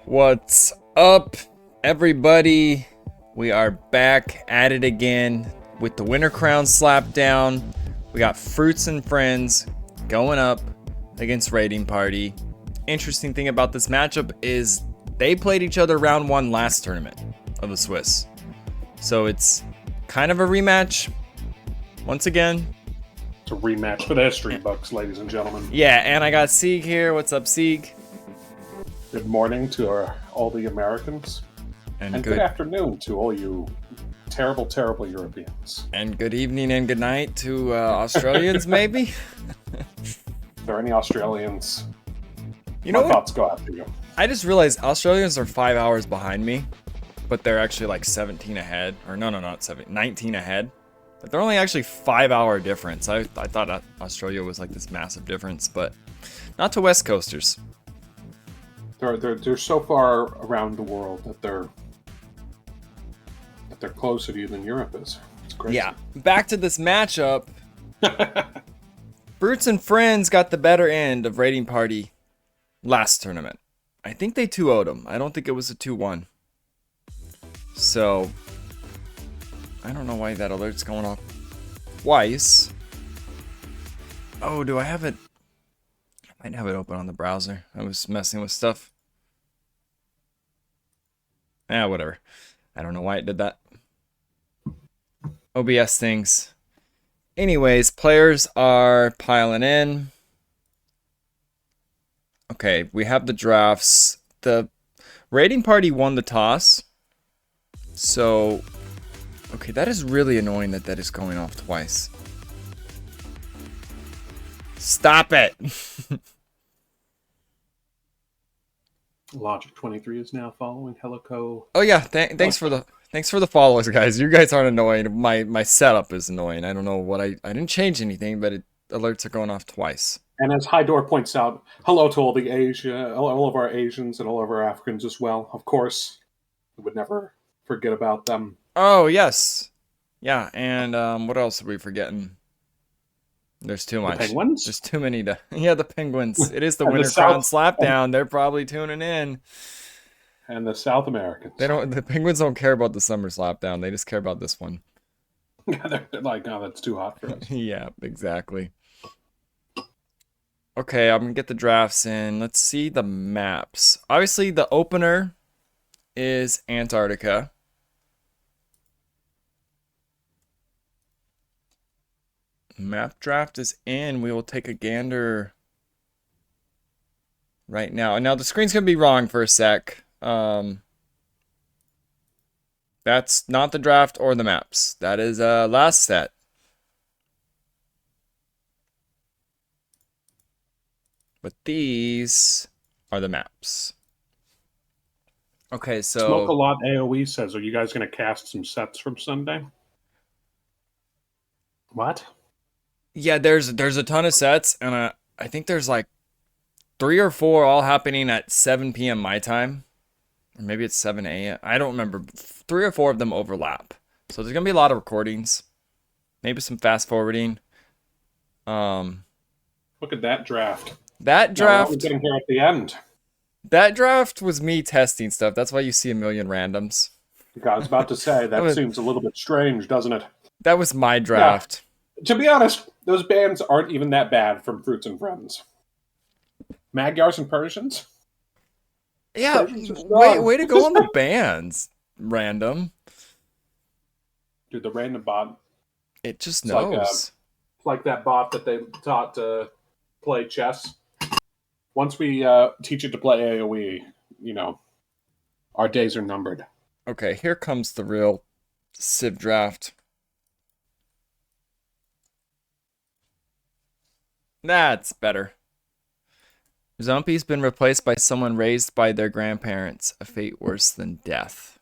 What's up, everybody? We are back at it again with the Winter Crown Slapdown. We got Fruits and Friends going up against Raiding Party. Interesting thing about this matchup is they played each other round one last tournament of the Swiss. So it's kind of a rematch once again. It's a rematch for the history books, ladies and gentlemen. Yeah, and I got Sieg here. What's up, Sieg? Good morning to all the Americans. And good afternoon to all you terrible, terrible Europeans. And good evening and good night to Australians, maybe? If there are any Australians, my thoughts go out to you. I just realized Australians are 5 hours behind me, but they're actually like 17 ahead. Or no, not 17, 19 ahead. But they're only actually 5 hour difference. I thought Australia was like this massive difference, but not to West Coasters. They're so far around the world that they're closer to you than Europe is. It's crazy. Yeah. Back to this matchup. Fruits and Friends got the better end of Raiding Party last tournament. I think they 2-0'd them. I don't think it was a 2-1. So I don't know why that alert's going off twice. Oh, do I have it? I might have it open on the browser. I was messing with stuff. Whatever. I don't know why it did that. OBS things. Anyways, players are piling in. Okay, we have the drafts. The Raiding Party won the toss. So, okay, that is really annoying that is going off twice. Stop it! Logic 23 is now following Helico. Oh yeah, thanks for the follows, guys. You guys aren't annoying. My setup is annoying. I don't know what I didn't change anything, but alerts are going off twice. And as Hydor points out, hello to all all of our Asians and all of our Africans as well. Of course, we would never forget about them. Oh yes, yeah. And what else are we forgetting? There's too much. The Penguins? There's too many to... Yeah, the Penguins. It is the Winter Crown Slapdown. They're probably tuning in. And the South Americans. The Penguins don't care about the Summer Slapdown. They just care about this one. They're like, oh, that's too hot for us. Yeah, exactly. Okay, I'm going to get the drafts in. Let's see the maps. Obviously, the opener is Antarctica. Map draft is in. We will take a gander right now. And now the screen's going to be wrong for a sec. That's not the draft or the maps. That is last set. But these are the maps. Okay, so... Smoke a Lot AOE says, are you guys going to cast some sets from Sunday? What? Yeah, there's a ton of sets, and I think there's like 3 or 4 all happening at 7 p.m. my time. Or maybe it's 7 a.m. I don't remember. 3 or 4 of them overlap. So there's going to be a lot of recordings. Maybe some fast forwarding. Look at that draft. That draft... We're getting here at the end. That draft was me testing stuff. That's why you see a million randoms. I was about to say, that seems a little bit strange, doesn't it? That was my draft. Yeah. To be honest, those bands aren't even that bad from Fruits and Friends. Magyars and Persians? Yeah, way to go on the bands, random. Dude, the random bot. It just knows. It's like that bot that they taught to play chess. Once we teach it to play AoE, our days are numbered. Okay, here comes the real Civ draft. That's better. Zumpy's been replaced by someone raised by their grandparents, a fate worse than death.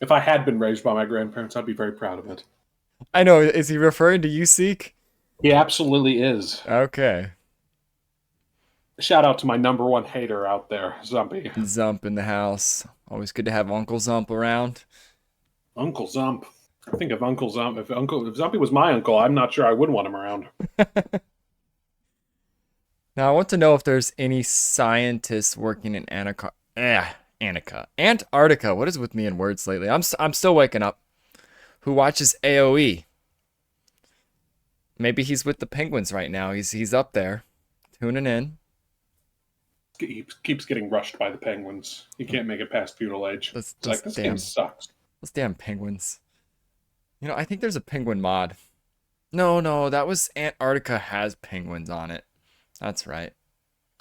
If I had been raised by my grandparents, I'd be very proud of it. I know. Is he referring to you, Seek? He absolutely is. Okay. Shout out to my number one hater out there, Zumpy. Zump in the house. Always good to have Uncle Zump around. Uncle Zump. I think of Uncle Zump. If Zumpy was my uncle, I'm not sure I would want him around. Now I want to know if there's any scientists working in Antarctica. What is with me in words lately? I'm still waking up. Who watches AOE? Maybe he's with the Penguins right now. He's up there, tuning in. He keeps getting rushed by the Penguins. He can't make it past feudal age. Those, It's those like, this game damn sucks. those damn Penguins. I think there's a Penguin mod. No, that was Antarctica has penguins on it. That's right.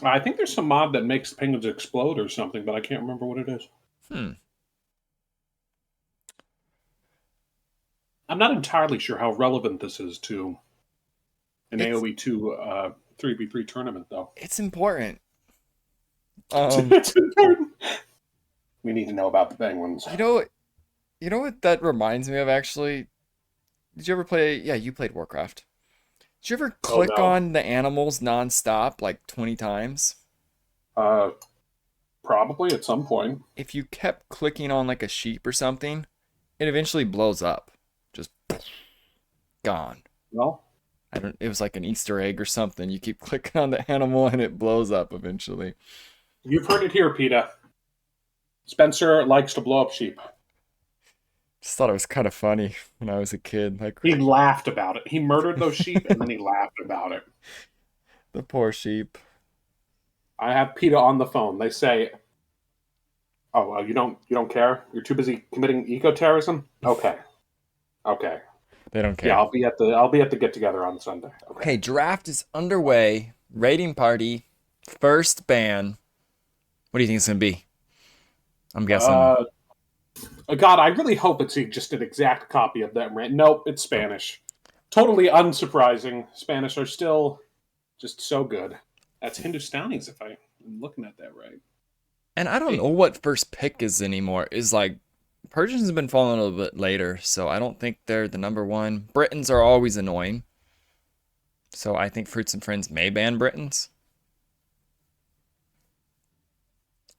I think there's some mod that makes penguins explode or something, but I can't remember what it is. Hmm. I'm not entirely sure how relevant this is to an It's AoE 2 3v3 tournament, though. it's important. It's important. We need to know about the penguins. You know, you know what that reminds me of actually? Did you ever play? Yeah, you played Warcraft. Did you ever Oh click no. on the animals nonstop like 20 times? Uh, Probably at some point. If you kept clicking on like a sheep or something, it eventually blows up. Just gone. Well, It was like an Easter egg or something. You keep clicking on the animal and it blows up eventually. you've heard it here, PETA. Spencer likes to blow up sheep. Just thought it was kind of funny when I was a kid. Like He laughed about it. He murdered those sheep and then he laughed about it. the poor sheep. I have PETA on the phone. They say, "Oh, well, you don't care. You're too busy committing eco-terrorism." Okay, okay. They don't Yeah, care. I'll be at the get together on Sunday. Okay. Okay, draft is underway. Rating party. First ban. What do you think it's gonna be? I'm guessing. Uh, God, I really hope it's just an exact copy of that rant. Nope, it's Spanish. Totally unsurprising. Spanish are still just so good. That's Hindustanis, if I'm looking at that right. And I don't Hey, know what first pick is anymore. Is like Persians have been falling a little bit later, so I don't think they're the number one. Britons are always annoying. So I think Fruits and Friends may ban Britons.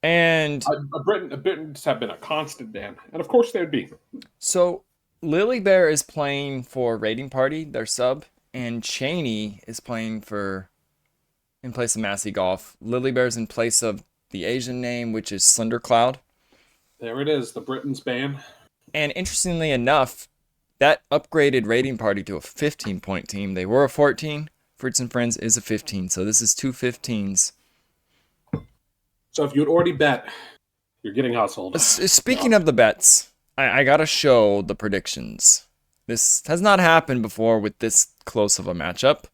And Britons have been a constant ban, and of course they would be. so Lily Bear is playing for Raiding Party, their sub, and Cheney is playing for in place of Massey Golf. Lily Bear's in place of the Asian name, which is Slender Cloud. There it is, the Britons ban. And interestingly enough, that upgraded Raiding Party to a 15-point team. They were a 14. Fruits and Friends is a 15, so this is two 15s. So if you had already bet, you're getting hustled. Speaking of the bets, I gotta show the predictions. This has not happened before with this close of a matchup,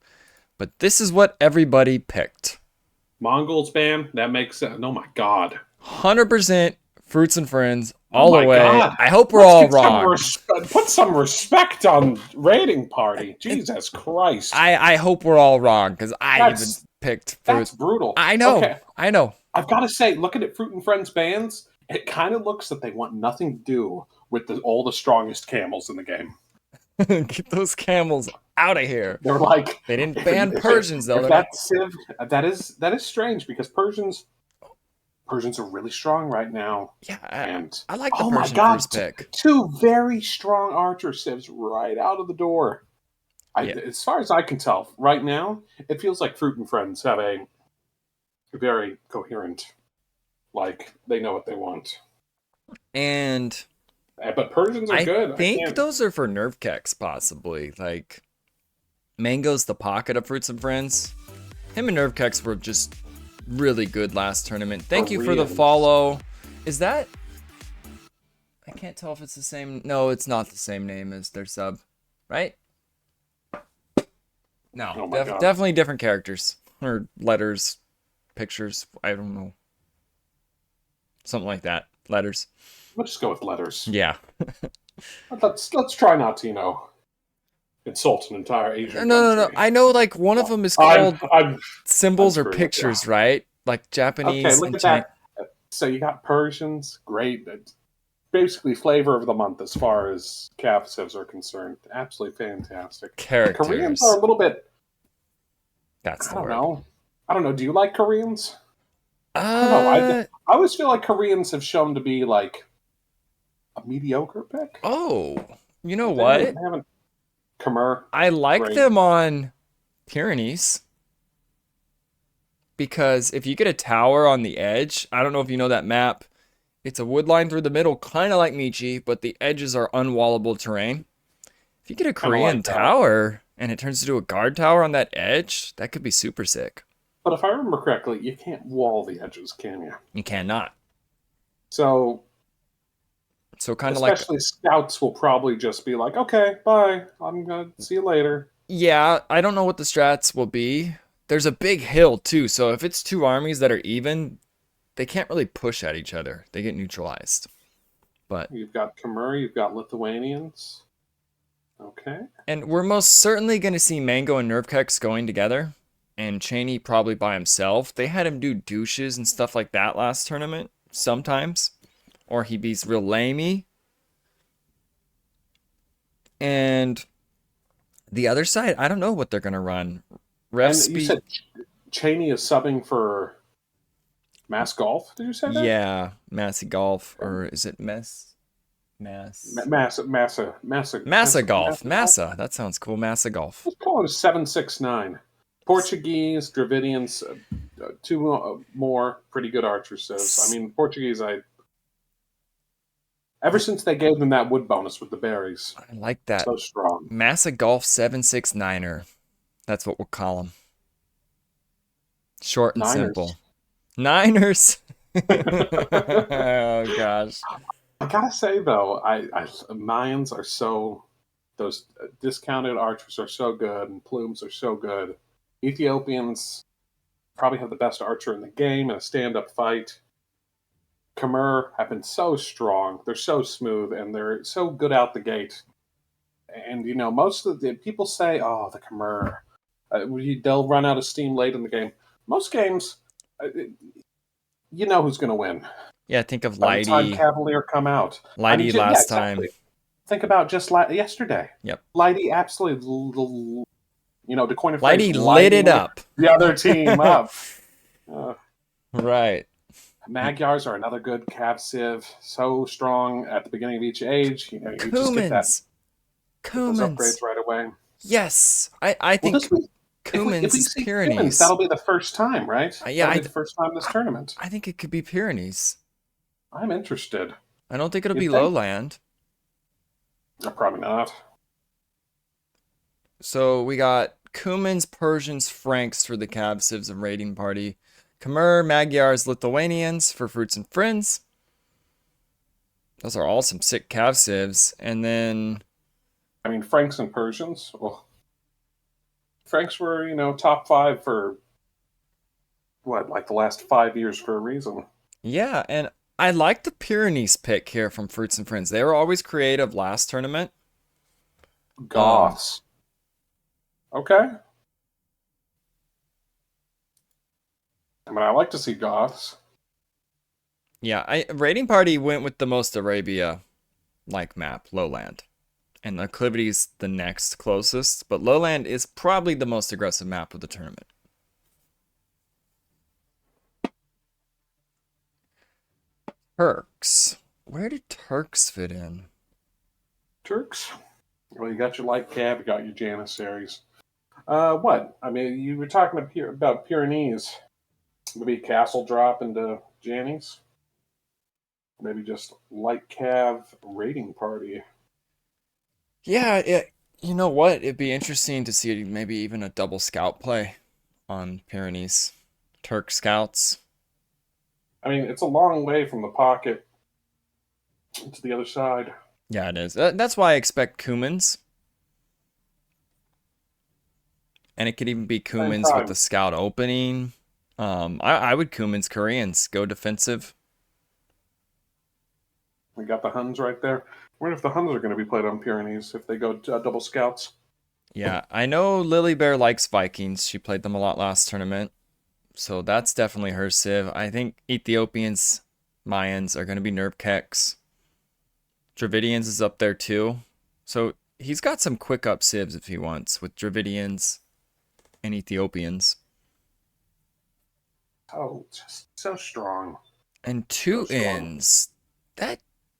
but this is what everybody picked. Mongols ban, that makes sense. Oh my god. 100% Fruits and Friends Oh all my the way. god. I hope we're Let's all get some wrong. put some respect on raiding party. Jesus Christ. I hope we're all wrong because I even That's picked that's Fruits. brutal. I know. Okay. I know. I've got to say, looking at Fruit and Friends bands, it kind of looks that they want nothing to do with all the strongest camels in the game. Get those camels out of here. They're like, They didn't ban Persians though. if They're not. that's Civ, that is strange because Persians are really strong right now. Yeah, And I like the oh my Persian god, first pick. two very strong archer civs right out of the door. Yeah. As far as I can tell, right now, it feels like Fruit and Friends have a very coherent, like they know what they want. And But Persians are I good. think those are for nerve kecks, possibly. Like Mango's the pocket of Fruits and Friends. Him and Nerve Kecks were just really good last tournament. Thank you for the Koreans. follow. Is that? I can't tell if it's the same. No, it's not the same name as their sub, right? No, Oh my God. definitely different characters or letters, pictures. I don't know, something like that. Letters. Let's just go with letters. Yeah. Let's try not to insult an entire Asian No. country. I know, like one of them is I'm, called I'm symbols I'm or screwed with pictures, right? Like Japanese. okay. Look and at that. So you got Persians, great. It's basically flavor of the month as far as calf sieves are concerned. Absolutely fantastic. Characters. Koreans are a little bit. That's I the don't word. know. I don't know. Do you like Koreans? I don't know. I always feel like Koreans have shown to be like a mediocre pick. Oh, you know They what? haven't. Khmer. I like Great. them on Pyrenees. because if you get a tower on the edge, I don't know if you know that map. It's a wood line through the middle, kind of like Michi, but the edges are unwallable terrain. If you get a Kind of Korean like that. tower and it turns into a guard tower on that edge, that could be super sick. But if I remember correctly, you can't wall the edges, can you? You cannot. So, So kind of like, especially scouts will probably just be like, okay, bye. I'm going to see you later. yeah, I don't know what the strats will be. There's a big hill too, so if it's two armies that are even, they can't really push at each other. They get neutralized. But You've got Khmer, you've got Lithuanians. Okay. and we're most certainly going to see Mango and Nerfkex going together, and Cheney probably by himself. They had him do douches and stuff like that last tournament sometimes, or he beats real lamey. And the other side, I don't know what they're going to run. Ref And you speed, said Cheney is subbing for Mass Golf. Did you say that? yeah, Massey Golf, or is it Mass? Massa Golf, Golf. Massa. That sounds cool. Massa Golf. Let's call it 769. Portuguese, Dravidians, two more pretty good archers. I mean, Portuguese, ever since they gave them that wood bonus with the berries, I like that. so strong. Massa Golf 769er. That's what we'll call him. Short and Niners. simple. Niners. Oh gosh. I gotta say though, Mayans are so those discounted archers are so good, and plumes are so good. Ethiopians probably have the best archer in the game in a stand-up fight. Khmer have been so strong. They're so smooth, and they're so good out the gate. And most of the people say, "Oh, the Khmer, they'll run out of steam late in the game." Most games, you know who's going to win Yeah, think of by the time Lighty. Cavalier come out. I mean, Lighty yeah, last exactly. time. Think about just yesterday. Yep. Lighty absolutely, to coin a phrase, Lighty lit it lighting up. the other team up. Uh, Right. Magyars are another good Cav Civ. So strong at the beginning of each age. You just get Cumans. those Cumans. upgrades right away. Yes. I Well, think if Cumans we is see Cumans, Pyrenees. that'll be the first time, right? Yeah, That'll be the first time this tournament. I think it could be Pyrenees. I'm interested. I don't think it'll You be think? lowland. Probably not. So we got Cumans, Persians, Franks for the Cav Civs and raiding party. Khmer, Magyars, Lithuanians for Fruits and Friends. Those are all some sick Cav Civs. And then I mean, Franks and Persians. Well, Franks were, top 5 for like the last 5 years for a reason. yeah, and I like the Pyrenees pick here from Fruits and Friends. They were always creative last tournament. Goths. Okay. I mean, I like to see Goths. Yeah, raiding party went with the most Arabia like map, lowland. And acclivity's the next closest, but lowland is probably the most aggressive map of the tournament. Turks. Where did Turks fit in? Turks. Well, you got your light cab, you got your Janissaries. What? I mean, you were talking about Pyrenees. Maybe castle drop into Jannies. Maybe just light cav raiding party. Yeah, you know what? It'd be interesting to see maybe even a double scout play on Pyrenees. Turk scouts. I mean, it's a long way from the pocket to the other side. Yeah, it is. That's why I expect Cumans. And it could even be Same Cumans with time. the scout opening. I would Cumans Koreans go defensive. We got the Huns right there. I wonder if the Huns are going to be played on Pyrenees if they go double scouts. Yeah, I know Lily Bear likes Vikings. She played them a lot last tournament. So that's definitely her civ. I think Ethiopians, Mayans are going to be Nerfkex. Dravidians is up there too. So he's got some quick up civs if he wants with Dravidians and Ethiopians. Oh, just so strong. And So strong. Teutons.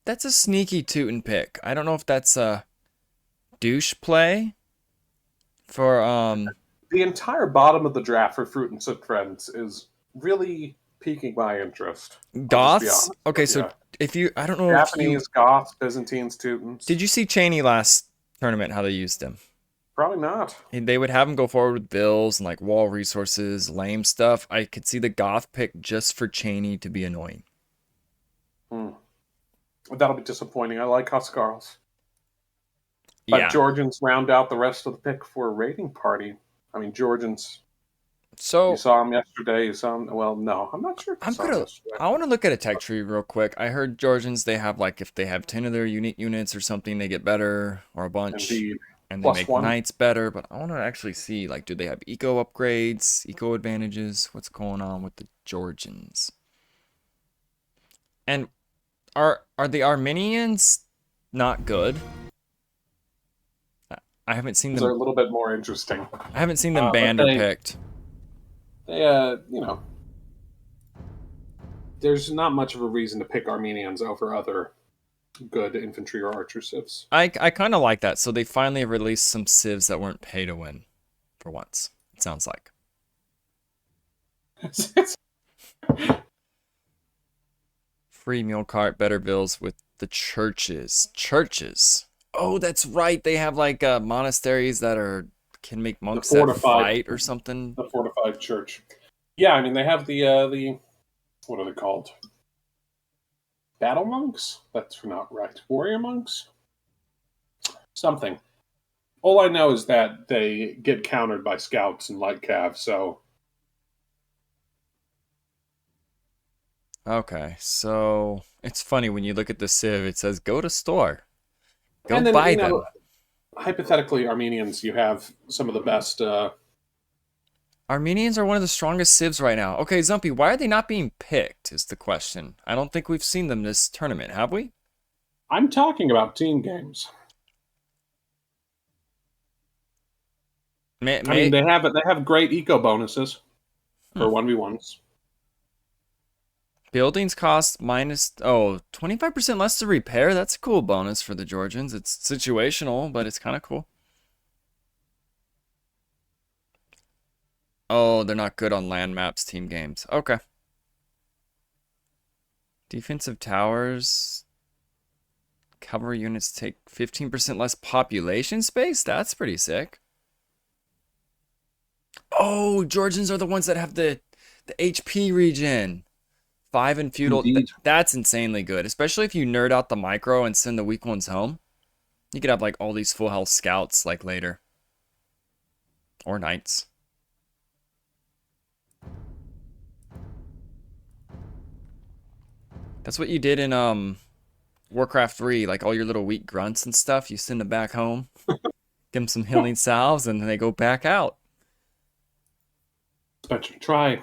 That's a sneaky Teuton pick. I don't know if that's a douche play for The entire bottom of the draft for Fruit and Friends is really piquing my interest. I'll just be Goths? honest Okay, with so you. if you, I don't know if you, Japanese, Goths, Byzantines, Teutons. did you see Cheney last tournament, how they used him? Probably not. And they would have him go forward with bills and like wall resources, lame stuff. I could see the Goth pick just for Cheney to be annoying. Hmm. That'll be disappointing. I like Huskarls. But Yeah. Georgians round out the rest of the pick for a raiding party. I mean, Georgians, you So saw him yesterday. You saw him. Well, no, I'm not sure if you I'm saw him gonna, yesterday. I want to look at a tech tree real quick. I heard Georgians, they have like, if they have 10 of their unique units or something, they get better or a bunch Indeed. and they Plus make one. knights better. But I want to actually see like, do they have eco upgrades, eco advantages? What's going on with the Georgians? And are the Armenians not good? I haven't seen These are them. a little bit more interesting. I haven't seen them But banned or picked. there's not much of a reason to pick Armenians over other good infantry or archer civs. I kind of like that. So they finally released some civs that weren't pay to win for once. It sounds like free mule cart, better bills with the churches. Churches. Oh, that's right. They have like monasteries that are can make the monks that fortified, fight or something. the fortified church. Yeah, I mean they have the what are they called? Battle monks? That's not right. Warrior monks? Something. All I know is that they get countered by scouts and light cav. So Okay, so it's funny when you look at the civ, it says go to store, go and then buy them. hypothetically, Armenians, you have some of the best. Armenians are one of the strongest civs right now. Okay, Zumpy, why are they not being picked? Is the question. I don't think we've seen them this tournament, have we? I'm talking about team games. I mean, May, they have great eco bonuses hmm. for 1v1s. Buildings cost minus, 25% less to repair. That's a cool bonus for the Georgians. It's situational, but it's kind of cool. Oh, they're not good on land maps team games. Okay. Defensive towers. Cavalry units take 15% less population space? That's pretty sick. Oh, Georgians are the ones that have the HP regen. 5 and feudal. Indeed. That's insanely good, especially if you nerd out the micro and send the weak ones home. You could have like all these full health scouts like later. Or knights. That's what you did in Warcraft 3, like all your little weak grunts and stuff, you send them back home. Give them some healing salves and then they go back out. Spencer, try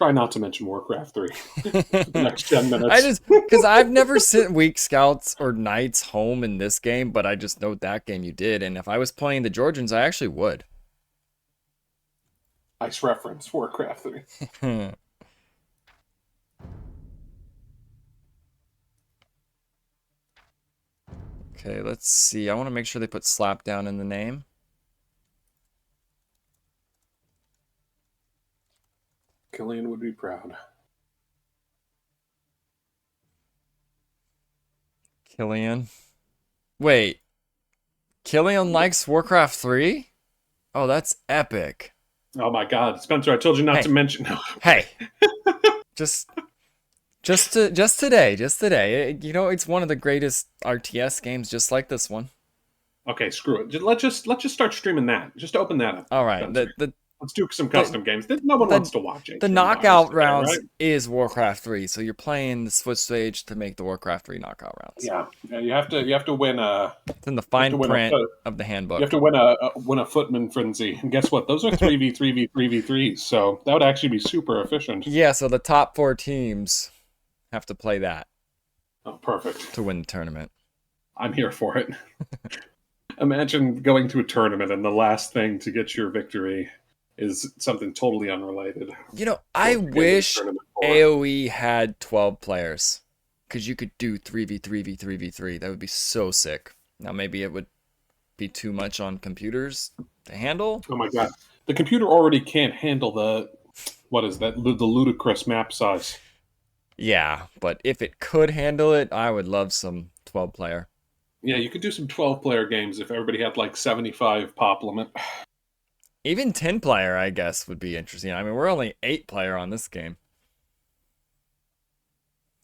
not to mention Warcraft 3 for the next 10 minutes. I just, because I've never sent weak scouts or knights home in this game, but I just know that game you did. And if I was playing the Georgians, I actually would. Nice reference, Warcraft 3. Okay, let's see. I want to make sure they put slap down in the name. Killian would be proud. Killian. Wait. Killian likes Warcraft 3? Oh, that's epic. Oh my God, Spencer! I told you not to mention. Hey. Just today. You know, it's one of the greatest RTS games, just like this one. Okay, screw it. Let's just start streaming that. Just open that up. All right. Let's do some custom games. No one wants to watch it. The knockout rounds is Warcraft 3, so you're playing the Switch stage to make the Warcraft 3 knockout rounds. Yeah, you have to win a. It's in the fine print of the handbook. You have to win a footman frenzy, and guess what? Those are 3v3v3v3s, so that would actually be super efficient. Yeah, so the top 4 teams have to play that. Oh, perfect. To win the tournament. I'm here for it. Imagine going to a tournament and the last thing to get your victory is something totally unrelated. You know, I wish AoE had 12 players. Because you could do 3v3v3v3. That would be so sick. Now, maybe it would be too much on computers to handle. Oh my God. The computer already can't handle the What is that? The ludicrous map size. Yeah, but if it could handle it, I would love some 12 player. Yeah, you could do some 12-player games if everybody had like 75 pop limit. Even 10 player, I guess, would be interesting. I mean, we're only 8 player on this game.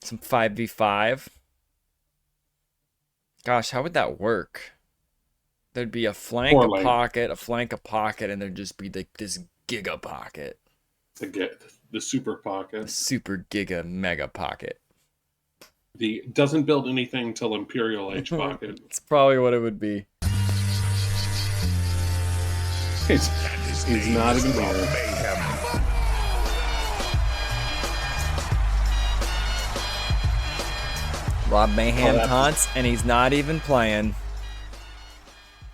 Some 5v5. Gosh, how would that work? There'd be a flank, a Poorly. pocket, a flank, a pocket, and there'd just be like this giga pocket. To get the super The pocket. super giga mega pocket. The doesn't build anything till Imperial Age pocket. It's probably what it would be. He's not even here. Rob Mayhem that's- taunts, and he's not even playing.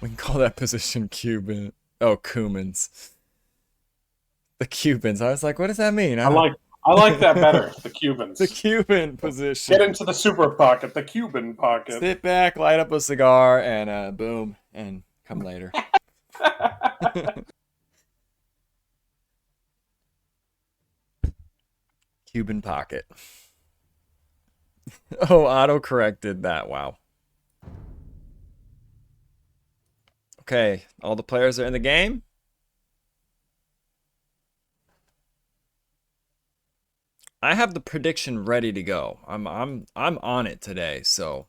We can call that position Cuban. Oh, Cumans. The Cubans. I was like, what does that mean? I like that better. The Cubans. The Cuban position. Get into the super pocket, the Cuban pocket. Sit back, light up a cigar, and boom, and come later. Cuban pocket. Oh, auto-corrected that. Wow. Okay, all the players are in the game. I have the prediction ready to go. I'm on it today, so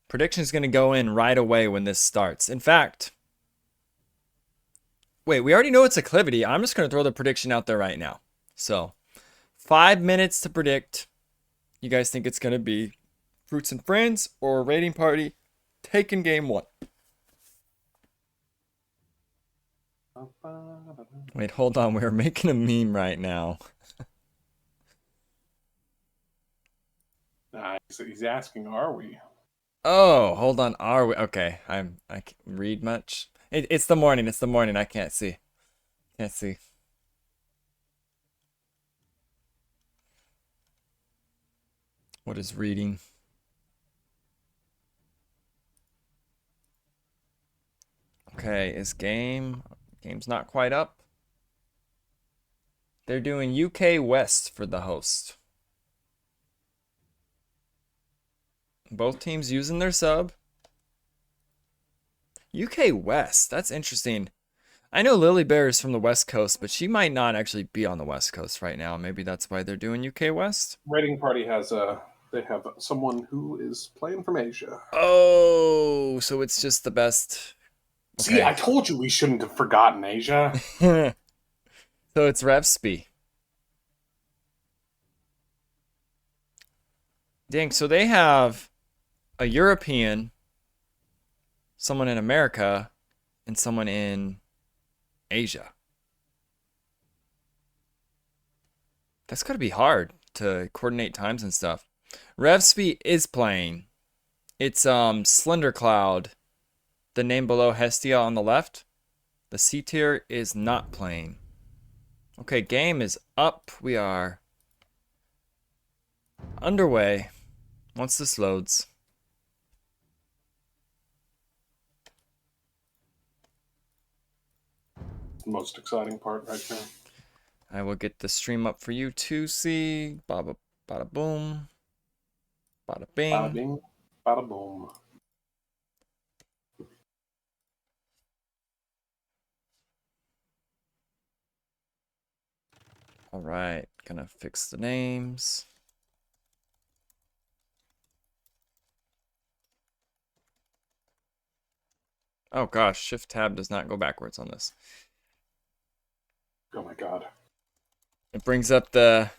prediction's gonna go in right away when this starts. In fact, wait, we already know it's acclivity. I'm just gonna throw the prediction out there right now. So 5 minutes to predict. You guys think it's gonna be Fruits and Friends or Raiding Party taking game 1? Wait, hold on. We're making a meme right now. He's asking, are we? Oh, hold on. Are we? Okay, I can't read much. It's the morning. It's the morning. I can't see. Can't see. What is reading? Okay, is game's not quite up. They're doing UK West for the host. Both teams using their sub. UK West, that's interesting. I know Lily Bear is from the West Coast, but she might not actually be on the West Coast right now. Maybe that's why they're doing UK West. Raiding Party they have someone who is playing from Asia. Oh, so it's just the best. Okay. See, I told you we shouldn't have forgotten Asia. So it's Revsby. Dang, so they have a European, someone in America, and someone in Asia. That's gotta be hard to coordinate times and stuff. Revsby is playing. It's Slender Cloud, the name below Hestia on the left. The C tier is not playing. Okay, game is up. We are underway. Once this loads. Most exciting part right now. I will get the stream up for you to see. Bada, bada boom. Bada bing. Bada bing, bada boom. All right, gonna fix the names. Oh gosh, Shift Tab does not go backwards on this. Oh my god. It brings up the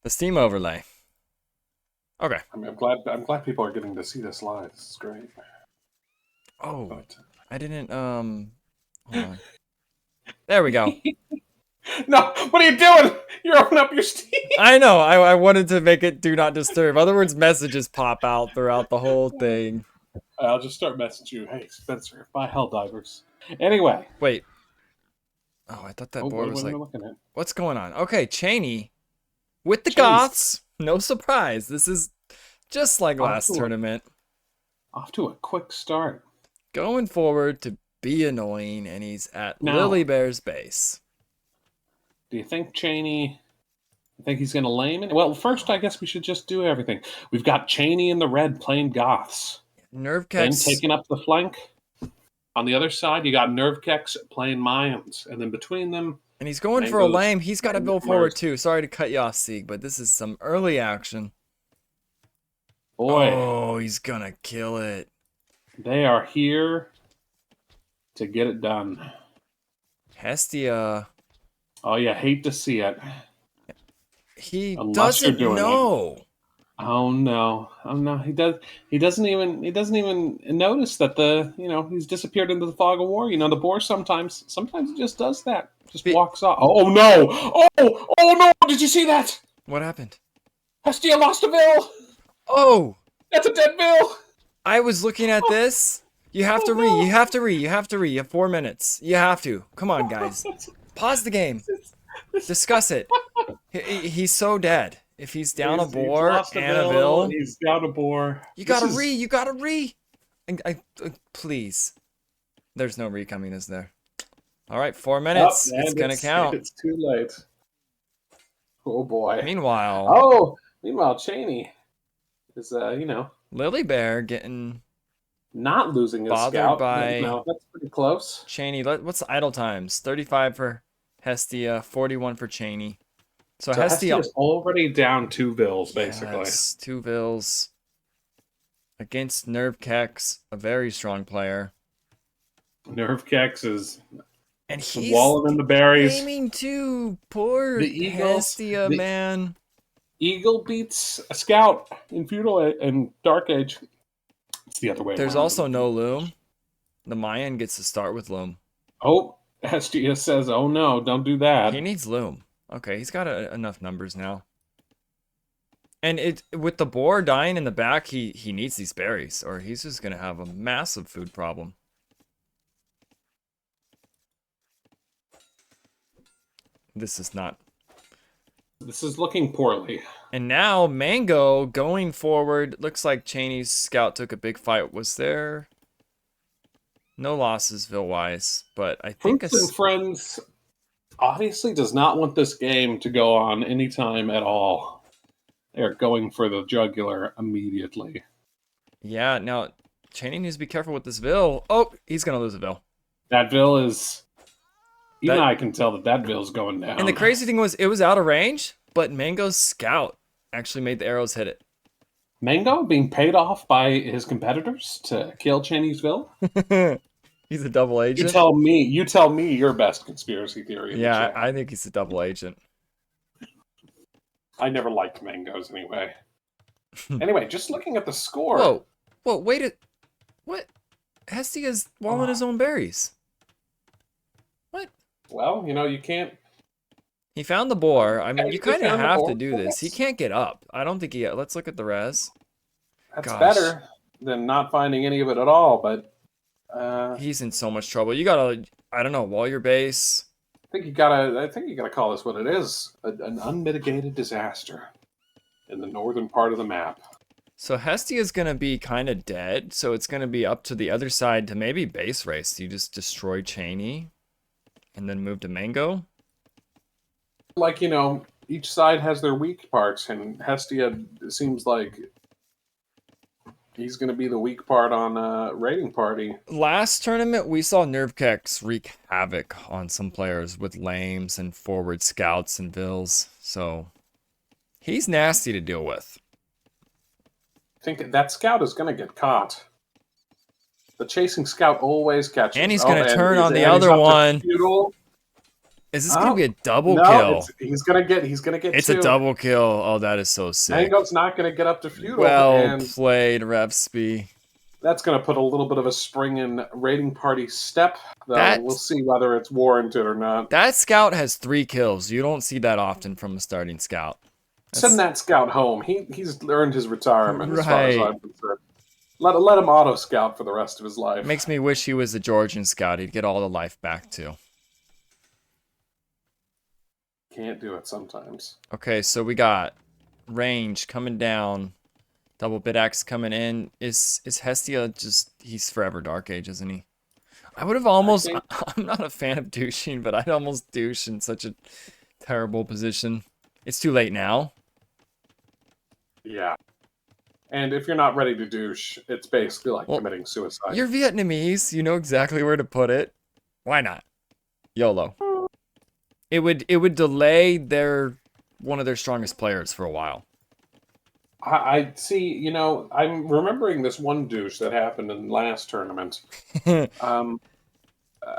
Steam overlay. Okay. I mean, I'm glad people are getting to see this live. This is great. Oh, But I didn't hold on. There we go. no, what are you doing? You're opening up your Steam. I know. I wanted to make it do not disturb. Other words, messages pop out throughout the whole thing. I'll just start messaging you. Hey, Spencer, buy Helldivers. Anyway. Wait. Oh, I thought that board was what am I like, looking at? what's going on? Okay, Cheney with the Jeez. Goths. No surprise. This is just like last tournament. Off to a quick start. Going forward to be annoying, and he's at Now- Lily Bear's base. Do you think Cheney? I think he's going to lame it. Well, first, I guess we should just do everything. We've got Cheney in the red playing Goths. Then Nervkex. taking up the flank. On the other side, you got Nervkex playing Mayans. And then between them, And he's going for a lame. He's got to build forward too. Sorry to cut you off, Sieg, but this is some early action. Boy. Oh, he's going to kill it. They are here to get it done. Hestia. Oh, you hate to see it. He Unless doesn't know. Oh no! Oh no! He doesn't even notice that he's disappeared into the fog of war. The boar sometimes it just does that. Just walks off. Oh no! Oh no! Did you see that? What happened? Hestia lost a bill. Oh, that's a dead bill. I was looking at this. You have to read. You have to read. You have to read. You have 4 minutes. You have to. Come on, guys. Pause the game. Discuss it. He's so dead. If he's down a boar and a bill, he's down a boar. You gotta re. You gotta re. Please. There's no re coming, is there? All right, 4 minutes. It's gonna count. It's too late. Oh boy. Meanwhile, Cheney is Lily Bear getting not losing his bothered scout. by No, that's pretty close. Cheney. What's the idle times? 35 for Hestia, 41 for Cheney. So Hestia is already down 2 vills, basically. Yes, 2 vills against Nervkex, a very strong player. Nervkex is and he's walling in the berries. Aiming too. Poor Hestia, man. Eagle beats a scout in feudal and dark age. It's the other way. There's also no loom. The Mayan gets to start with loom. Oh, Hestia says, "Oh no, don't do that." He needs loom. Okay, he's got enough numbers now. And with the boar dying in the back, he needs these berries, or he's just gonna have a massive food problem. This is looking poorly. And now Mango going forward. Looks like Cheney's scout took a big fight. Was there no losses Ville-wise? But I think Fruits and Friends obviously does not want this game to go on anytime at all. They're going for the jugular immediately. Yeah, now Cheney needs to be careful with this Ville. Oh, he's gonna lose a Ville. That Ville is. Even I can tell that Ville's going down. And the crazy thing was, it was out of range, but Mango's scout actually made the arrows hit it. Mango being paid off by his competitors to kill Cheney's Ville? He's a double agent. You tell me your best conspiracy theory. Yeah, I think he's a double agent. I never liked mangoes anyway. Anyway, just looking at the score. Whoa, wait what? Hestia's walling his own berries. What? Well, you can't. He found the boar. I mean, you kind of have to do this. He can't get up. I don't think he. Let's look at the res. That's better than not finding any of it at all, but. He's in so much trouble. You gotta, I don't know, wall your base. I think you gotta call this what it is: an unmitigated disaster in the northern part of the map. So Hestia's gonna be kind of dead. So it's gonna be up to the other side to maybe base race. You just destroy Cheney, and then move to Mango. Like each side has their weak parts, and Hestia seems like. He's going to be the weak part on Raiding Party. Last tournament, we saw Nervkex wreak havoc on some players with lames and forward scouts and vills. So he's nasty to deal with. I think that scout is going to get caught. The chasing scout always catches. And he's going to turn on the other one. Is this going to be a double kill? He's going to get It's two. A double kill. Oh, that is so sick. Mango's not going to get up to feudal. Well played, Refsby. That's going to put a little bit of a spring in Raiding Party step. Though we'll see whether it's warranted or not. That scout has 3 kills. You don't see that often from a starting scout. Send that scout home. He's earned his retirement as far as I'm concerned. Let him auto scout for the rest of his life. Makes me wish he was a Georgian scout. He'd get all the life back too. Can't do it sometimes. Okay, so we got range coming down, double bit axe coming in. Is Hestia just, he's forever Dark Age, isn't he? I would have almost, I'm not a fan of douching, but I'd almost douche in such a terrible position. It's too late now. Yeah. And if you're not ready to douche, it's basically like Well, committing suicide. You're Vietnamese. You know exactly where to put it. Why not? YOLO. It would delay one of their strongest players for a while. I see, I'm remembering this one douche that happened in last tournament. Um,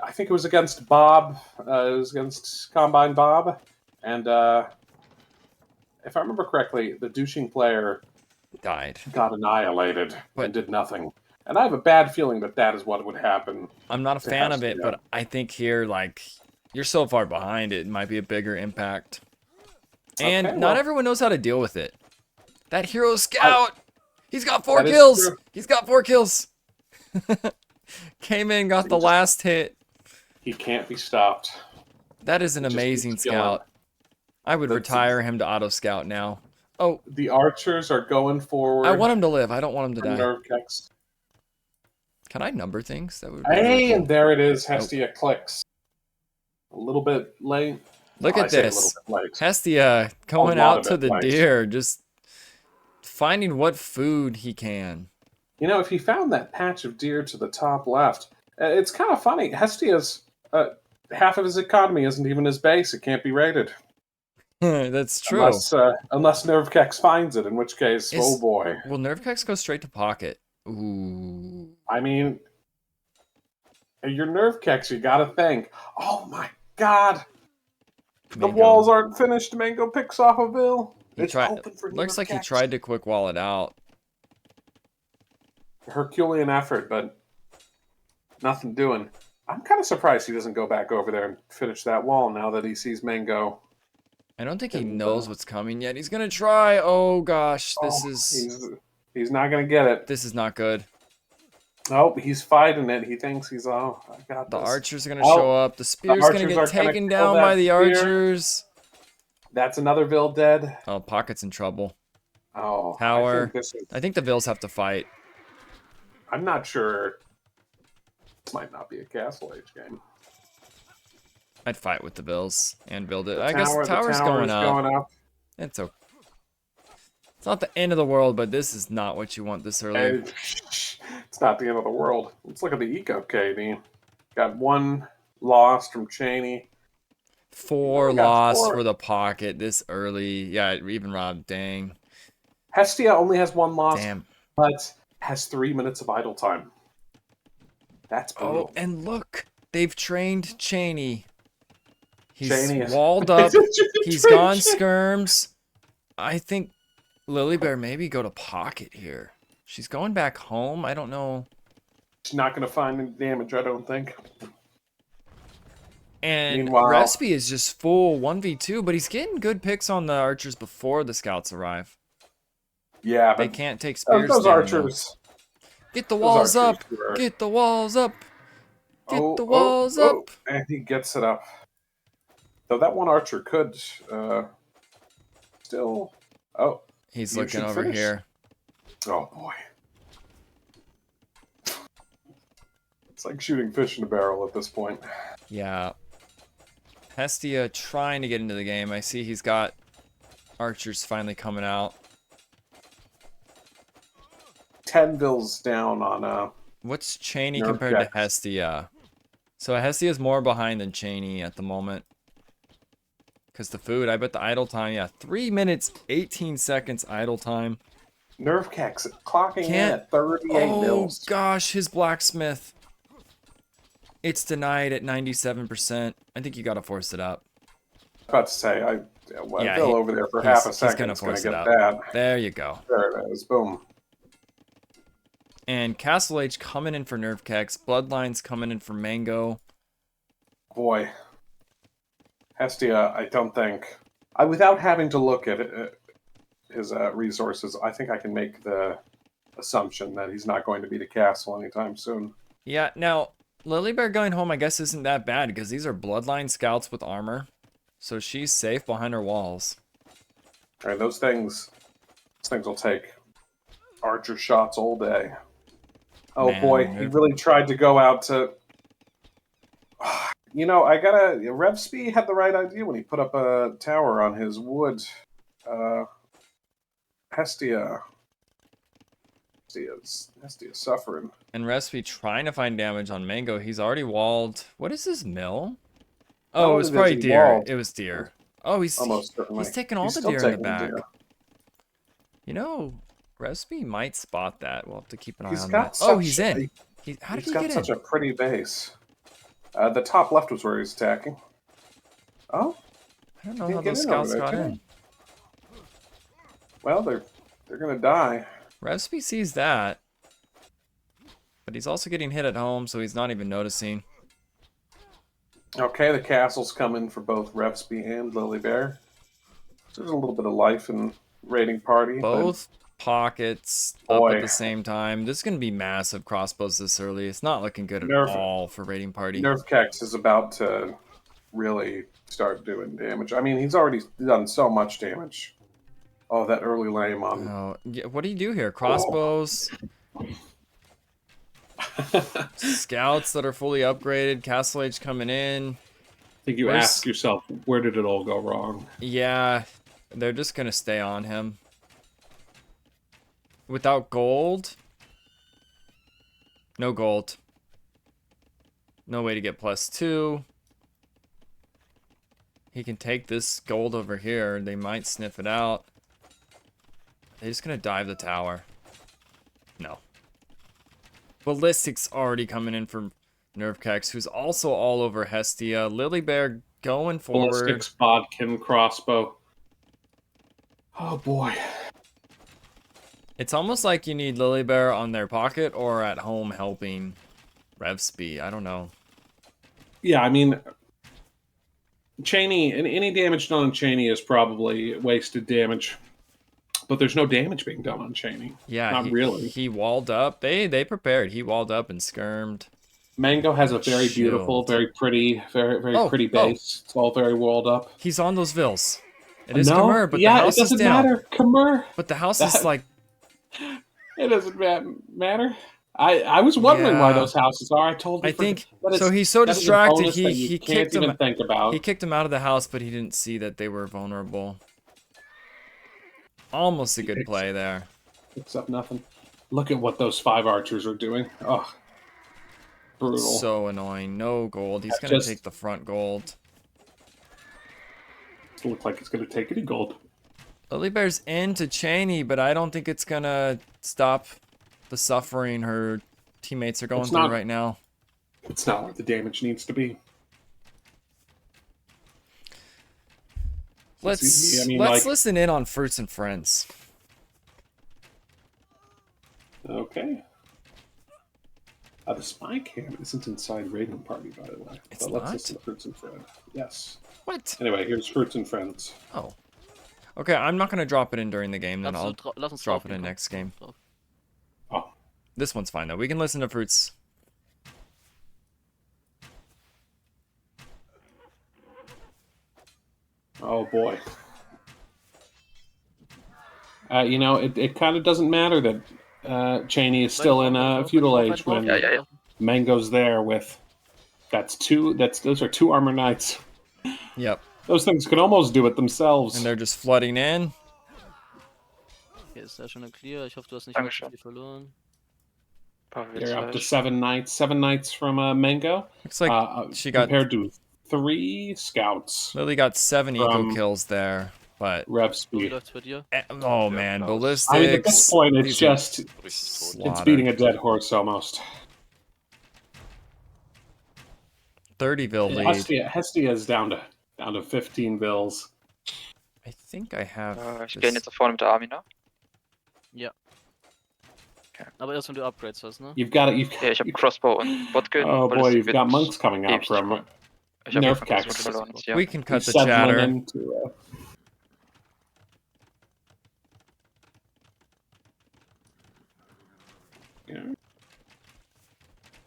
I think it was against Bob. It was against Combine Bob. And if I remember correctly, the douching player Died. got annihilated But- and did nothing. And I have a bad feeling that is what would happen. I'm not a fan of it, Hestia. but I think here, like, you're so far behind, it might be a bigger impact. And Okay, not well- everyone knows how to deal with it. That hero scout! He's got 4 That is kills! true. He's got 4 kills! Came in, got the last hit. He can't be stopped. That is an Just amazing keeps killing. scout. I would That's- retire him to auto scout now. Oh, The archers are going forward. I want him to live. I don't want him to from die. nerve kicks. Can I number things? That would be really Hey, cool. and there it is. Hestia clicks. A little bit late. Look Well, at I say a this. little bit late. Hestia going lot out of to it the late. deer, just finding what food he can. If he found that patch of deer to the top left, it's kind of funny. Hestia's half of his economy isn't even his base. It can't be raided. That's true. Unless Nervekex finds it, in which case, Is- oh boy. Will Nervekex go straight to pocket? Ooh. I mean, your Nervekex, you gotta think. Oh my god! The Mango. walls aren't finished. Mango picks off a bill. He It's tried- open for Looks like he Nervekex. tried to quick wall it out. Herculean effort, but nothing doing. I'm kind of surprised he doesn't go back over there and finish that wall now that he sees Mango. I don't think he knows what's coming yet. He's gonna try. Oh gosh, He's not gonna get it. this is not good. Nope, he's fighting it. He thinks he's I got The this. archers are gonna Oh, show up. The spear's gonna archers get are gonna taken kill down that by the spear. archers. That's another Vil dead. Oh, pocket's in trouble. Oh, Tower. I think I think the Vils have to fight. I'm not sure. This might not be a Castle Age game. I'd fight with the Vils and build it. The I guess the tower's tower going is up. going up. It's okay. It's not the end of the world, but this is not what you want this early. And it's not the end of the world. Let's look at the eco, KD. Got one loss from Cheney. 4 We got loss 4. for the pocket this early. Yeah, even Rob, dang. Hestia only has one loss, Damn. but has 3 minutes of idle time. That's brutal. Oh, and look, they've trained Cheney. He's Cheney is- walled up. He's gone skirms. I think Lily Bear maybe go to pocket here. She's going back home. I don't know. She's not going to find any damage, I don't think. And Meanwhile- Respi is just full 1v2, but he's getting good picks on the archers before the scouts arrive. Yeah, They but can't take spears those down, archers. Get the those walls up. archers were- Get the walls up. Get Oh, the walls oh, up. and he gets it up. Though that one archer could still. Oh, He's You looking should over finish. here. oh boy. It's like shooting fish in a barrel at this point. Yeah. Hestia trying to get into the game. I see he's got archers finally coming out. 10 Vils down on What's Cheney Nerf compared to decks. Hestia? So Hestia's more behind than Cheney at the moment. Because the food, I bet the idle time, yeah, 3 minutes, 18 seconds idle time. Nervekex clocking in Can't- at 38 Oh mils. gosh, his blacksmith. It's denied at 97%. I think you gotta force it up. About to say, Yeah, Vil he- over there for he's- half a he's second. gonna It's going force to it get up. bad. There you go. There it is. Boom. And Castle Age coming in for Nervekex. Bloodlines coming in for Mango. Boy. Hestia, I don't think. Without having to look at his resources, I think I can make the assumption that he's not going to be the castle anytime soon. Yeah, now, Lily Bear going home, I guess, isn't that bad because these are Bloodline scouts with armor. So she's safe behind her walls. All right, those things will take archer shots all day. Oh Man, boy, he really tried to go out to. You know, I gotta. Revsby had the right idea when he put up a tower on his wood. Uh, Hestia. Hestia's suffering. And Recipe trying to find damage on Mango. He's already walled. What is this mill? Not Oh, it only was does probably he deer. wall, It was deer. Oh, almost certainly. he's taking all He's the still deer in the taking back. deer. You know, Recipe might spot that. We'll have to keep an eye He's on got that. Oh, such. he's in. How did He's he got get such in? a pretty base. The top left was where he's attacking. Oh, I don't know he how didn't get those in over scouts there, got did he? in. Well, they're gonna die. Recipe sees that. But he's also getting hit at home, so he's not even noticing. Okay, the castle's coming for both Revsby and Lily Bear. So there's a little bit of life in raiding party, Both pockets but up boy, at the same time. This is going to be massive crossbows this early. It's not looking good at Nerf all for raiding party. Nerfkex is about to really start doing damage. I mean, he's already done so much damage. Oh, that early lame on. Oh, yeah, what do you do here? Crossbows, scouts that are fully upgraded, Castle Age coming in. I think you ask yourself, where did it all go wrong? Yeah, they're just going to stay on him. Without gold? No gold. No way to get +2. He can take this gold over here. They might sniff it out. They're just going to dive the tower. No. Ballistic's already coming in for Nerfkex, who's also all over Hestia. Lily Bear going forward. Ballistics, Bodkin, crossbow. Oh boy. It's almost like you need Lily Bear on their pocket or at home helping Revsby. I don't know. Yeah, I mean, Cheney, any damage done on Cheney is probably wasted damage. But there's no damage being done on Cheney. Yeah, not really. He walled up. They prepared. He walled up and skirmed. Mango has a very beautiful, very pretty, very pretty base. It's all very walled up. He's on those vills. It is no, Khmer, but yeah, the house it doesn't is down. matter. Khmer. But the house is like. It doesn't matter. I was wondering why those houses are. I told you. I think so. He's so distracted. He kicked him. Think about. He kicked him out of the house, but he didn't see that they were vulnerable. Almost a good play there. Picks up nothing. Look at what those 5 archers are doing. Oh, brutal. So annoying. No gold. He's gonna take the front gold. Doesn't look like it's gonna take any gold. Lily Bear's into Cheney, but I don't think it's gonna stop the suffering her teammates are going through right now. It's not where the damage needs to be. Let's listen in on Fruits and Friends. Okay. The spy cam isn't inside raiding party, by the way. It's but not? let's listen to Fruits and Friends. Yes. What? Anyway, here's Fruits and Friends. Oh. Okay, I'm not gonna drop it in during the game. Then I'll drop it in next game. Oh. This one's fine though. We can listen to Fruits. Oh boy. You know, it kind of doesn't matter that Cheney is still in a feudal age when Mango's there with. Those are 2 armor knights. Yep. Those things can almost do it themselves. And they're just flooding in. Okay, ist ja schon clear. Ich hoffe, du hast nicht mehr viel verloren. They're up to 7 knights. 7 knights from Mango. Looks like she got compared to 3 scouts. Lily got 7 eco kills there, but rev speed. Oh man, ballistics. I mean, at this point, it's just it's beating a dead horse almost. 30 vil lead. Hestia is down to 15 vils. I think I have. Ich gehe jetzt nach vorne mit der Army, ne? Ja. Okay. Aber erst wenn du Upgrades hast, ne? You've got it. Ja, ich habe Crossbow und Botgun. Oh boy, you've got monks coming out from Nerfkex. We can cut the chatter.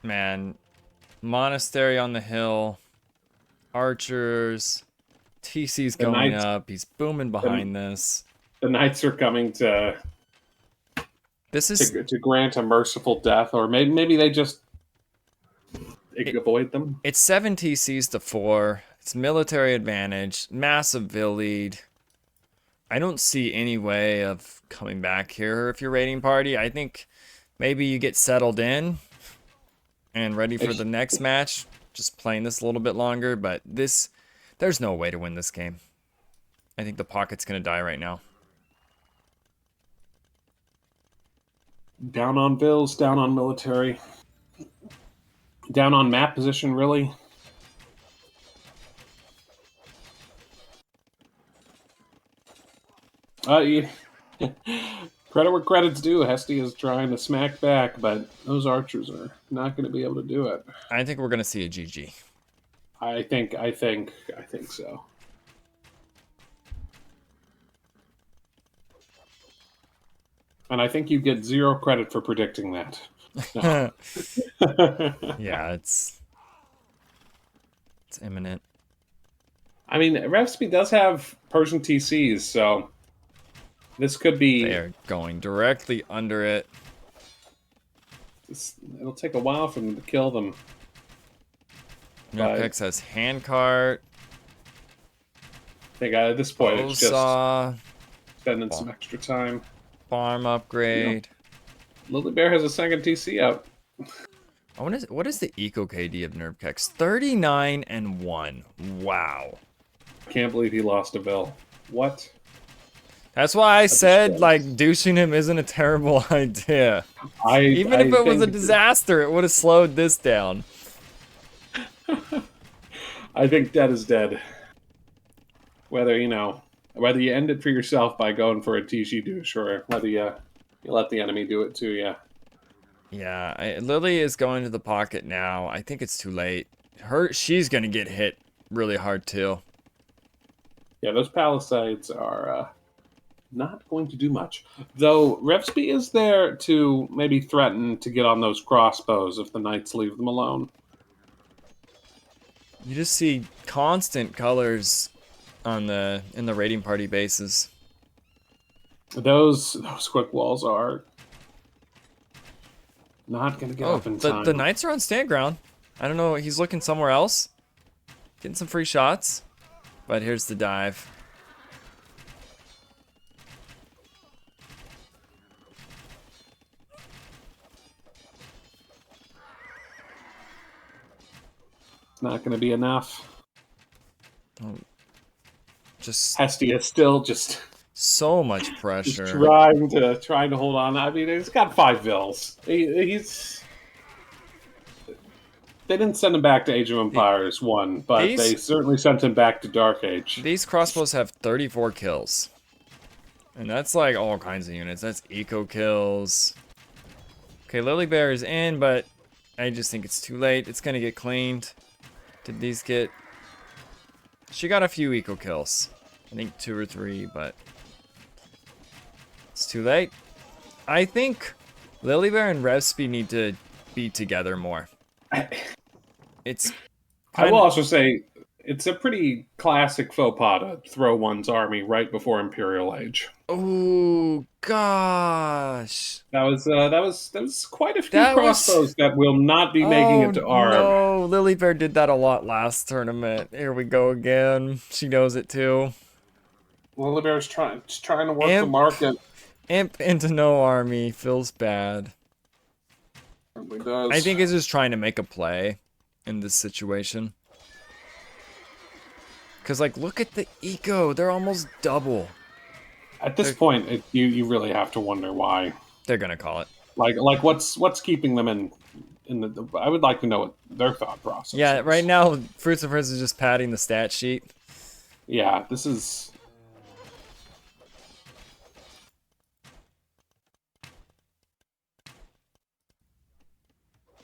Man, monastery on the hill, archers, TC's going up. He's booming behind this. The knights are coming to. This is to grant a merciful death, or maybe they just avoid them. It's 7 TCs to 4. It's military advantage. Massive Vil lead. I don't see any way of coming back here if you're raiding party. I think maybe you get settled in and ready for the next match. Just playing this a little bit longer, but there's no way to win this game. I think the pocket's going to die right now. Down on Vils, down on military. Down on map position, really. Credit where credit's due. Hesty is trying to smack back, but those archers are not going to be able to do it. I think we're going to see a GG. I think so. And I think you get 0 credit for predicting that. No. Yeah, it's imminent. I mean, Revsby does have Persian TCs, so this could be... They're going directly under it. It'll take a while for them to kill them. Nurpex has handcart. I think at this point it's just Saw, spending some extra time. farm upgrade. Lily Bear has a second TC up. What is the eco KD of Nurpex? 39 and 1. Wow. Can't believe he lost a Vil. What? That's why I said, like, douching him isn't a terrible idea. Even if it was a disaster, it would have slowed this down. I think dead is dead. Whether you end it for yourself by going for a TC douche, or whether you let the enemy do it to you. Yeah, Lily is going to the pocket now. I think it's too late. She's gonna get hit really hard too. Yeah, those palisades are not going to do much. Though Revsby is there to maybe threaten to get on those crossbows if the knights leave them alone. You just see constant colors in the raiding party bases. Those quick walls are not going to get up in time. The knights are on stand ground. I don't know. He's looking somewhere else. Getting some free shots. But here's the dive. It's not going to be enough. Oh, just Hestia is still just so much pressure. Just trying to hold on. I mean, he's got 5 Vils. They didn't send him back to Age of Empires 1, but they certainly sent him back to Dark Age. These crossbows have 34 kills. And that's like all kinds of units. That's eco kills. Okay, Lily Bear is in, but I just think it's too late. It's going to get cleaned. Did these get... She got a few eco kills. I think 2 or 3, but... It's too late. I think Lily Bear and Revsby need to be together more. I will also say it's a pretty classic faux pas to throw one's army right before Imperial Age. Oh gosh, that was quite a few crossbows that will not be making it to ARB. No, Lily Bear did that a lot last tournament. Here we go again. She knows it too. Lily Bear's trying to work the market. Imp into no army feels bad. Does. I think it's just trying to make a play in this situation. Because, like, look at the eco. They're almost double. At this point, you really have to wonder why. They're going to call it. Like what's keeping them in the... I would like to know what their thought process is. Right now, Fruits of Hers is just padding the stat sheet. Yeah, this is...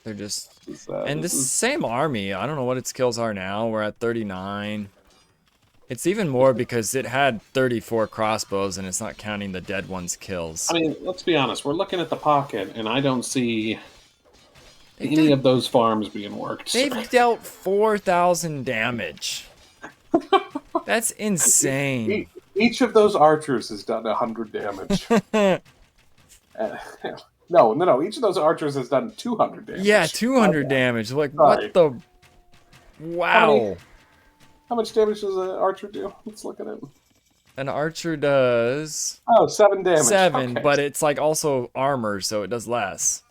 They're just... and this is same army. I don't know what its kills are now. We're at 39. It's even more because it had 34 crossbows and it's not counting the dead one's kills. I mean, let's be honest. We're looking at the pocket and I don't see any of those farms being worked. They've dealt 4,000 damage. That's insane. Each of those archers has done 100 damage. No. Each of those archers has done 200 damage. Yeah, 200 Okay. damage. Like, Sorry. what the? Wow. How much damage does an archer do? Let's look at it. An archer does Oh, 7 damage. 7, Okay. but it's like also armor, so it does less.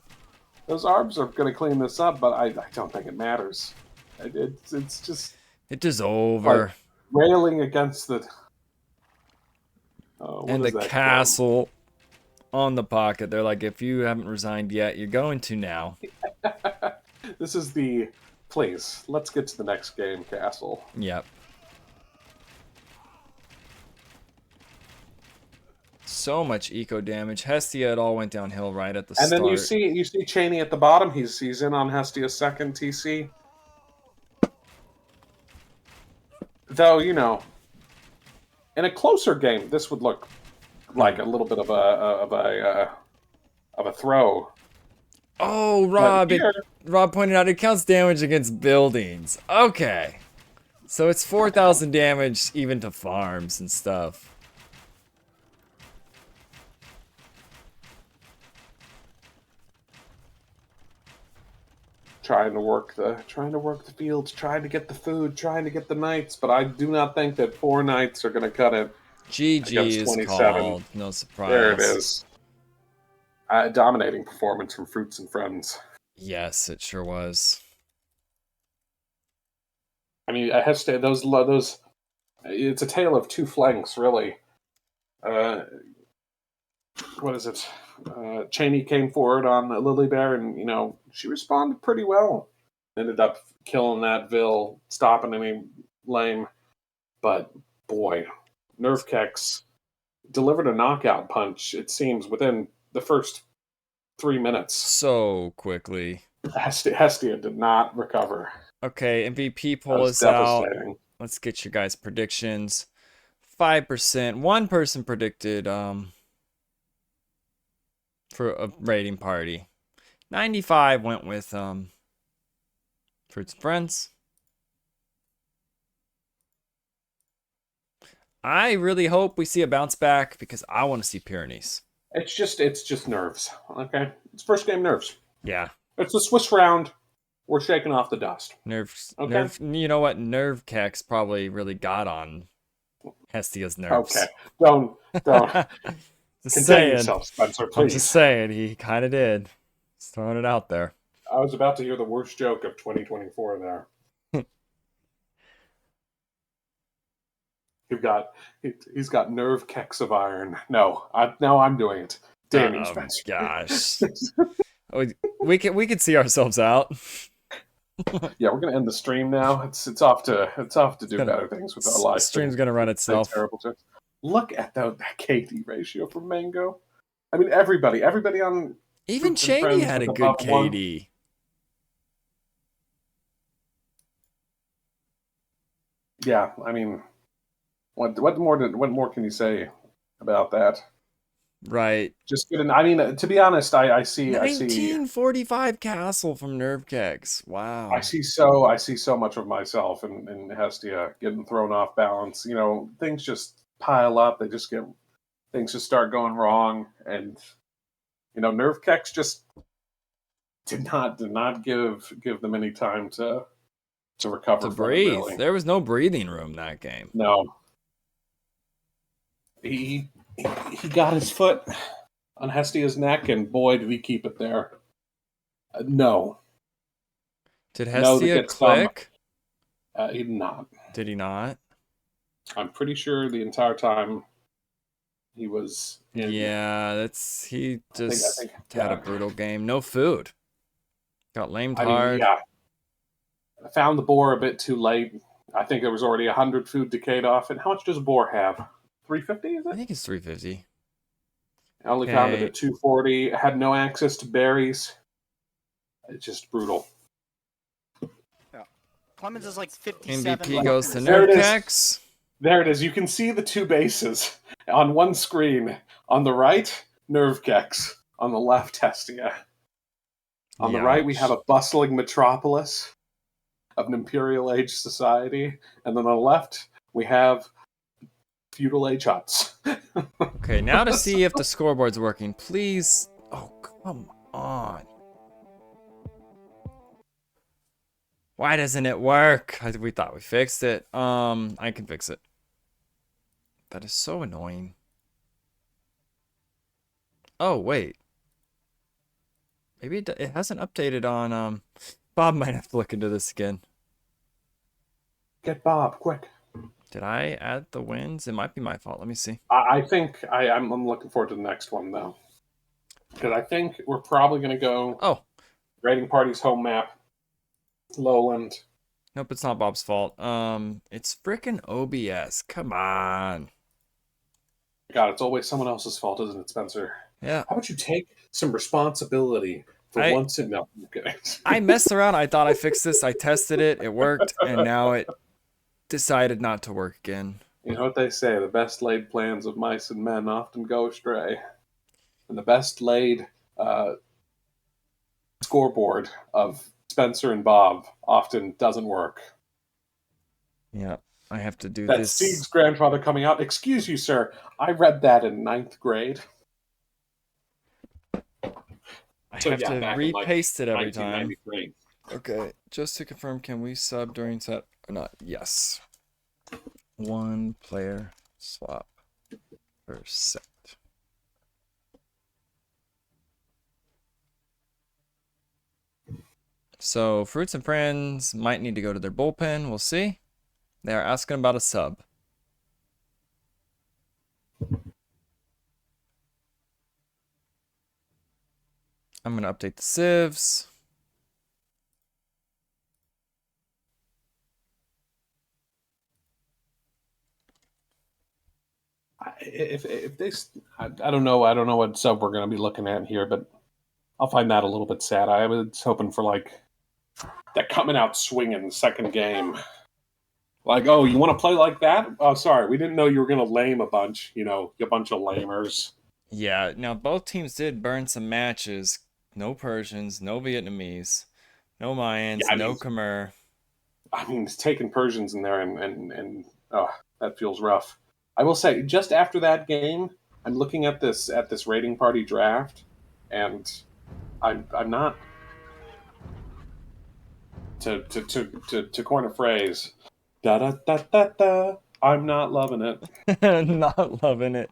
Those arbs are going to clean this up, but I don't think it matters. It's just It is over. like railing against the... what And is the that castle on the pocket. They're like, if you haven't resigned yet, you're going to now. called? This is the... Please, let's get to the next game, castle. Yep. So much eco damage. Hestia, it all went downhill right at the start. And then you see Cheney at the bottom. He's in on Hestia's second TC. Though, you know, in a closer game, this would look like a little bit of a throw. Oh, Rob! Here, Rob pointed out it counts damage against buildings. Okay, so it's 4,000 damage even to farms and stuff. trying to work the fields, trying to get the food, trying to get the knights, but I do not think that 4 knights are going to cut it. GG is 27. called. No surprise. There it is. Dominating performance from Fruits and Friends. Yes, it sure was. I mean, Hestia, those. It's a tale of two flanks, really. What is it? Cheney came forward on Lily Bear, and you know she responded pretty well. Ended up killing that Vil, stopping any lame. But boy, Nerve Kex delivered a knockout punch. It seems within the first 3 minutes. So quickly. Hestia did not recover. Okay, MVP That pull was us out. devastating. Let's get your guys' predictions. 5%. One person predicted for a raiding party. 95 went with Fruits and Friends. I really hope we see a bounce back because I want to see Pyrenees. It's just nerves. Okay, it's first game nerves. Yeah. It's the Swiss round. We're shaking off the dust. Nerves. Okay. You know what? Nerve Kex probably really got on Hestia's nerves. Okay, don't Just contain saying. yourself, Spencer. I'm Please. just saying. He kind of did. Just throwing it out there. I was about to hear the worst joke of 2024 there. He's got nerve kecks of iron. No, I'm doing it. Damn you, Spencer. Gosh. we could see ourselves out. Yeah, we're gonna end the stream now. It's off to do better things with our life. The stream's gonna run itself. Terrible jokes. Look at that KD ratio for Mango. I mean, everybody on. Even Fruits and Cheney Friends had a with good above 1. KD. Yeah, I mean, what more can you say about that? Right. Just good. I mean, to be honest, I see 1945 Castle from Nerve Kegs. Wow. I see so much of myself in Hestia getting thrown off balance. You know, things just pile up. Things just start going wrong, and you know, Nerve Kex just did not give them any time to recover To from breathe. it, really. There was no breathing room that game. No. He got his foot on Hestia's neck, and boy, did he keep it there. No. Did No, Hestia gets some. click? He did not. Did he not? I'm pretty sure the entire time he was in. Yeah, he just think, had a yeah. brutal game. No food. Got lamed I mean, hard. yeah. I found the boar a bit too late. I think there was already 100 food decayed off it. How much does a boar have? 350, is I it? think it's 350. I only found it Okay. at 240. Had no access to berries. It's just brutal. Clemens is like 57. MVP goes to There it is. Nerdkex. There it is. You can see the two bases on one screen. On the right, Nerve Kex. On the left, Hestia. On the right, we have a bustling metropolis of an imperial age society. And then on the left, we have feudal age huts. Okay, now to see if the scoreboard's working. Please Oh, come on. Why doesn't it work? We thought we fixed it. I can fix it. That is so annoying. Oh, wait. Maybe it hasn't updated on, Bob might have to look into this again. Get Bob, quick. Did I add the wins? It might be my fault. Let me see. I think I'm looking forward to the next one, though. Because I think we're probably going to go Oh, Raiding Party's home map, Lowland. nope, it's not Bob's fault. It's frickin' OBS. Come on. God, it's always someone else's fault, isn't it, Spencer? Yeah. How about you take some responsibility for once in... No, I'm kidding. I messed around. I thought I fixed this. I tested it. It worked. And now it decided not to work again. You know what they say, the best laid plans of mice and men often go astray. And the best laid scoreboard of Spencer and Bob often doesn't work. Yeah, I have to do That's this. Steve's grandfather coming out. Excuse you, sir. I read that in 9th grade. I have to repaste it every time. 1993. Okay, just to confirm, can we sub during set or not? Yes. 1 player swap per set. So, Fruits and Friends might need to go to their bullpen. We'll see. They are asking about a sub. I'm going to update the sieves. If they, I don't know what sub we're going to be looking at here, but I'll find that a little bit sad. I was hoping for like that coming out swinging second game. Like, oh, you want to play like that? Oh, sorry, we didn't know you were going to lame a bunch. You know, a bunch of lamers. Yeah, now both teams did burn some matches. No Persians, no Vietnamese, no Mayans, Yeah, no Khmer. I mean, it's taking Persians in there, and oh, that feels rough. I will say, just after that game, I'm looking at this rating party draft, and I'm not to coin a phrase, da da da da da. I'm not loving it. Not loving it.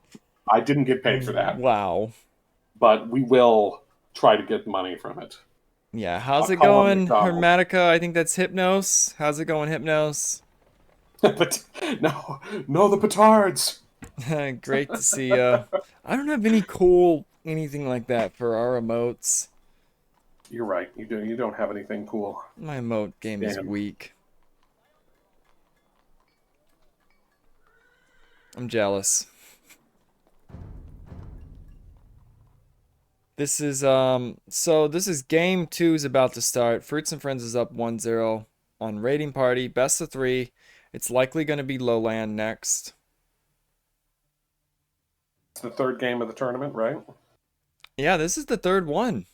I didn't get paid for that, Wow. but we will try to get money from it. Yeah, how's I'll it call on going, McDonald's. Hermetica? I think that's Hypnos. How's it going, Hypnos? But no, the petards. Great to see ya. I don't have any cool anything like that for our emotes. You're right. You don't have anything cool. My emote game is Damn. weak. I'm jealous. This is so this is game 2 is about to start. Fruits and Friends is up 1-0 on Raiding Party. Best of 3. It's likely going to be Lowland next. It's the third game of the tournament, right? Yeah, this is the third one.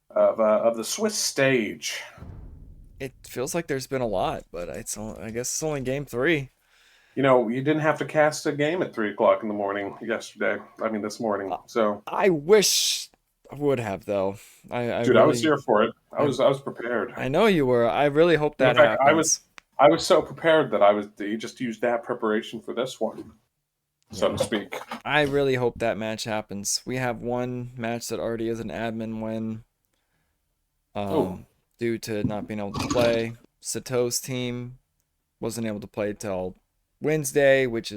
Of the Swiss stage. It feels like there's been a lot, but I guess it's only game 3. You know, you didn't have to cast a game at 3:00 in the morning yesterday. I mean, this morning. So, I wish I would have though. I dude, really, I was here for it. I was prepared. I know you were. I really hope that In fact, happens. I was so prepared that you just used that preparation for this one, so to speak. I really hope that match happens. We have one match that already is an admin win. Due to not being able to play. Sato's team wasn't able to play till Wednesday, which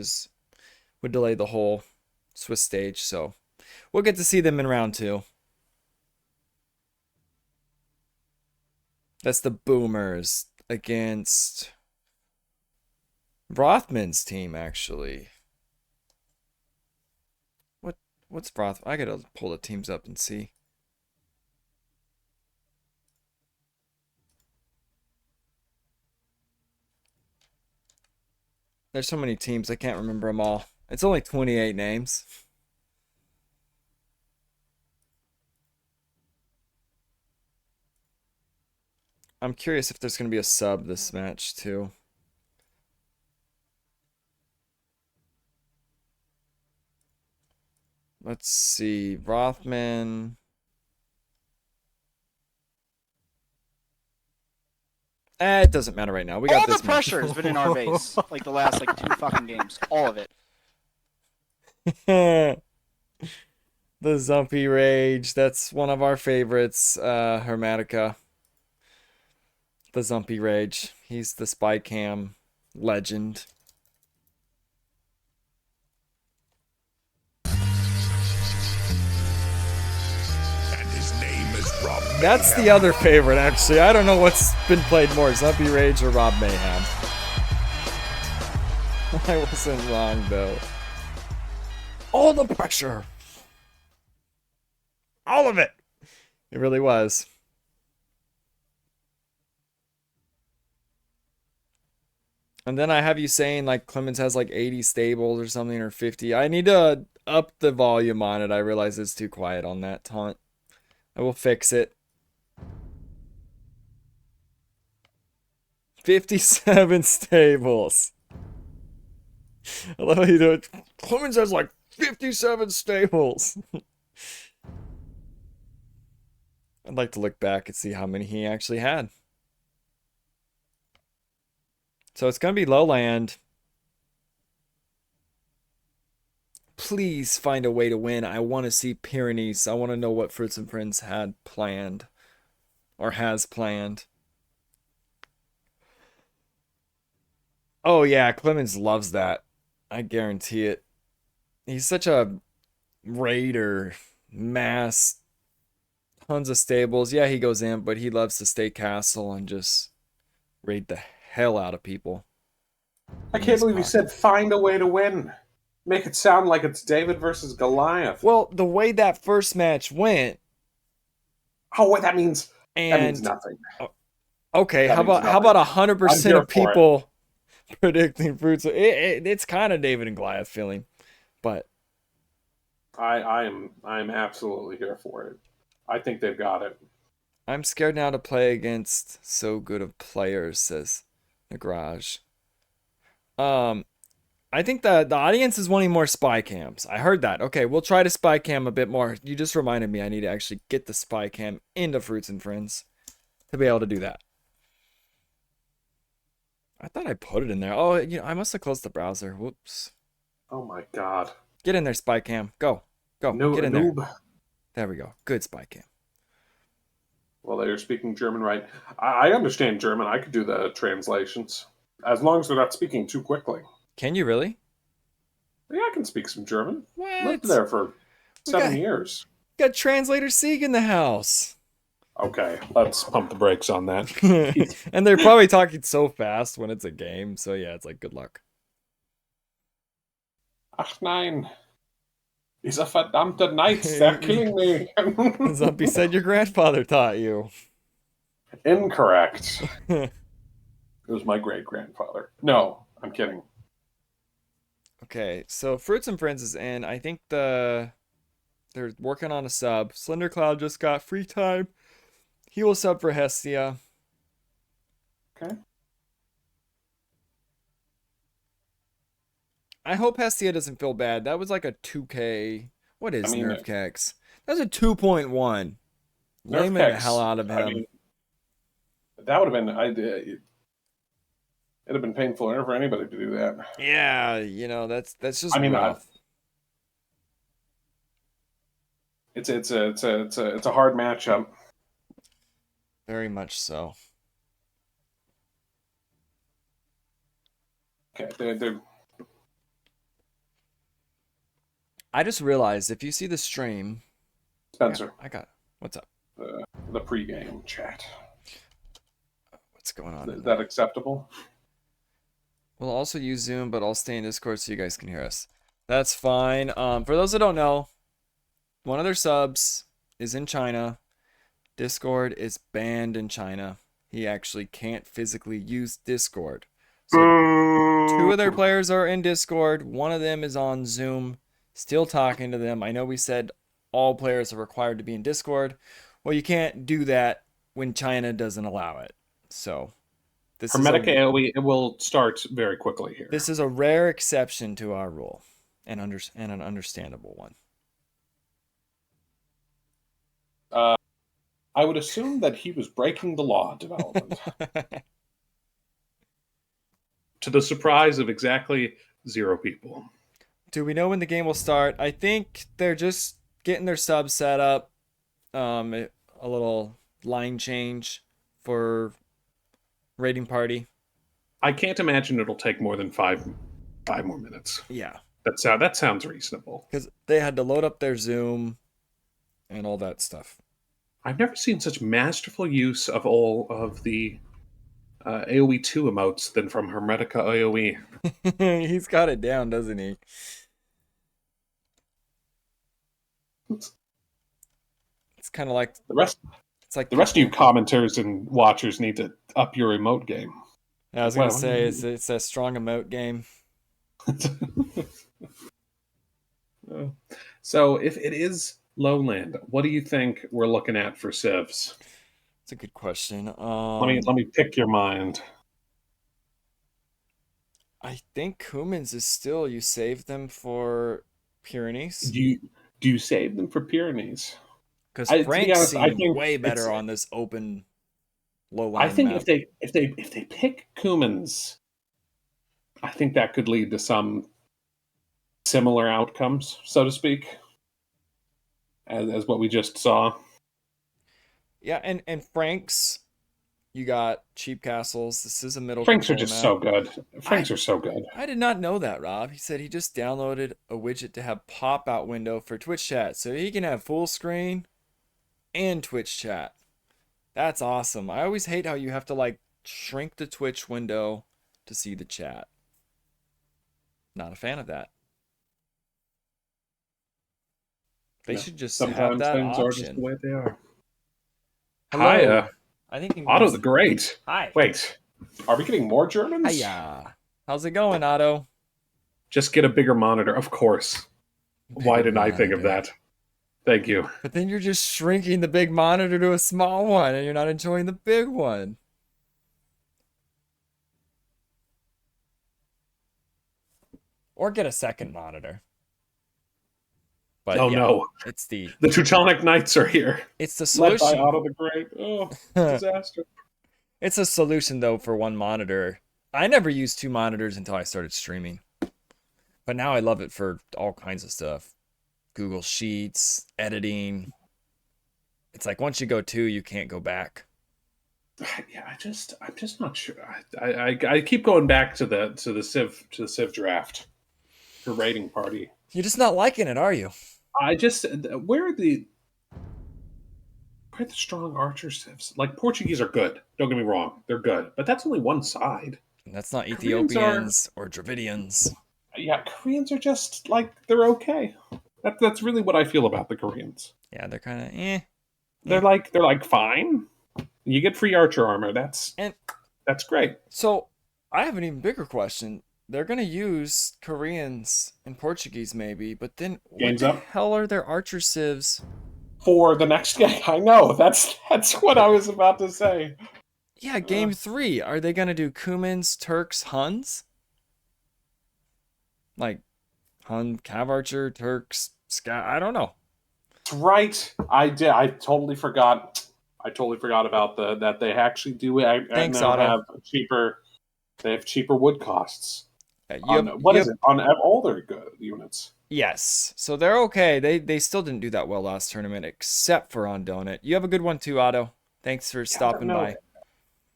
would delay the whole Swiss stage. So we'll get to see them in round 2. That's the Boomers against Rothman's team, actually. What's Roth? I gotta pull the teams up and see. There's so many teams, I can't remember them all. It's only 28 names. I'm curious if there's going to be a sub this match, too. Let's see. Rothman. It doesn't matter right now. We got All this the pressure has been in our base, like the last 2 fucking games. All of it. The Zumpy Rage. That's one of our favorites. Hermatica. The Zumpy Rage. He's the spy cam legend. That's the other favorite, actually. I don't know what's been played more, Zumpy Rage or Rob Mayhem. I wasn't wrong, though. All the pressure. All of it. It really was. And then I have you saying, like, Clemens has, like, 80 stables or something, or 50. I need to up the volume on it. I realize it's too quiet on that taunt. I will fix it. 57 stables. I love how you do it. Clemens has like 57 stables. I'd like to look back and see how many he actually had. So it's going to be lowland. Please find a way to win. I want to see Pyrenees. I want to know what Fruits and Friends had planned. Or has planned. Oh yeah, Clemens loves that. I guarantee it. He's such a raider. Mass. Tons of stables. Yeah, he goes in, but he loves to stay castle and just raid the hell out of people. I can't believe you said find a way to win. Make it sound like it's David versus Goliath. Well, the way that first match went. Oh, what that means? And, that means nothing. Okay, how about 100% of people predicting Fruits? It's kind of David and Goliath feeling, but I'm absolutely here for it. I think they've got it. I'm scared now to play against so good of players, says Nagraj. I think the audience is wanting more spy cams. I heard that. Okay, we'll try to spy cam a bit more. You just reminded me I need to actually get the spy cam into Fruits and Friends to be able to do that. I thought I put it in there. Oh, you know, I must have closed the browser. Whoops. Oh my god. Get in there, spy cam. Go. No, get in noob. there. There we go. Good spy cam. Well, they're speaking German, right? I understand German. I could do the translations. As long as they're not speaking too quickly. Can you really? Yeah, I can speak some German. What? Lived there for 7 years. Got Translator Sieg in the house. Okay, let's pump the brakes on that. And they're probably talking so fast when it's a game. So yeah, it's like, good luck. Ach nein. Diese verdammte knights, they're killing me. Zumpy said your grandfather taught you. Incorrect. It was my great-grandfather. No, I'm kidding. Okay, so Fruits and Friends is in. I think they're working on a sub. Slender Cloud just got free time. He will sub for Hestia. Okay. I hope Hestia doesn't feel bad. That was like a 2K. What is Nerf Kex? That's a 2.1. Laming the hell out of him. I mean, that would have been... it'd have been painful for anybody to do that. Yeah, you know, that's just rough. It's a hard matchup. Very much so. Okay, they're... I just realized if you see the stream, Spencer, I got what's up? The pregame chat. What's going on? Is that acceptable? We'll also use Zoom, but I'll stay in Discord so you guys can hear us. That's fine. For those that don't know, one of their subs is in China. Discord is banned in China. He actually can't physically use Discord. So 2 of their players are in Discord. One of them is on Zoom, still talking to them. I know we said all players are required to be in Discord. Well, you can't do that when China doesn't allow it. So this Hermetic AoE, it will start very quickly here. This is a rare exception to our rule, and an understandable one. I would assume that he was breaking the law development. To the surprise of exactly 0 people. Do we know when the game will start? I think they're just getting their subs set up. A little line change for raiding party. I can't imagine it'll take more than 5 more minutes. Yeah. That sounds reasonable. Because they had to load up their Zoom and all that stuff. I've never seen such masterful use of all of the AoE 2 emotes than from Hermetica AoE. He's got it down, doesn't he? It's kind of like The rest of you commenters and watchers need to up your emote game. I was going to say, it's a strong emote game. So if it is Lowland, what do you think we're looking at for civs? It's a good question. Let me pick your mind. I think Cummins is still, you save them for Pyrenees. Do you save them for Pyrenees? Because Frank seemed way better on this open lowland I think map. if they pick Cummins, I think that could lead to some similar outcomes, so to speak, as what we just saw. Yeah, and Frank's, you got cheap castles. This is a middle. Franks are just so good. Franks are so good. I did not know that, Rob. He said he just downloaded a widget to have pop-out window for Twitch chat, so he can have full screen and Twitch chat. That's awesome. I always hate how you have to like shrink the Twitch window to see the chat. Not a fan of that. They should just have that things option. are just the way they are. Hello. Hi, I think Otto the Great. Hi. Wait, are we getting more Germans? Hiya. How's it going, Otto? Just get a bigger monitor, of course. Why didn't I think of that? Thank you. But then you're just shrinking the big monitor to a small one, and you're not enjoying the big one. Or get a second monitor. But oh yeah, no! It's the Teutonic Knights are here. It's the solution. Led by Otto the Great. Oh, disaster! It's a solution though for one monitor. I never used 2 monitors until I started streaming, but now I love it for all kinds of stuff. Google Sheets, editing. It's like once you go 2, you can't go back. Yeah, I'm just not sure. I keep going back to the Civ draft for raiding party. You're just not liking it, are you? Where are the strong archer civs? Like Portuguese are good. Don't get me wrong, they're good, but that's only one side. And that's not Ethiopians or Dravidians. Yeah, Koreans are just like they're okay. That's really what I feel about the Koreans. Yeah, they're kind of eh. They're like fine. You get free archer armor. That's great. So I have an even bigger question. They're gonna use Koreans and Portuguese maybe, but then what the hell are their archer civs for the next game? I know that's what I was about to say. Yeah, game 3. Are they gonna do Cummins, Turks, Huns? Like Hun, Cav Archer, Turks, Scout. I don't know. Right. I did. I totally forgot. About that they actually do. Thanks, now Otto. have cheaper. They have cheaper wood costs. On all their good units? Yes. So they're okay. They still didn't do that well last tournament, except for on Donut. You have a good one too, Otto. Thanks for stopping by.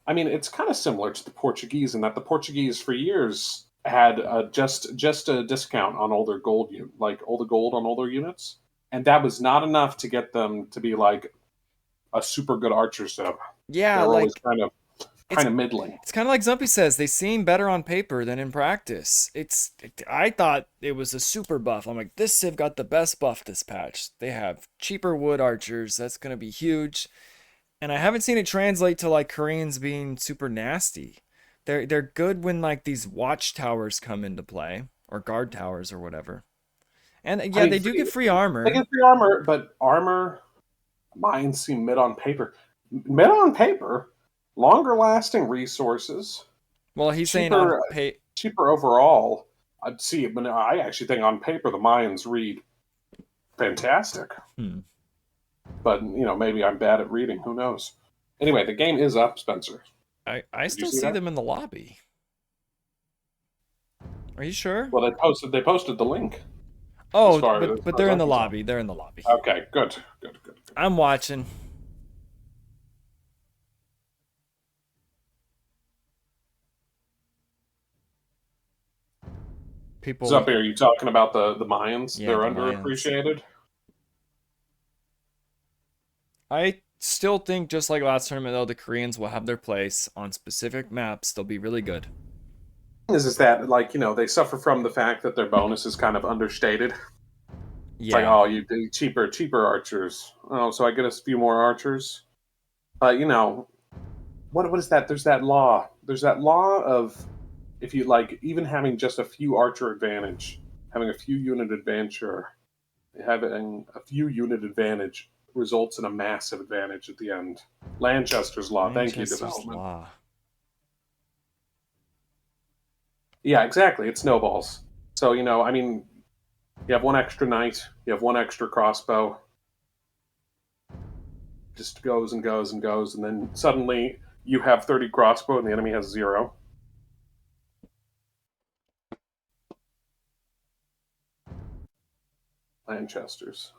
I mean, it's kind of similar to the Portuguese in that the Portuguese for years had just a discount on all their gold all the gold on all their units, and that was not enough to get them to be like a super good archer sub. Yeah, they're always kind of middling. It's kind of like Zumpy says, they seem better on paper than in practice. I thought it was a super buff. I'm like, this civ got the best buff this patch. They have cheaper wood archers. That's going to be huge. And I haven't seen it translate to like Koreans being super nasty. They're good when like these watchtowers come into play, or guard towers or whatever. And yeah, they do get free armor. They get free armor, but armor mines seem mid on paper. Mid on paper, longer lasting resources. Well, he's cheaper, saying cheaper overall. I'd see it, but I actually think on paper the mines read fantastic. But, maybe I'm bad at reading. Who knows? Anyway, the game is up, Spencer. I you still see see that? them in the lobby. Are you sure? Well, they posted the link. Oh, as far but as they're in I the can tell. lobby. They're in the lobby. Okay, good. I'm watching. People. Zuppy, are you talking about the Mayans? Yeah, They're the Mayans. underappreciated. I still think, just like last tournament, though, the Koreans will have their place on specific maps. They'll be really good. Is that they suffer from the fact that their bonus is kind of understated. It's like, Yeah. oh, you do cheaper archers. Oh, so I get a few more archers. But what is that? There's that law. There's that law of if you even having just a few archer advantage, having a few unit advantage, or having a few unit advantage results in a massive advantage at the end. Lanchester's law. Thank you, Manchester's development. Law. Yeah, exactly. It snowballs. So you have one extra knight, you have one extra crossbow. Just goes and goes and goes, and then suddenly you have 30 crossbow and the enemy has 0. Lanchester's.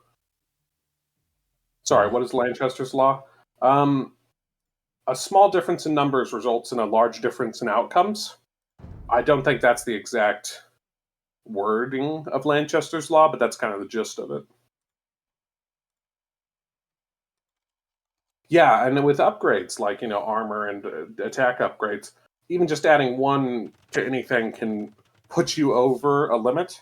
Sorry, what is Lanchester's law? A small difference in numbers results in a large difference in outcomes. I don't think that's the exact wording of Lanchester's law, but that's kind of the gist of it. Yeah, and with upgrades like armor and attack upgrades, even just adding one to anything can put you over a limit.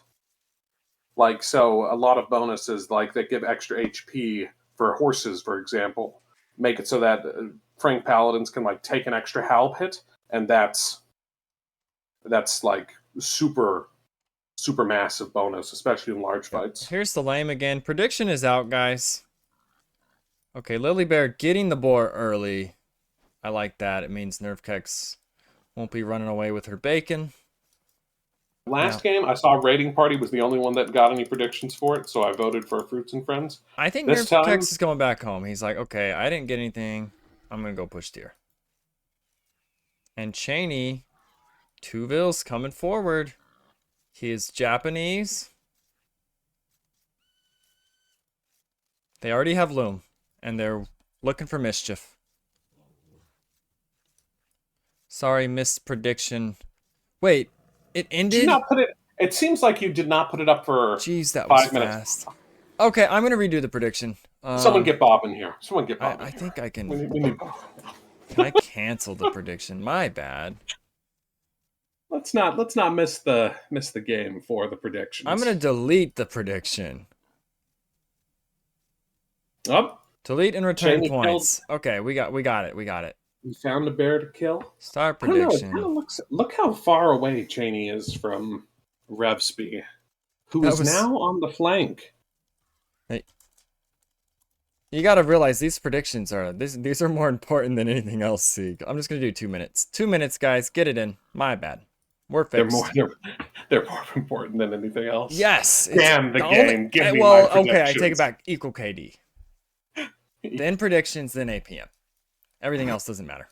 So a lot of bonuses that give extra HP for horses, for example, make it so that Frank Paladins can take an extra halb hit, and that's super massive bonus, especially in large fights. Here's the lame again. Prediction is out, guys. Okay, Lily Bear getting the boar early. I like that. It means Nerf Kex won't be running away with her bacon. Last game, I saw Raiding Party was the only one that got any predictions for it, so I voted for Fruits and Friends. I think This Nerf time- Kex is going back home. He's like, okay, I didn't get anything. I'm going to go push deer. And Cheney, 2 Vills coming forward. He is Japanese. They already have Loom, and they're looking for mischief. Sorry, missed prediction. Wait, it ended? Did you not put it? It seems like you did not put it up for Jeez, that was 5 minutes. fast. Okay, I'm going to redo the prediction. Someone get Bob in here. Someone get Bob in I here. think I can. We need Bob. Can I cancel the prediction? My bad. Let's not miss the game for the predictions. I'm going to delete the prediction. Up. Delete and return Jamie points. Okay, we got it. We got it. We found a bear to kill. Start I don't know, it prediction. kind of look how far away Cheney is from Revsby, who That is was- now on the flank. You got to realize these predictions are these are more important than anything else, Sieg. I'm just going to do 2 minutes. 2 minutes, guys. Get it in. My bad. We're fixed. They're more important than anything else. Yes. Damn the game. Give me well, my okay, I take it predictions. back. Equal KD. Then predictions, then APM. Everything else doesn't matter.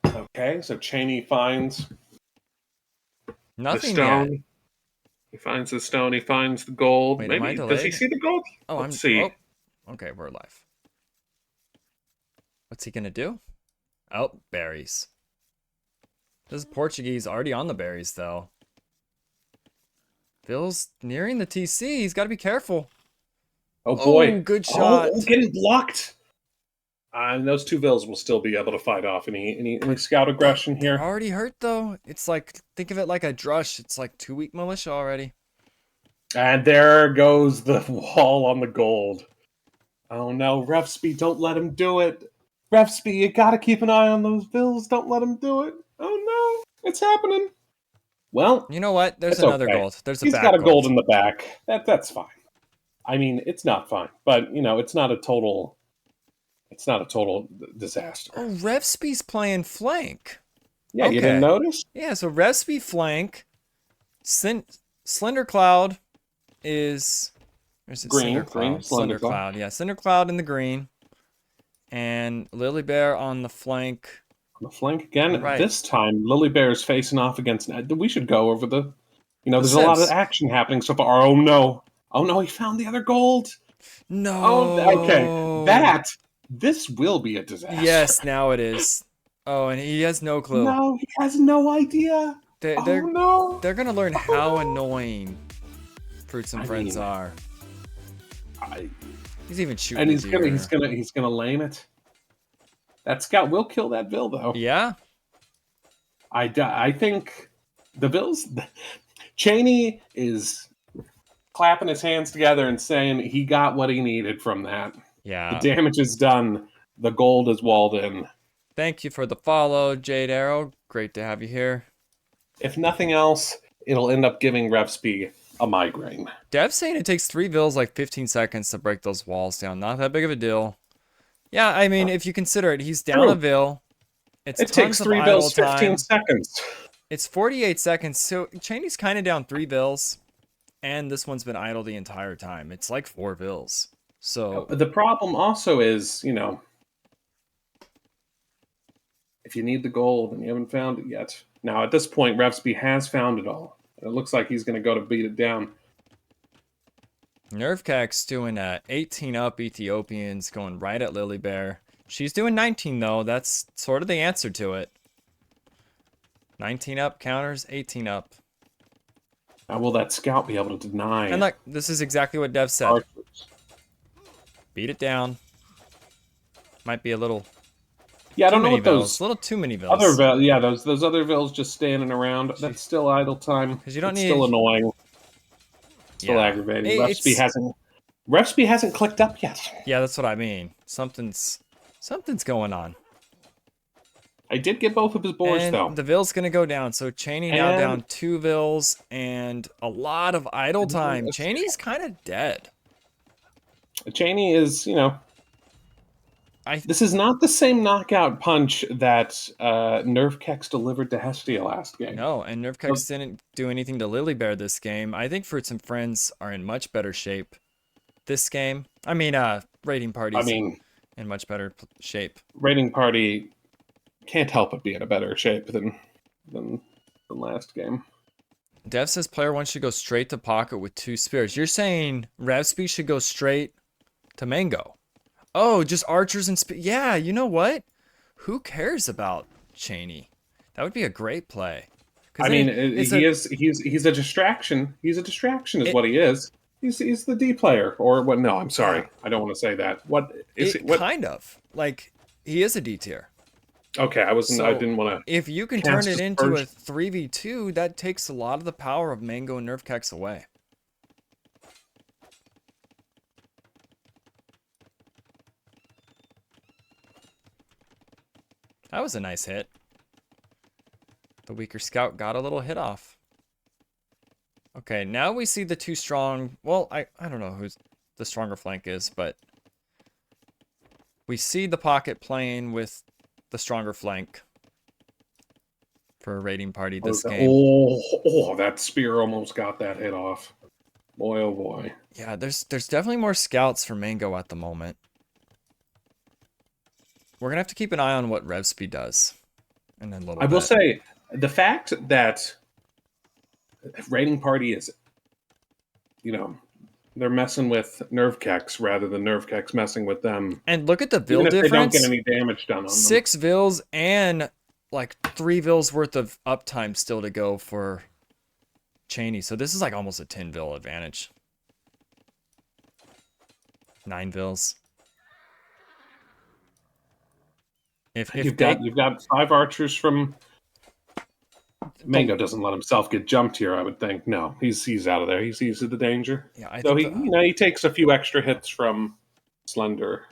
Okay, so Cheney finds Nothing the stone. yet. He finds the stone. He finds the gold. Wait, am I Maybe does he delayed? see the gold? Oh, Let's see. Oh, okay, we're live. What's he gonna do? Oh, berries. This is Portuguese already on the berries though. Phil's nearing the TC. He's got to be careful. Oh boy, Oh, good shot. Oh, getting blocked. And those 2 Vills will still be able to fight off any scout aggression here. Already hurt though. It's like, think of it like a drush. It's like 2 weak militia already. And there goes the wall on the gold. Oh no, Refsby, don't let him do it. Refsby, you gotta keep an eye on those Vills. Don't let him do it. Oh no, it's happening. Well, You know what? There's it's another okay. gold. There's a He's back got a gold. gold in the back. That's fine. I mean, it's not fine, but it's not a total. It's not a total disaster. Oh, Revsby's playing flank. Yeah, you okay. didn't notice? Yeah, so Revsby flank. Slender Cloud is Or is it Green, Cindercloud? Slender Cindercloud, yeah. Cindercloud in the green. And Lily Bear on the flank. On the flank again. Right. This time, Lily Bear is facing off against... We should go over the... The there's a lot of Sims. action happening so far. Oh, no. Oh, no, he found the other gold. No. Oh, okay. This will be a disaster. Yes, now it is. Oh, and he has no clue. No, he has no idea. They're no. They're gonna learn how annoying Fruits and Friends mean, are. He's even shooting. And he's gonna lane it. That scout will kill that Bill though. Yeah. I think the Bills. Cheney is clapping his hands together and saying he got what he needed from that. Yeah. The damage is done. The gold is walled in. Thank you for the follow, Jade Arrow. Great to have you here. If nothing else, it'll end up giving Revsby a migraine. Dev's saying it takes 3 vills like 15 seconds to break those walls down. Not that big of a deal. Yeah, I mean, if you consider it, he's down a vill. It takes 3 vills 15 seconds. It's 48 seconds, so Cheney's kind of down 3 vills, and this one's been idle the entire time. It's like 4 vills. So the problem also is, if you need the gold and you haven't found it yet. Now, at this point, Revsby has found it all. It looks like he's going to go to beat it down. Nerfkek's doing 18 up Ethiopians going right at Lily Bear. She's doing 19 though. That's sort of the answer to it. 19 up counters 18 up. Now, will that scout be able to deny? And look, this is exactly what Dev said. Beat it down. Might be a little. Yeah, I don't know what those. A little too many vills. Those other vills just standing around. That's still idle time. Because you don't need. Still annoying. Still aggravating. Revsby hasn't clicked up yet. Yeah, that's what I mean. Something's going on. I did get both of his boards though. The vill's gonna go down. So Cheney now down 2 vills and a lot of idle time. Cheney's kind of dead. Cheney is, this is not the same knockout punch that Nerfkex delivered to Hestia last game. No, and Nerfkex didn't do anything to Lily Bear this game. I think Fruits and Friends are in much better shape this game. I mean, Raiding Party's in much better shape. Raiding Party can't help but be in a better shape than last game. Dev says player 1 should go straight to pocket with 2 spears. You're saying Revsby should go straight to Mango. Oh, just archers and yeah, you know what? Who cares about Cheney? That would be a great play. I mean, he's a distraction. He's a distraction is what he is. He's the D player or what? No, I'm sorry. I don't want to say that. What is it? What kind of like he is a D tier. Okay, I didn't want to. If you can turn it into a 3v2, that takes a lot of the power of Mango and Nerfkex away. That was a nice hit. The weaker scout got a little hit off. Okay, now we see the 2 strong... Well, I don't know who the stronger flank is, but... We see the pocket playing with the stronger flank for a Raiding Party this game. Oh, that spear almost got that hit off. Boy, oh boy. Yeah, there's definitely more scouts for Mango at the moment. We're going to have to keep an eye on what Revsby does. And then I will say, the fact that Raiding Party is, they're messing with Nerfkex rather than Nerfkex messing with them. And look at the vill difference. They don't get any damage done on them. 6 vills and like 3 vills worth of uptime still to go for Cheney. So this is like almost a 10 vill advantage. 9 vills. If you've got 5 archers from Mango doesn't let himself get jumped here, I would think. No, he's out of there. He's the danger. Yeah, so he takes a few extra hits from Slender.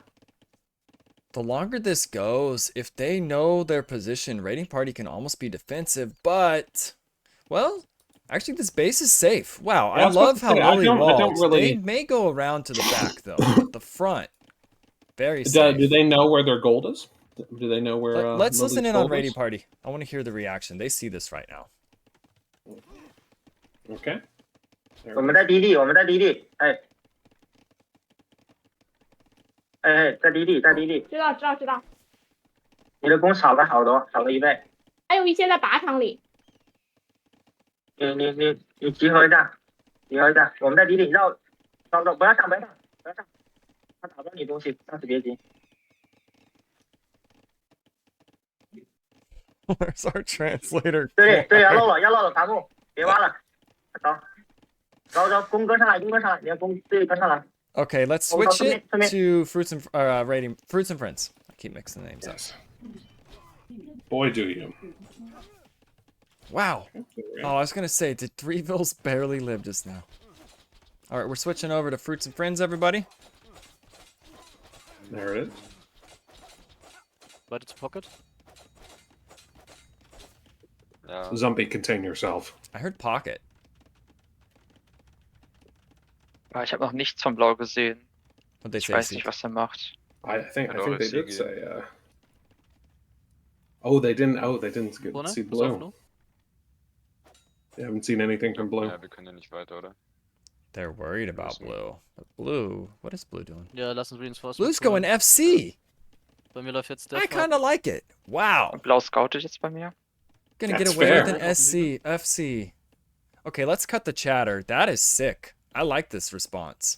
The longer this goes, if they know their position, Raiding Party can almost be defensive, but well, actually this base is safe. Wow, I love how Lily walls. They may go around to the back though. The front. Very safe. Do they know where their gold is? Do they know where? Let's listen in on Raiding Party. I want to hear the reaction. They see this right now. Okay. 哎，在底底，在底底。知道知道知道。你的弓少了好多，少了1倍。还有一些在靶场里。你集合一下，集合一下，我们在底底绕，不要上，不要上，不要上，他打不到你东西，暂时别急。Where's our translator? 对，要漏了，伐木，别挖了，走，弓跟上来，你的弓对跟上来。 Okay, let's switch it to fruits and friends. I keep mixing the names up. Boy, do you. Wow. Oh, I was gonna say, did Threevilles barely live just now? All right, we're switching over to fruits and friends, everybody. There it is. Weiter zu Pocket. Ja. Zombie, contain yourself. I heard pocket. Ich habe noch nichts von Blau gesehen. What'd they Ich say? weiß Steve? nicht, was er macht. I think Hello, they did Siggy. say. Oh, they didn't. Oh, they didn't Vorne? see Pass auf, blue. nu. They haven't seen anything from blue. Ja, wir können ja nicht weiter, oder? They're worried about blue. But blue, what is blue doing? Ja, lass uns Reinforcements Blue's holen. going FC. Bei mir läuft jetzt I der kind of like it. Wow. Und Blau scoutet jetzt bei mir. Gonna That's get away fair. with an SC, FC. Okay, let's cut the chatter. That is sick. I like this response.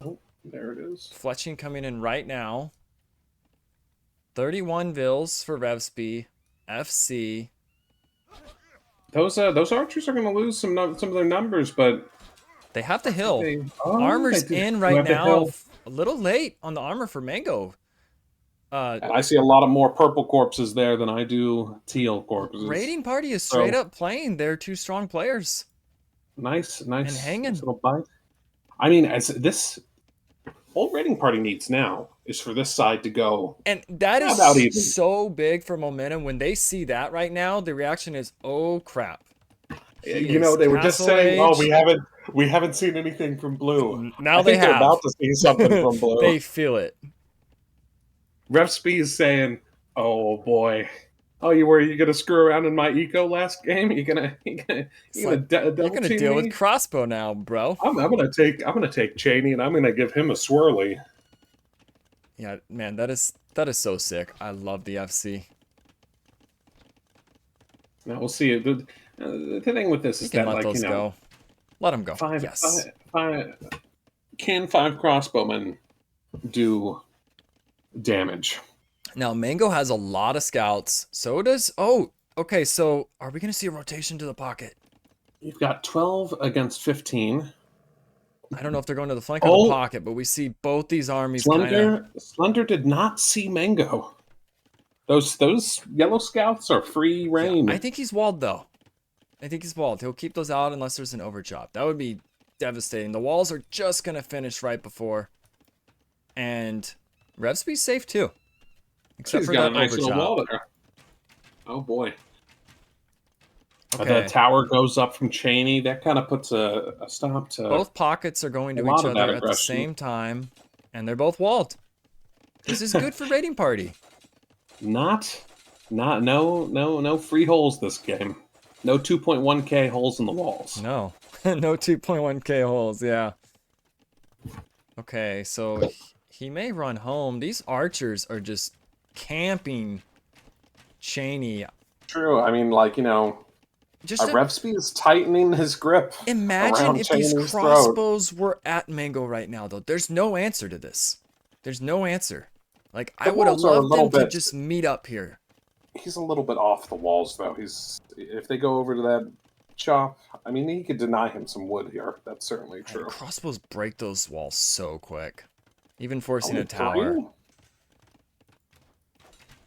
Oh, there it is. Fletching coming in right now. 31 Vills for Revsby. FC. Those archers are going to lose some of their numbers, but They have the hill. Armor's Armor's in right now. A little late on the armor for Mango. I see a lot of more purple corpses there than I do teal corpses. Raiding Party is straight up playing. They're two strong players. Nice And hanging. nice little bite. I mean, as this all Raiding Party needs now is for this side to go. And that about even. is so big for momentum. When they see that right now, the reaction is, "Oh crap!" You know, they were just Castle saying, "Oh, Age. we haven't seen anything from blue." Now I think they they're have. about to see something from blue. They feel it. Revsby is saying, "Oh boy, oh you gonna screw around in my eco last game? You gonna You're gonna deal with crossbow now, bro. I'm gonna take Cheney and I'm gonna give him a swirly." Yeah, man, that is so sick. I love the FC. Now we'll see. The thing with this You is can that, let like, those you know, go. Let them go. five Yes. can 5 crossbowmen do damage? Now Mango has a lot of scouts. So does. Oh, okay. So are we gonna see a rotation to the pocket? You've got 12 against 15. I don't know if they're going to the flank or the pocket, but we see both these armies kind of. Slender did not see Mango. Those yellow scouts are free reign. Yeah, I think he's walled though. I think he's walled. He'll keep those out unless there's an overchop. That would be devastating. The walls are just gonna finish right before, and Revsby's safe too, except He's for got that a nice little wall overchop. there. Oh boy. Okay. The tower goes up from Cheney. That kind of puts a stop to Both pockets are going a to lot each of that other at the aggression. same time, and they're both walled. This is good for Raiding Party. no free holes this game. No 2.1k holes in the walls. No, no 2.1k holes. Yeah. Okay, so he may run home. These archers are just camping Cheney. True. I mean, like, you know, Just Revsby is tightening his grip. imagine around if these Cheney's throat. crossbows were at Mango right now, though. There's no answer to this. There's no answer. Like, I The would have walls are a loved them little to bit- just meet up here. He's a little bit off the walls, though. If they go over to that chop, I mean, he could deny him some wood here. That's certainly Man, true. crossbows break those walls so quick. Even forcing Only a tower. 3?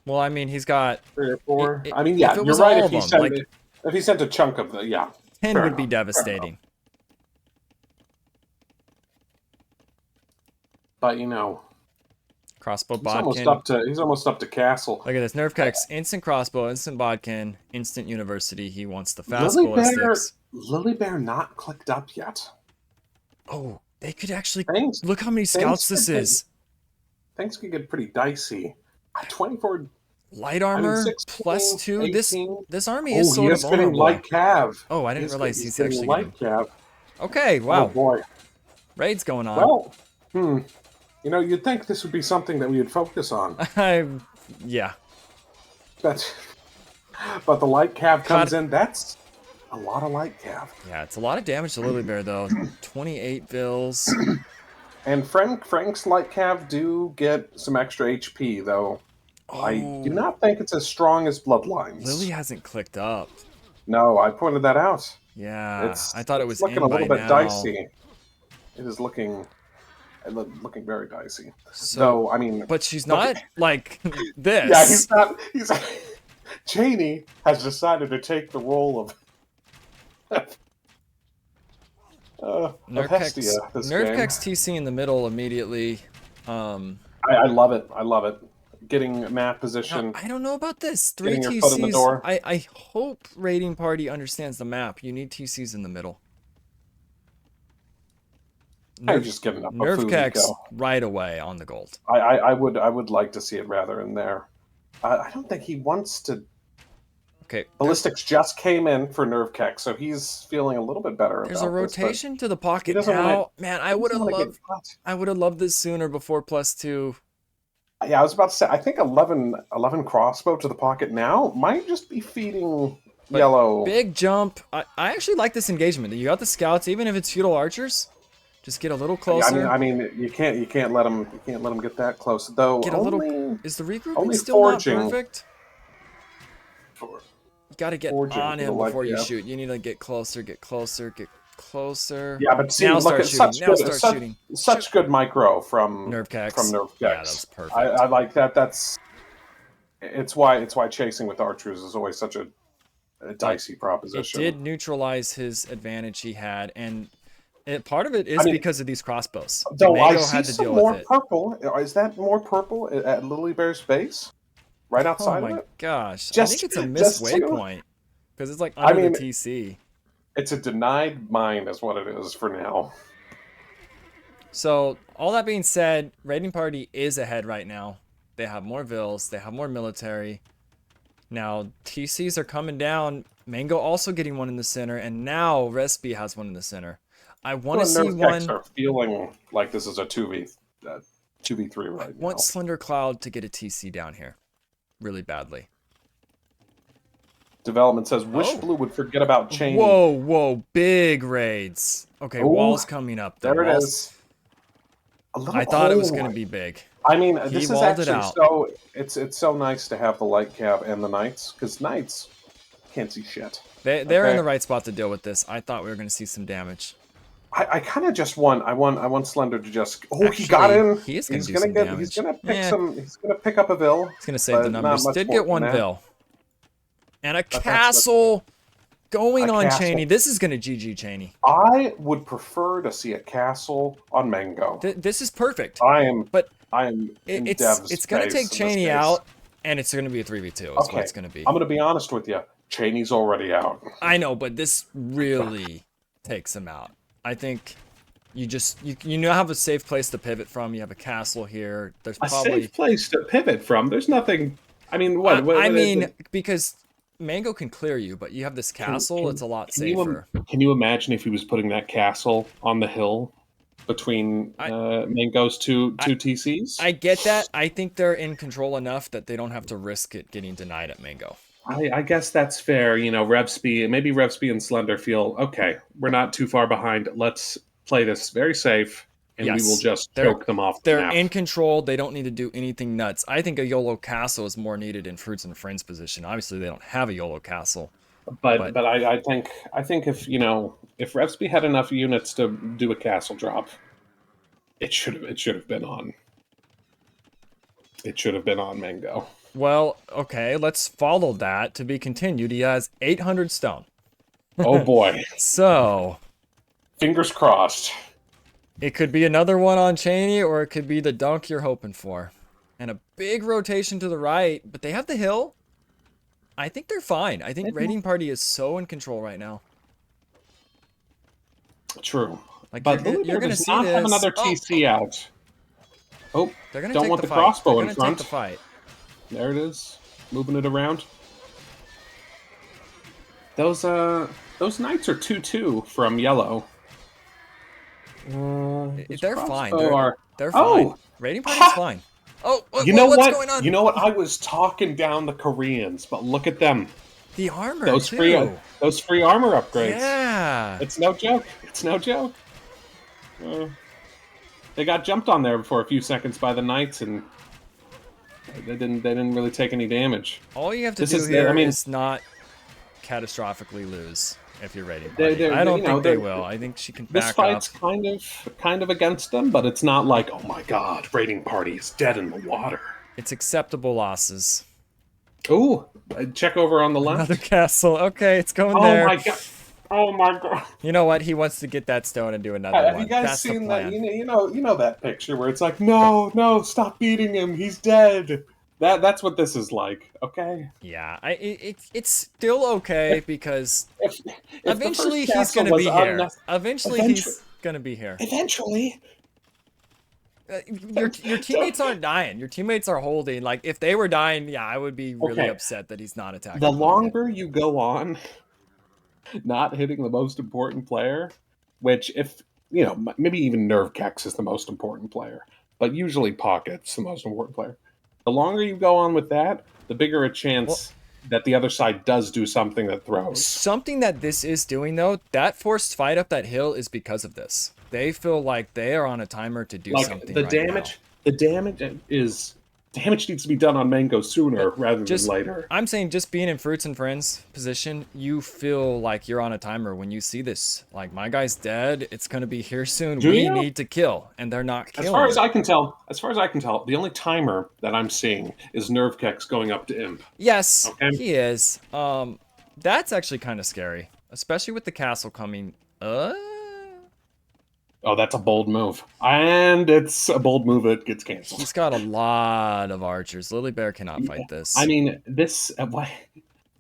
Well, I mean, he's got 3 or 4. It- I mean, if yeah, it you're was right. all If he of them, sent like- if he sent a chunk of the 10 fair would be enough, fair devastating. But you know, Crossbow he's almost bodkin. up to castle. Look at this. Nerf Kex. Instant crossbow, instant bodkin, instant university. He wants the fast ballistics. Lily Bear not clicked up yet. Oh, they could actually... Things Look how many scouts this is. Things could get pretty dicey. 24. Light armor, 16, plus 2. 18. This army Oh, is he sort is of getting vulnerable. light cav. Oh, I didn't realize he's getting actually light cav. Okay, Oh wow. boy. Raid's going on. Well, you know, you'd think this would be something that we would focus on. Yeah. But the light cav comes God. in. That's a lot of light cav. Yeah, it's a lot of damage to Lily Bear, though. 28 bills. And Frank's light cav do get some extra HP, though. Oh, I do not think it's as strong as Bloodlines. Lily hasn't clicked up. No, I pointed that out. Yeah, It's I thought it was looking in a little by bit now. dicey. It is looking very dicey. So, Though, I mean, but she's not like this. yeah, he's not. He's Cheney has decided to take the role of Hestia. This game. Nerfkex TC in the middle immediately. I love it. I love it. Getting map position. Now, I don't know about this. 3 Getting your TCs. foot in the door. I hope Raiding Party understands the map. You need TCs in the middle. I'm just giving up a food Nerfkex go. right away on the gold. I would like to see it rather in there. I don't think he wants to. Okay. Ballistics just came in for Nerfkex, so he's feeling a little bit better. There's a about this, rotation to the pocket he doesn't now. wanna- Man, I would have doesn't wanna loved. get cut. I would have loved this sooner before +2. Yeah, I was about to say. I think 11 crossbow to the pocket now might just be feeding But yellow. Big jump. I actually like this engagement. You got the scouts, even if it's feudal archers. Just get a little Yeah, closer. I mean, you can't let him get that close though. Get a only, little. Is the regrouping only still forging. not perfect? You got to get Forging on for him the light, before you yeah. shoot. You need to get closer, get closer, get closer. Yeah, but see, now look start at shooting. such Now good, start shooting. such good micro from Nerfkex. Nerfkex. Yeah, that's perfect. I like that. It's why chasing with archers is always such a dicey It proposition. did neutralize his advantage he had, and part of it is I mean, because of these crossbows. Though I Mango see had to some deal more with it. purple. Is that more purple at Lily Bear's base? Right Oh outside of my it? gosh. I Just- think it's a missed just to- waypoint. Because it's like under mean- the TC. It's a denied mine is what it is for now. So, all that being said, Raiding Party is ahead right now. They have more vills. They have more military. Now, TCs are coming down. Mango also getting one in the center. And now, Respi has one in the center. I want to see Nerfkex one. are feeling like this is a 2v3 right I now. want Slender Cloud to get a TC down here. Really badly. Development says, wish Oh. Blue would forget about Cheney. Whoa. Big raids. Okay, Ooh, wall's coming up. There it Walls- is. A little I thought it was cold. going to be big. I mean, He this is walled it actually out. so. It's so nice to have the light cab and the knights because knights can't see shit. They're in Okay. the right spot to deal with this. I thought we were going to see some damage. I kind of just want. I want Slender to just. Oh, he got Actually, in. he is gonna He's do gonna some get. damage. He's gonna pick Yeah. some. He's gonna pick up a Vil. It's going to save the But not numbers. much Did more get one than that. Vil. And a that's- castle going A on castle. Cheney. This is going to GG Cheney. I would prefer to see a castle on Mango. This is perfect. I am. But I am. in It's Dev's going to face take in this Cheney case. out, and it's going to be a 3v2 is what Okay. it's going to be. I'm gonna be honest with you. Cheney's already out. I know, but this really takes him out. I think you have a safe place to pivot from. You have a castle here. There's A probably safe place to pivot from. There's nothing. I mean, I mean, because Mango can clear you, but you have this castle. It's a lot safer. Can you imagine if he was putting that castle on the hill between Mango's two TCs? I get that. I think they're in control enough that they don't have to risk it getting denied at Mango. I guess that's fair. You know, maybe Revsby and Slender feel, okay, we're not too far behind. Let's play this very safe, and Yes. we will just They're- choke them off. They're the map. in control. They don't need to do anything nuts. I think a YOLO castle is more needed in Fruits and Friends position. Obviously, they don't have a YOLO castle. But I think if if Revsby had enough units to do a castle drop, it should have been on. It should have been on Mango. Well, okay, let's follow that to be continued. He has 800 stone. Oh boy. So, Fingers crossed. it could be another one on Cheney, or it could be the dunk you're hoping for. And a big rotation to the right, but they have the hill. I think they're fine. I think Raiding Party is so in control right now. True. Like, But you're Lily Bear gonna does see not have this. another TC out. Oh, They're gonna don't take want the the fight. crossbow They're in gonna front. take the fight. There it is. Moving it around. Those knights are 2-2 from yellow. His They're fine. crossbow They're Oh! fine. Raiding party's fine. Oh, You know what's what? going on? You know what? I was talking down the Koreans, but look at them. The armor Those too. free armor upgrades. Yeah. It's no joke. It's no joke. They got jumped on there for a few seconds by the knights, and they didn't really take any damage. All you have to This do is- here I mean- is not catastrophically lose if you're raiding They're- party. they're- I don't you know, think they they're- will. I think she can This back up. fight's kind of against them, but it's not like, oh my god, raiding party is dead in the water. It's acceptable losses. Ooh, check over on the left. Another castle. Okay, it's going Oh there. my god. Oh my god. You know what? He wants to get that stone and do another Have one. you guys That's the seen that? plan. You know that picture where it's like, no, stop beating him. He's dead. That's what this is like. Okay. Yeah, it's still okay because If eventually the first he's gonna castle be was here. unne- Eventually he's gonna be here. Eventually. Your teammates aren't dying. Your teammates are holding. Like if they were dying, yeah, I would be really Okay. upset that he's not attacking. The them. longer you go on not hitting the most important player, which if maybe even Nerve Kex is the most important player, but usually Pocket's the most important player. The longer you go on with that, the bigger a chance that the other side does do something that throws. Something that this is doing though, that forced fight up that hill is because of this. They feel like they are on a timer to do Like something. the right damage, now. the damage needs to be done on Mango sooner rather Just than later. I'm saying, just being in Fruits and Friends position, you feel like you're on a timer when you see this. Like my guy's dead. It's gonna be here soon. Do We you? need to kill, and they're not killing. As far as I can tell, the only timer that I'm seeing is Nerve Kex going up to Imp. Yes, Okay. he is. That's actually kind of scary, especially with the castle coming. Oh, that's a bold move. And it's a bold move that gets canceled. He's got a lot of archers. Lily Bear cannot fight this. I mean, this...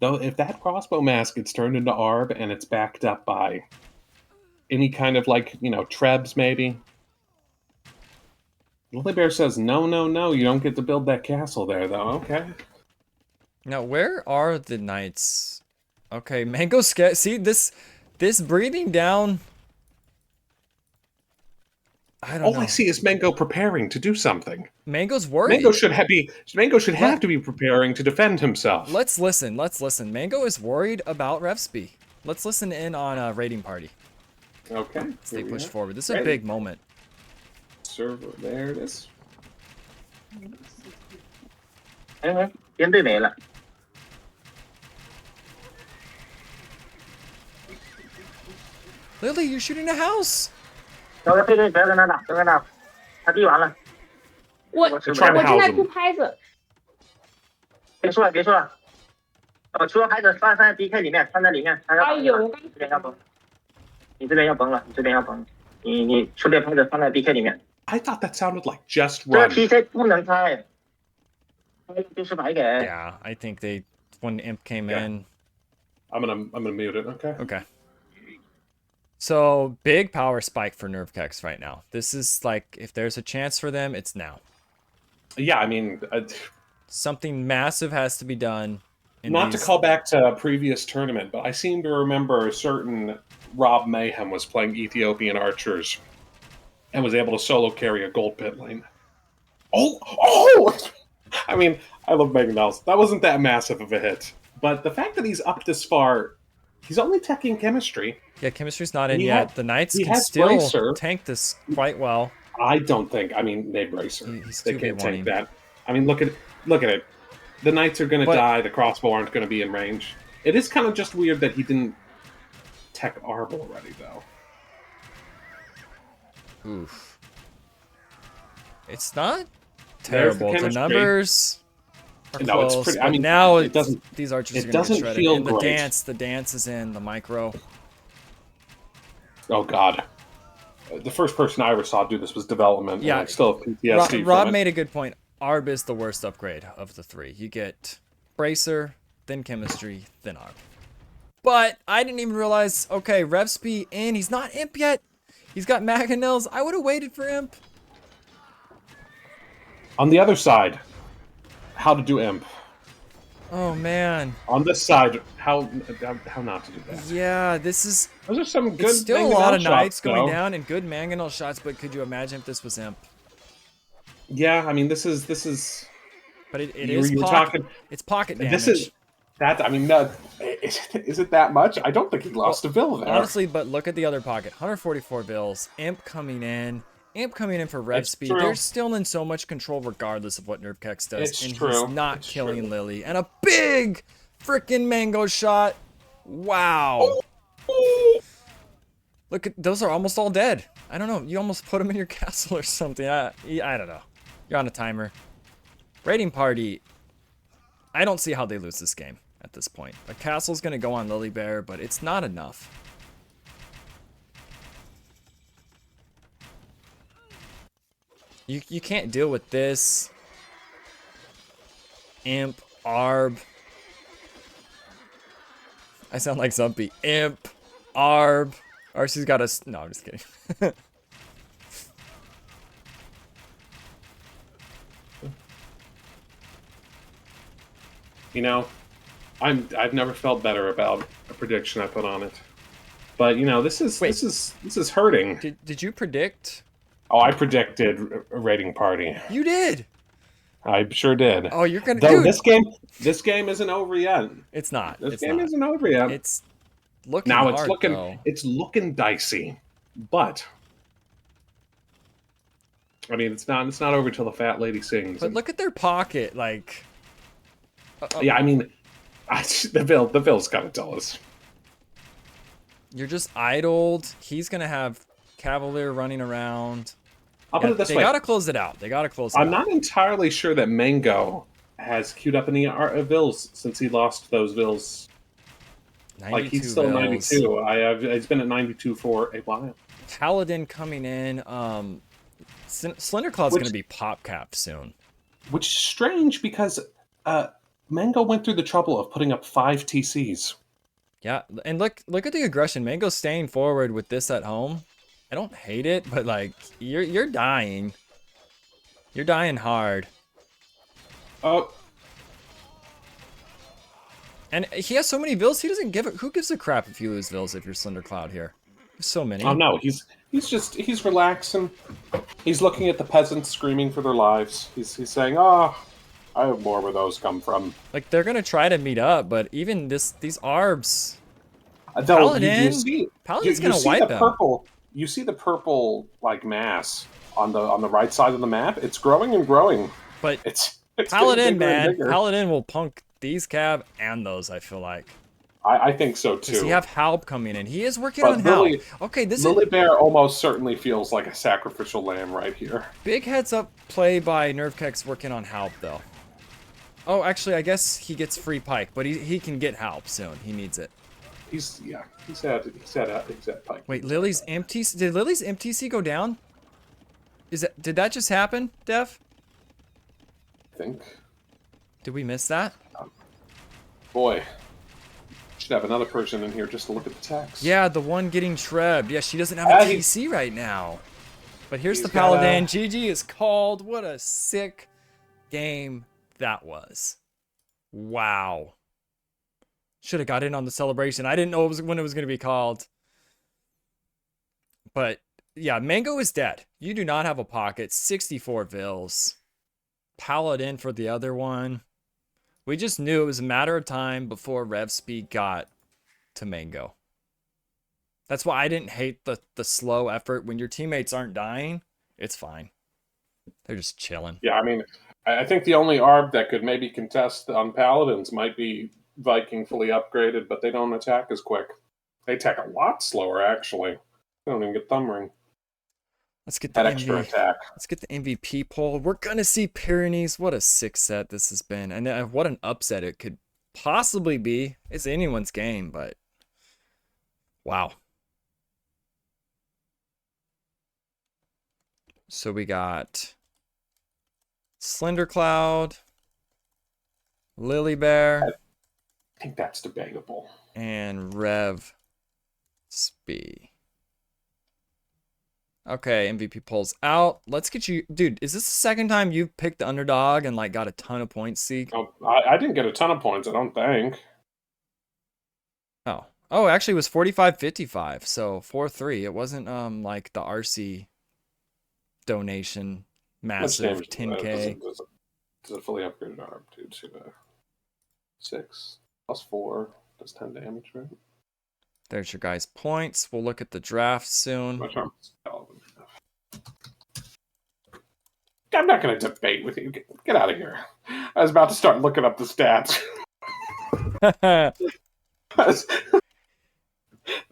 though, if that crossbow mask gets turned into Arb and it's backed up by any kind of, Trebs, maybe... Lily Bear says, no, you don't get to build that castle there, though. Okay. Now, where are the knights? Okay, Mango see this breathing down. I don't All know. I see is Mango preparing to do something. Mango's worried. Mango should have to be preparing to defend himself. Let's listen. Mango is worried about Revsby. Let's listen in on a raiding party. Okay. As they here we push are. forward. This is a Ready? big moment. Server, there it is. 编队没了。 Lily, you're shooting a house. 小哥，不要跟他打，不要跟他打，他递完了。我我吃不 trying 了 to 我正在 house 出 him. 拍子，别说了，别说了。出了牌子放在 DK 里面，放在里面。他要哎呦，我刚这边要崩，你这边要崩了，你这边要崩了。你出这牌子放在 DK 里面。 I thought that sounded like just 这个 run. TC 不能开，开就是白给。 Yeah, I think when Imp came Yeah. in. I'm gonna mute it. Okay. Okay. So big power spike for Nerve Kex right now. This is like, if there's a chance for them, it's now. Yeah, I mean, Something massive has to be done. in not to these- call back to a previous tournament, but I seem to remember a certain Rob Mayhem was playing Ethiopian archers and was able to solo carry a gold pit lane. Oh! I mean, I love Megan Nelson. That wasn't that massive of a hit. But the fact that he's up this far, he's only teching chemistry. Yeah, chemistry's not in He yet. had- The Knights he can has still Bracer. tank this quite well. I don't think. I mean, they bracer. He's They 2v1 can't take him. that. I mean, look at it. The knights are going to But- die. The crossbow aren't going to be in range. It is kind of just weird that he didn't tech Arb already, though. Oof. It's not There's the terrible. The chemistry. numbers are No, it's close, pretty- I but mean, now it doesn't- these archers it are going to doesn't get shredded. feel And the great. dance is in, the micro. Oh God, the first person I ever saw do this was Development. Yeah. and I still have PTSD. Rob from it. made a good point. Arb is the worst upgrade of the three. You get Bracer, then Chemistry, then Arb. But I didn't even realize, okay, Revsby in. He's not Imp yet. He's got Mangonels. I would have waited for Imp. On the other side, how to do Imp. Oh man. On this side, how not to do that? Yeah, this is. Those are some good. It's still a mangonel lot of shots, knights going though. down and good mangonel shots, but could you imagine if this was imp? Yeah, I mean, this is. But it You is were pocket. talking. It's pocket damage. This is that. I mean, no, is it that much? I don't think he lost a bill there. Honestly, but look at the other pocket. 144 bills. Imp coming in. Imp coming in for rev It's speed. true. They're still in so much control regardless of what Nerfkex does. It's and true. he's not It's killing true. Lily. And a big freaking mango shot. Wow. Look at those are almost all dead. I don't know. You almost put them in your castle or something. I don't know. You're on a timer. Raiding party. I don't see how they lose this game at this point. A castle's gonna go on Lily Bear, but it's not enough. You can't deal with this. Imp, Arb. I sound like Zumpy. Imp, Arb. RC's got us. No, I'm just kidding. You know, I've never felt better about a prediction I put on it. But you know, this is Wait. this is hurting. Did you predict? Oh, I predicted a raiding party. You did. I sure did. Oh, you're gonna. Though Dude, this game isn't over yet. it's not. This It's game not. isn't over yet. It's looking Now hard, though. it's looking dicey, but I mean it's not over till the fat lady sings. But look at their pocket, like. Yeah, I mean, the bill's got to tell us. You're just idled. He's gonna have Cavalier running around. I'll put it this they way: gotta close it out. They gotta close it I'm out. not entirely sure that Mango has queued up any vills since he lost those vills. Like he's still vills. 92. He's been at 92 for a while. Paladin coming in. Slender Cloud's Which- gonna be pop capped soon. Which is strange because Mango went through the trouble of putting up 5 TCs. Yeah, and look at the aggression. Mango's staying forward with this at home. I don't hate it, but like you're dying. You're dying hard. Oh, And he has so many vills, he doesn't give it. Who gives a crap if you lose vills if you're Slender Cloud here? There's so many. oh no, he's relaxing. He's looking at the peasants screaming for their lives. He's saying, "Oh, I have more where those come from." Like they're gonna try to meet up, but even these Arbs. Though Paladin? you see, Paladin's you gonna see wipe the him. purple. You see the purple like mass on the right side of the map. It's growing and growing. But It's Paladin, getting bigger and man, bigger. Paladin will punk these Cav and those. I feel like. I think so Does too. he have Halp coming in? He is working But on Lily- Halp. Okay, this Lily is Bear almost certainly feels like a sacrificial lamb right here. big heads up play by Nerfkex working on Halp though. Oh, actually, I guess he gets free pike, but he can get Halp soon. He needs it. He's at Pike. Wait, Lily's empty. Did Lily's MTC go down? Did that just happen, Dev? I think. Did we miss that? Boy, should have another person in here just to look at the text. Yeah, the one getting shrebbed. Yeah, she doesn't have Ah, a he- TC right now. But here's He's the Paladin. got a- GG is called. What a sick game that was. Wow. Should have got in on the celebration. I didn't know when it was going to be called. But yeah, Mango is dead. You do not have a pocket. 64 vills. Paladin for the other one. We just knew it was a matter of time before rev speed got to Mango. That's why I didn't hate the slow effort. When your teammates aren't dying, it's fine. They're just chilling. Yeah, I mean, I think the only ARB that could maybe contest on Paladins might be Viking fully upgraded, but they don't attack as quick. They attack a lot slower, actually. They don't even get thumb ring. Let's get the That extra attack. Let's get the MVP poll. We're gonna see Pyrenees. What a sick set this has been, and what an upset it could possibly be. It's anyone's game, but wow. So we got Slender Cloud, Lily Bear, I think that's debatable. and Rev Spee. Okay, MVP pulls out. Let's get you, dude. Is this the second time you've picked the underdog and like got a ton of points, Seek? Oh, I didn't get a ton of points, I don't think. Oh, actually, it was 45-55, so 4-3. It wasn't like the RC donation massive Much damage 10K. Does it fully upgraded arm to 6 plus 4 does 10 damage, right? There's your guys' points. We'll look at the draft soon. My charm is I'm not going to debate with you. Get out of here. I was about to start looking up the stats.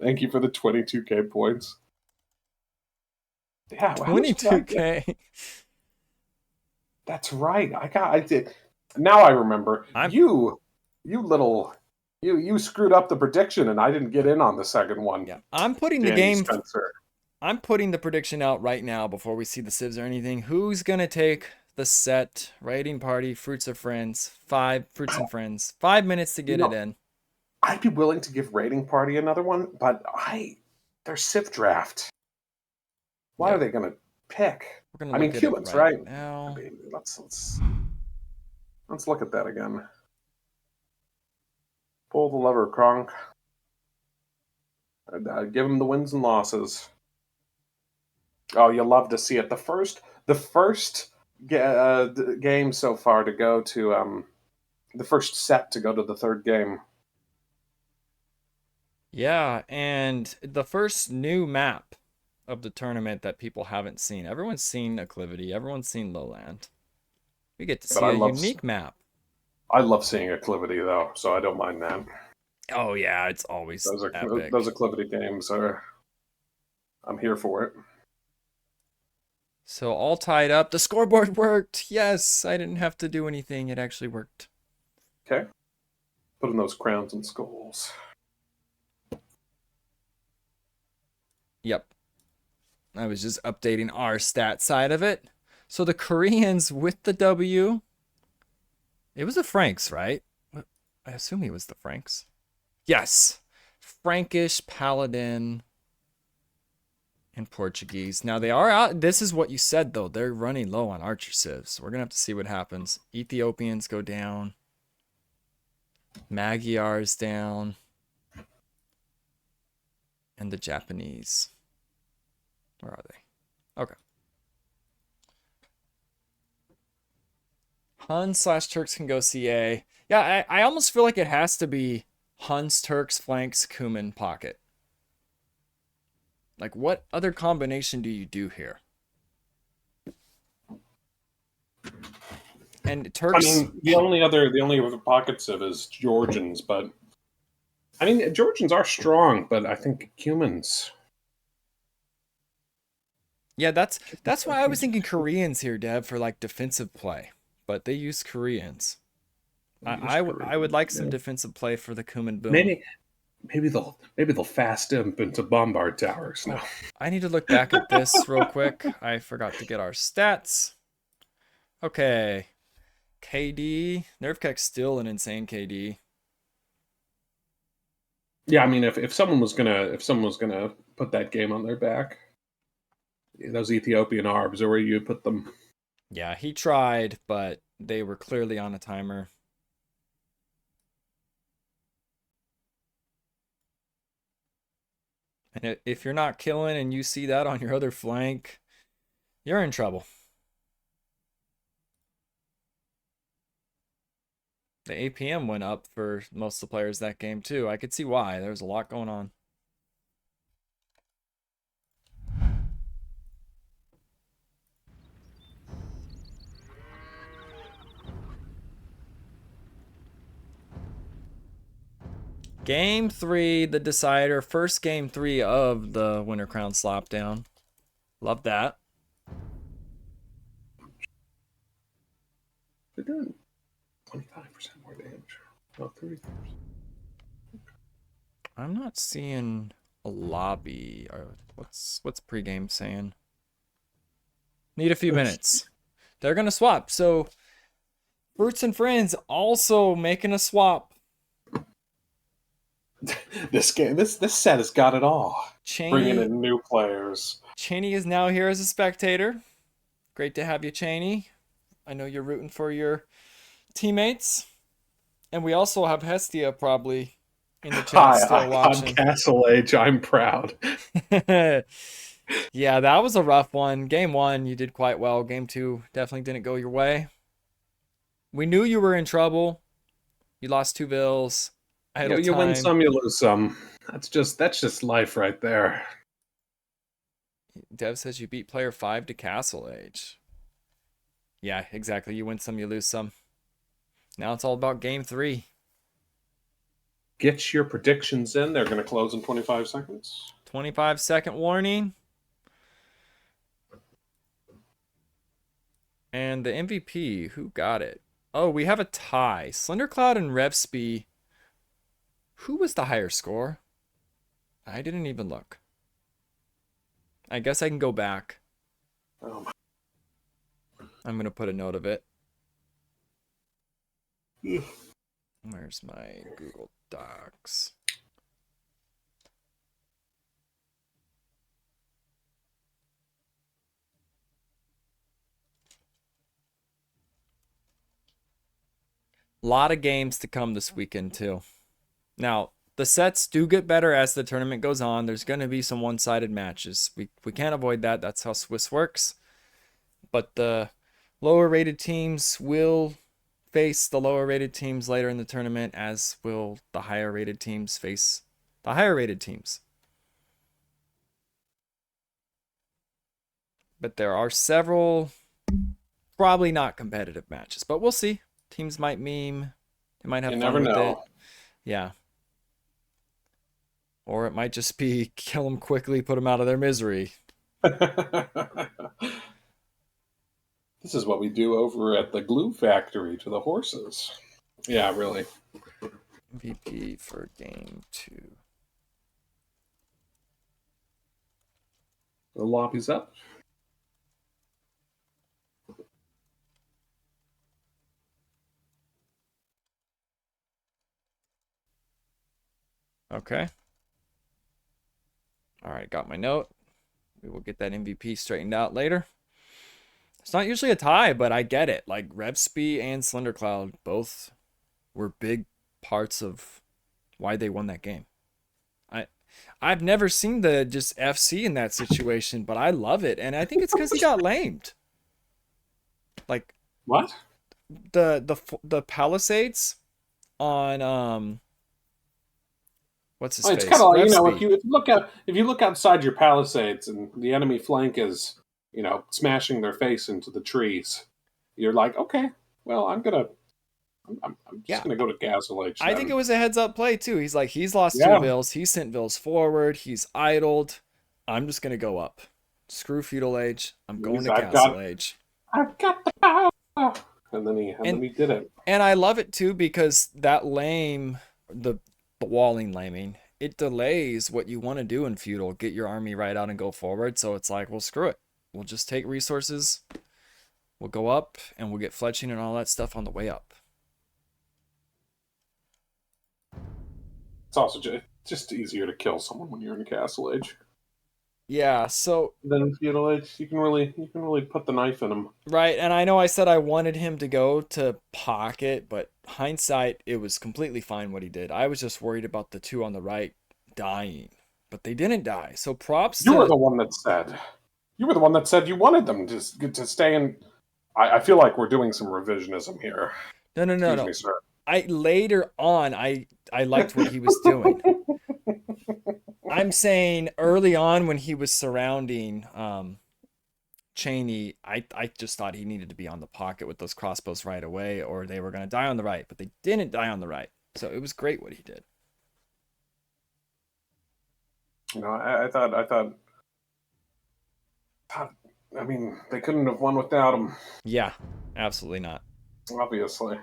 Thank you for the 22k points. Yeah, how much did I get? 22K. That's right. I did. Now I remember. You screwed up the prediction, and I didn't get in on the second one. Yeah, I'm putting the Danny game. Spencer. I'm putting the prediction out right now before we see the civs or anything. Who's gonna take the set? Raiding party, fruits of friends. 5 fruits and friends. 5 minutes to get it in. I'd be willing to give Raiding Party another one, but their Civ draft. Why are they gonna pick? We're gonna. I mean, look at humans, it right? now. I mean, let's look at that again. Pull the lever, Kronk. Give them the wins and losses. Oh, you'll love to see it. The first game so far to go to the first set to go to the third game. Yeah, and the first new map of the tournament that people haven't seen. Everyone's seen Acclivity. Everyone's seen Lowland. We get to see a unique map. I love seeing Acclivity though, so I don't mind that. Oh yeah, it's always epic. Those Acclivity games are. I'm here for it. So all tied up. The scoreboard worked. Yes, I didn't have to do anything. It actually worked. Okay. Put in those crowns and skulls. Yep. I was just updating our stat side of it. So the Koreans with the W. It was the Franks, right? I assume he was the Franks. Yes. Frankish, Paladin, and Portuguese. Now they are out. This is what you said, though. They're running low on archer civs. We're going to have to see what happens. Ethiopians go down. Magyar's down. And the Japanese. Where are they? Okay. Hun/Turks can go CA. Yeah, I almost feel like it has to be Huns, Turks, flanks, Kuman, pocket. Like, what other combination do you do here? And Turks. I mean, the only other pocket civ is Georgians, but I mean, Georgians are strong, but I think Cumans. Yeah, that's why I was thinking Koreans here, Dev, for like defensive play, but they use Koreans. I would like some defensive play for the Kuman boom. Maybe they'll fast imp into bombard towers now. I need to look back at this real quick. I forgot to get our stats. Okay. KD. Nerfkek's still an insane KD. Yeah, I mean, if someone was gonna put that game on their back, those Ethiopian Arbs are where you put them. Yeah, he tried, but they were clearly on a timer. And if you're not killing and you see that on your other flank, you're in trouble. The APM went up for most of the players that game too. I could see why. There was a lot going on. Game 3, the decider. First game 3 of the Winter Crown Slapdown. Love that. They're doing 25% more damage. About 30%. I'm not seeing a lobby. Or what's pregame saying? Need a few minutes. They're gonna swap. So Fruits and Friends also making a swap. This set has got it all. Cheney, Bringing in new players. Cheney is now here as a spectator. Great to have you, Cheney. I know you're rooting for your teammates. And we also have Hestia probably in the chat Hi, still I'm watching. Castle Age. I'm proud. Yeah, that was a rough one. Game 1, you did quite well. Game 2 definitely didn't go your way. We knew you were in trouble. You lost 2 bills. You win some, you lose some. That's just life right there. Dev says you beat player 5 to Castle Age. Yeah, exactly. You win some, you lose some. Now it's all about game 3. Get your predictions in. They're going to close in 25 seconds. 25-second warning. And the MVP, who got it? Oh, we have a tie. Slendercloud and Revsby. Who was the higher score? I didn't even look. I guess I can go back. Oh, I'm going to put a note of it. my. Where's my Google Docs? A lot of games to come this weekend, too. Now, the sets do get better as the tournament goes on. There's going to be some one-sided matches. We can't avoid that. That's how Swiss works. But the lower-rated teams will face the lower-rated teams later in the tournament, as will the higher-rated teams face the higher-rated teams. But there are several probably not competitive matches, but we'll see. Teams might meme. They might have You fun never with know. it. Yeah. Or it might just be kill them quickly, put them out of their misery. This is what we do over at the glue factory to the horses. Yeah, really. VP for game 2. The lobby's up. Okay. All right, got my note. We will get that MVP straightened out later. It's not usually a tie, but I get it. Like Revsby and Slendercloud both were big parts of why they won that game. I've never seen the just FC in that situation, but I love it, and I think it's because he got lamed. Like What? the Palisades on what's his It's face? kind of like, Revsby. if you look outside your palisades and the enemy flank is, smashing their face into the trees, you're like, okay, well, I'm just gonna go to Castle Age. I think it was a heads up play too. He's like, he's lost Yeah. 2 bills. He sent bills forward. He's idled. I'm just gonna go up. Screw Feudal Age. I'm going to Castle Age. I've got the power. And then he did it. And I love it too because that lame, the walling laming, it delays what you want to do in Feudal. Get your army right out and go forward. So it's like, well, screw it. We'll just take resources. We'll go up and we'll get fletching and all that stuff on the way up. It's also just easier to kill someone when you're in Castle Age. Yeah, so Then Feudal Age, you can really put the knife in them. right, and I know I said I wanted him to go to pocket, but hindsight, it was completely fine what he did. I was just worried about the 2 on the right dying, but they didn't die. So props You to... were the one that said you wanted them to stay in. I feel like we're doing some revisionism here. No. Excuse me, sir. Later on, I liked what he was doing. I'm saying early on when he was surrounding Cheney, I just thought he needed to be on the pocket with those crossbows right away, or they were going to die on the right, but they didn't die on the right. So it was great what he did. I thought. I mean, they couldn't have won without him. Yeah, absolutely not. Obviously.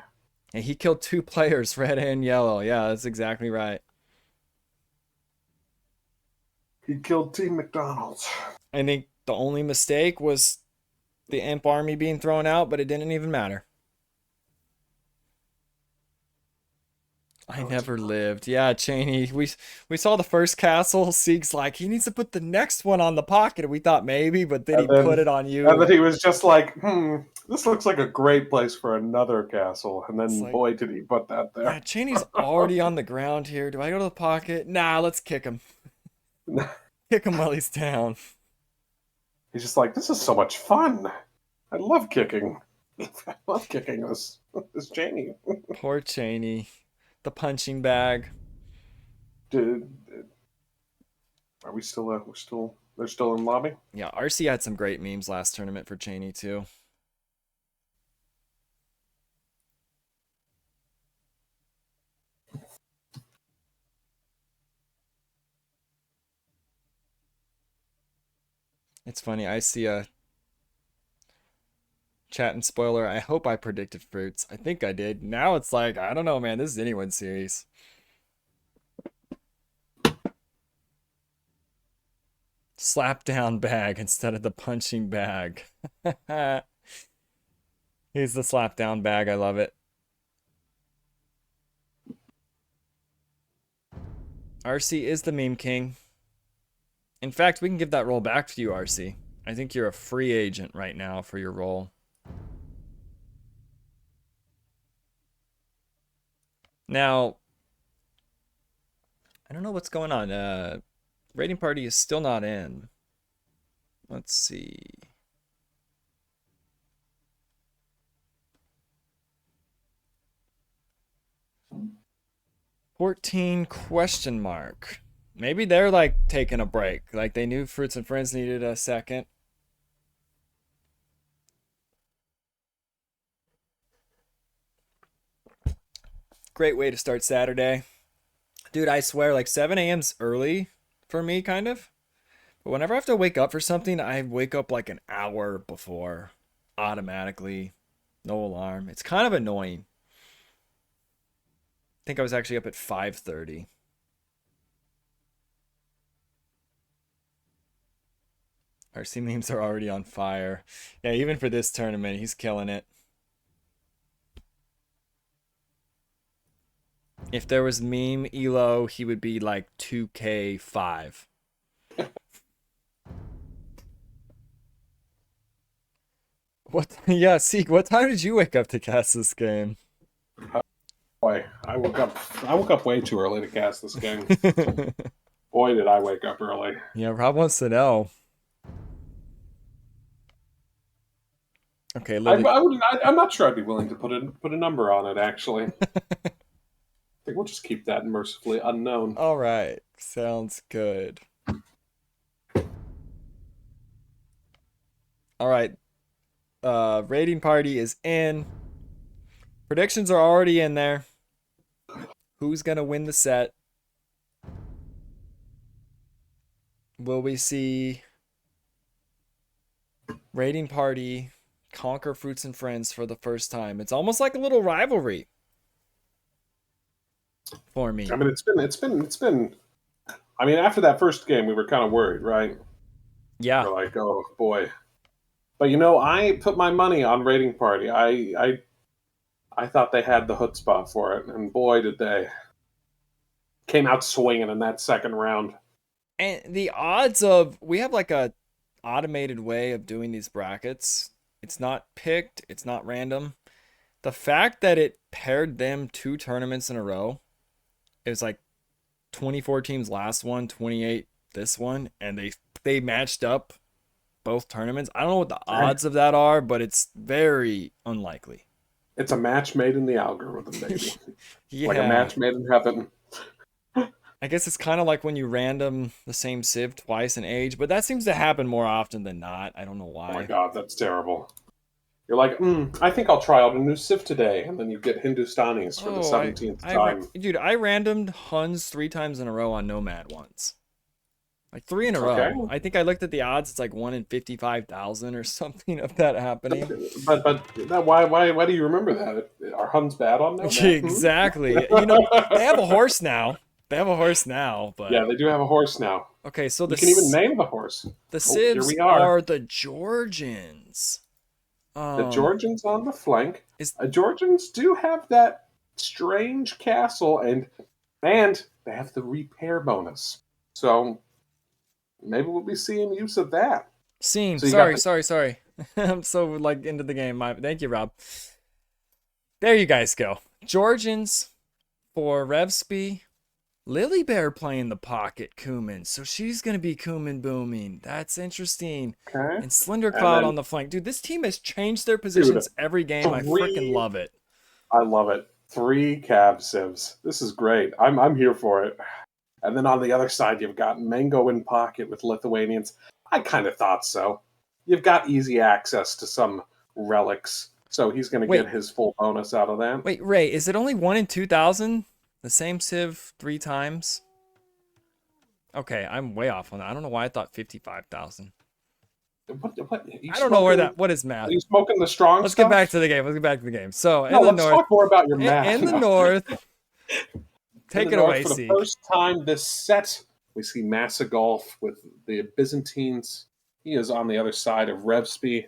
And he killed 2 players, red and yellow. Yeah, that's exactly right. He killed Team McDonald's. I think the only mistake was the Imp army being thrown out, but it didn't even matter. I never lived. Yeah, Cheney. We saw the first castle. Sieg's like, he needs to put the next one on the pocket. And we thought maybe, but then he put it on you. And then he was just like, this looks like a great place for another castle. And then, like, boy, did he put that there. Yeah, Cheney's already on the ground here. Do I go to the pocket? Nah, let's kick him. Kick him while he's down. He's just like, this is so much fun. I love kicking. I love kicking this Cheney. Poor Cheney. The punching bag. Dude, are we still? They're still in lobby. Yeah, RC had some great memes last tournament for Cheney too. It's funny. I see a chat and spoiler. I hope I predicted fruits. I think I did. Now it's like, I don't know, man. This is anyone's series. Slap down bag instead of the punching bag. He's the slap down bag. I love it. RC is the meme king. In fact, we can give that role back to you, RC. I think you're a free agent right now for your role. Now, I don't know what's going on. Raiding party is still not in. Let's see. $14 question mark. Maybe they're like taking a break. Like they knew Fruits and Friends needed a second. Great way to start Saturday. Dude, I swear, like 7 a.m.'s early for me, kind of. But whenever I have to wake up for something, I wake up like an hour before. Automatically. No alarm. It's kind of annoying. I think I was actually up at 5:30. RC memes are already on fire. Yeah, even for this tournament, he's killing it. If there was meme Elo, he would be like 2K5. What? Yeah, Seek, what time did you wake up to cast this game? Boy, I woke up way too early to cast this game. Boy, did I wake up early. Yeah, Rob wants to know. Okay, Lily. I'm not sure I'd be willing to put a number on it, actually. I think we'll just keep that mercifully unknown. All right, sounds good. All right, raiding party is in. Predictions are already in there. Who's gonna win the set? Will we see raiding party conquer Fruits and Friends for the first time? It's almost like a little rivalry for me. I mean, it's been. I mean, after that first game, we were kind of worried, right? Yeah. We're like, oh boy. But you know, I put my money on Raiding Party. I thought they had the chutzpah for it, and boy, did they! Came out swinging in that second round. And the odds of, we have like a automated way of doing these brackets. It's not picked. It's not random. The fact that it paired them 2 tournaments in a row, it was like 24 teams last one, 28 this one, and they matched up both tournaments. I don't know what the odds of that are, but it's very unlikely. It's a match made in the algorithm, baby. Yeah. Like a match made in heaven. I guess it's kind of like when you random the same civ twice in age, but that seems to happen more often than not. I don't know why. Oh my god, that's terrible. You're like, I think I'll try out a new civ today, and then you get Hindustanis for the 17th time. Dude, I randomed Huns 3 times in a row on Nomad once. Like 3 in a row. I think I looked at the odds. It's like 1 in 55,000 or something of that happening. But why do you remember that? Are Huns bad on Nomad? Exactly. You know, they have a horse now. But yeah, they do have a horse now. Okay, so you can even name the horse. The civs are the Georgians. The Georgians on the flank. Georgians do have that strange castle, and they have the repair bonus. So maybe we'll be seeing use of that. Scene. So you got Sorry. I'm so like into the game. Thank you, Rob. There you guys go. Georgians for Revsby. Lily Bear playing the pocket Kuman, so she's gonna be Kuman booming. That's interesting. Okay. And Slender And Cloud then- on the flank. Dude, this team has changed their positions every game. I three- freaking love it. I love it. 3 Cav Civs. This is great. I'm here for it. And then on the other side, you've got Mango in pocket with Lithuanians. I kind of thought so. You've got easy access to some relics, so he's going to Wait. get his full bonus out of that. Wait, Ray, is it only 1 in 2,000? The same Civ 3 times? Okay, I'm way off on that. I don't know why I thought 55,000. What? I don't know where that. What is math? Are you smoking the strong Let's stuff? get back to the game. So No, in the let's north, talk more about your math. in the now. north, take In it the north, away, For the Seek. first time this set, we see Massa Golf with the Byzantines. He is on the other side of Revsby.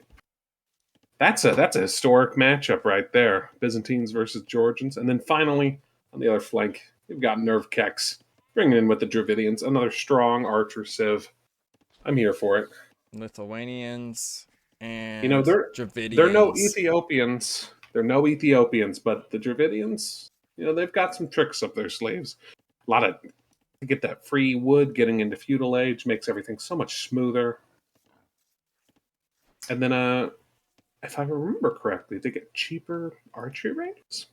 That's a historic matchup right there. Byzantines versus Georgians. And then finally, on the other flank, you've got Nerve Kex bringing in with the Dravidians. Another strong archer civ. I'm here for it. Lithuanians and You know, Dravidians. They're no Ethiopians. They're no Ethiopians, but the Dravidians, they've got some tricks up their sleeves. A lot of to get that free wood, getting into feudal age makes everything so much smoother. And then, if I remember correctly, they get cheaper archery rates.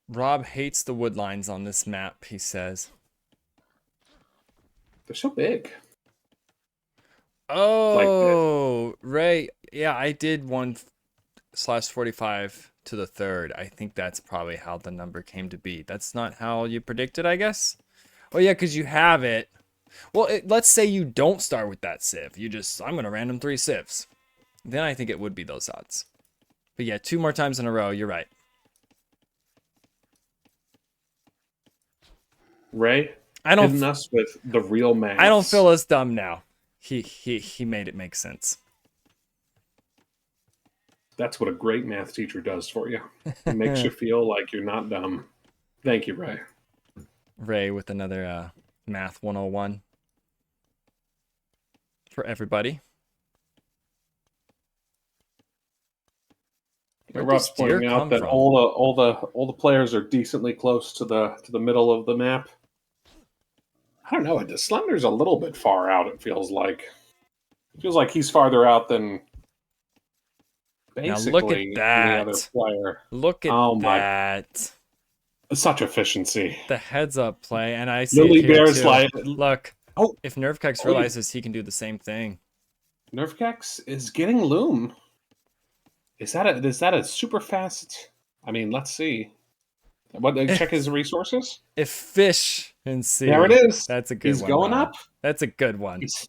Rob hates the wood lines on this map, he says. They're so big. Oh, Ray. Yeah, I did 1/45 to the third. I think that's probably how the number came to be. That's not how you predicted, I guess. Oh yeah, because you have it. Well, let's say you don't start with that civ. I'm gonna random 3 civs. Then I think it would be those odds. But yeah, 2 more times in a row. You're right. Ray, I don't. hitting us with the real man. I don't feel as dumb now. He made it make sense. That's what a great math teacher does for you. It makes you feel like you're not dumb. Thank you, Ray. Ray with another math 101 for everybody. Where'd Rob's this deer pointing out come that from? all the players are decently close to the middle of the map. I don't know. Slender's a little bit far out. It feels like. It feels like he's farther out than basically look at any that. other player. Look at Oh my- that. Such efficiency. The heads up play, and I see Lily it here Bear's too. like, Look, oh, if Nervekex Oh, realizes he can do the same thing. Nervekex is getting loom. Is that a super fast? I mean, let's see. What? Check his resources. If fish and see. There it is. That's a good He's one. going Rob. up. That's a good one. He's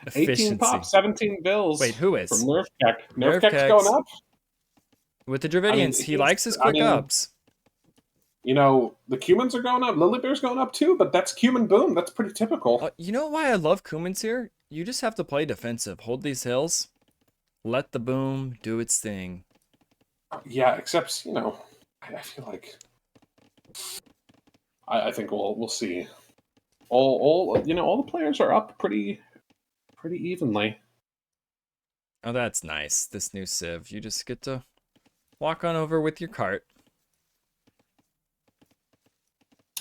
18 Efficiency. pop, 17 bills. Wait, who From is? Nervekex. Nervekex. Nervekex going up. With the Dravidians, he he's- likes his I quick mean, ups. The Cumans are going up. Lily Bear's going up too, but that's Cuman boom. That's pretty typical. You know why I love Kumans here? You just have to play defensive. Hold these hills. Let the boom do its thing. Yeah, except I feel like I think we'll see. All the players are up pretty evenly. Oh, that's nice. This new Civ. You just get to walk on over with your cart.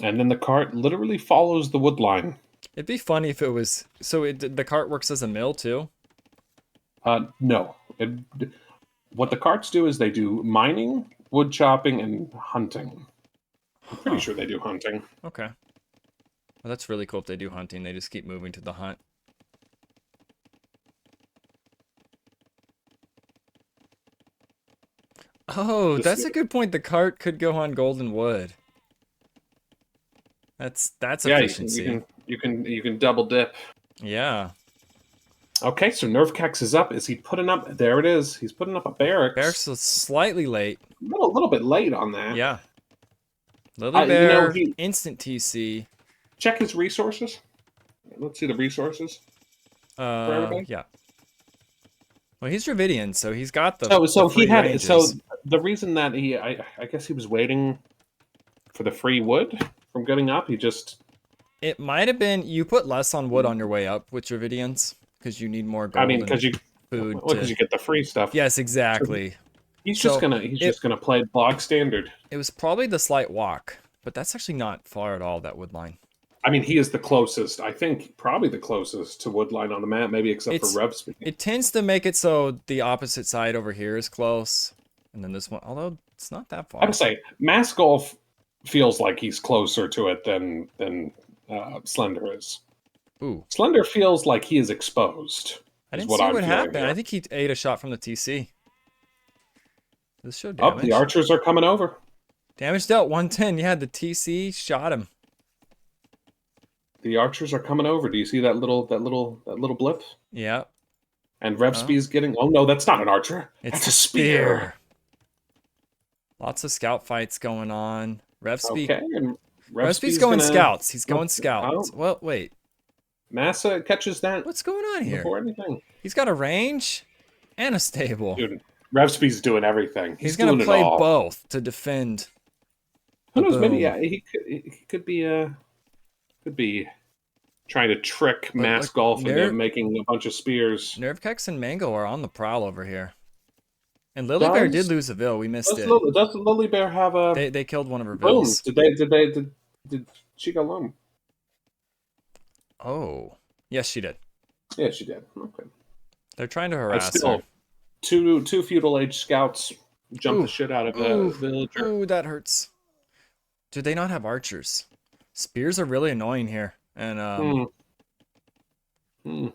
And then the cart literally follows the wood line. It'd be funny if it was... So the cart works as a mill, too? No. What the carts do is they do mining, wood chopping, and hunting. I'm pretty sure they do hunting. Okay. Well, that's really cool if they do hunting. They just keep moving to the hunt. Oh, that's a good point. The cart could go on golden wood. That's efficiency. You can double dip. Yeah. Okay, so Nervekex is up. Is he putting up? There it is. He's putting up a barracks. Barracks was slightly late. A little bit late on that. Yeah. Lily Bear, he- instant TC. Check his resources. Let's see the resources. everybody? Yeah. Well, he's Dravidian, so he's got the So the he free had ranges. so the reason that I guess he was waiting for the free wood from getting up. He just, It might have been you put less on wood on your way up with Dravidians because you need more gold I mean, and because you food. you get the free stuff. Yes, exactly. He's So, just gonna play bog standard. It was probably the slight walk, but that's actually not far at all, that wood line. I mean, he is the closest. I think probably the closest to woodline on the map, maybe except for rev speed. It tends to make it so the opposite side over here is close, and then this one, although it's not that far. I would say Mass Golf feels like he's closer to it than Slender is. Ooh, Slender feels like he is exposed. I didn't what see I'm what feeling happened. here. I think he ate a shot from the TC. This show Oh, damage. the archers are coming over. Damage dealt 110. Yeah, the TC shot him. The archers are coming over. Do you see that little blip? Yeah, And Revsby's getting. Oh no, that's not an archer. it's That's a spear. Lots of scout fights going on. Revsby. Okay, and Revsby's going gonna- scouts. He's going scouts. Oh. Well, wait. Massa catches that What's going on here? before anything. He's got a range and a stable. Dude, Revsby's doing everything. He's doing gonna it play all. both to defend. Who the knows? Maybe boom. yeah, he could be trying to trick Mass look, Golf into Nerve- making a bunch of spears. Nervekex and Mango are on the prowl over here. And Lily Bear Does- did lose a Vil. We missed Does, it. does Lily Bear have a They killed one of her boom? Vils. Did she go loom? Oh. Yes, she did. Yeah, she did. Okay. They're trying to But harass still, her. two feudal age scouts jump Ooh. the shit out of Ooh. a villager. Ooh, that hurts. Do they not have archers? Spears are really annoying here. And we'll see You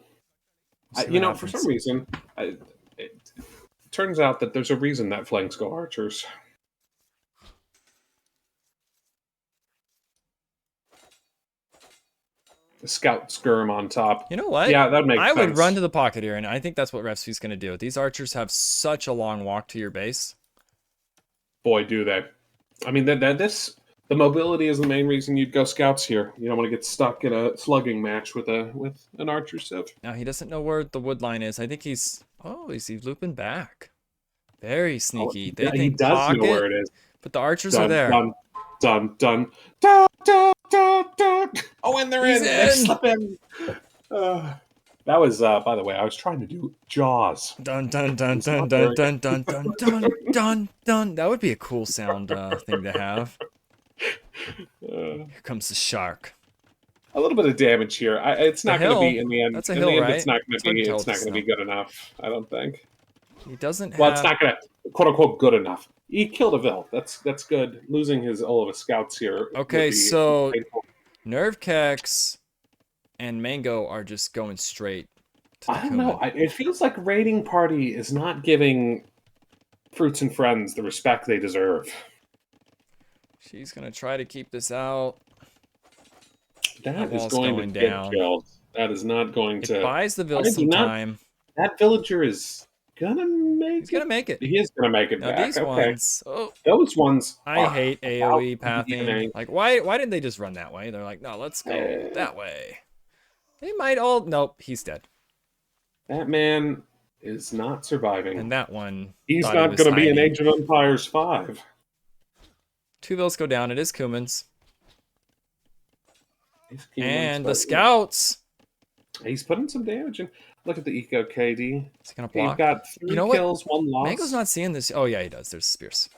what know, for happens. some reason, it turns out that there's a reason that flanks go archers. The scout skirm on top. You know what? Yeah, that makes I sense. would run to the pocket here, and I think that's what Refsby's going to do. These archers have such a long walk to your base. Boy, do they. I mean, the mobility is the main reason you'd go scouts here. You don't want to get stuck in a slugging match with an archer civ. Now, he doesn't know where the wood line is. I think he's looping back. Very sneaky. They Yeah, think he does pocket, know where it is. but the archers are there. Dun, dun, dun, dun, dun, dun, dun. Oh, and they're He's in. They in. slip in. That was, by the way, I was trying to do Jaws. Dun dun dun It's dun not dun very- dun dun dun dun dun dun. That would be a cool sound thing to have. Here comes the shark. A little bit of damage here. It's not going to hill. be in the end. That's a in hill, the end, right? It's not going It's to hard be. to tell It's with not the going to be good enough. I don't think. He doesn't Well, have. it's not going to quote unquote good enough. He killed a Vil. That's good. Losing all of his scouts here. Okay, would be so painful. Nervekex and Mango are just going straight to the I don't know. Kuman. It feels like Raiding Party is not giving Fruits and Friends the respect they deserve. She's gonna try to keep this out. That is wall's going going to get down. killed. That is not going It to. buys the I Vil do some not- time. That villager is gonna make He's gonna make it. He is gonna make it Now back. these Okay. ones. Oh, Those ones. I are hate about AOE pathing. DNA. Like, why didn't they just run that way? They're like, no, let's go that way. They might all. Nope, he's dead. That man is not surviving. And that one. He's thought he not was going to be in hiding. Age of Empires 5. 2 Vils go down. It is Kumans. He's keen, And but the scouts. He's putting some damage in. Look at the eco KD. Is he gonna He's block? got 3 You know what? kills, 1 loss. Mango's not seeing this. Oh yeah, he does. There's spears.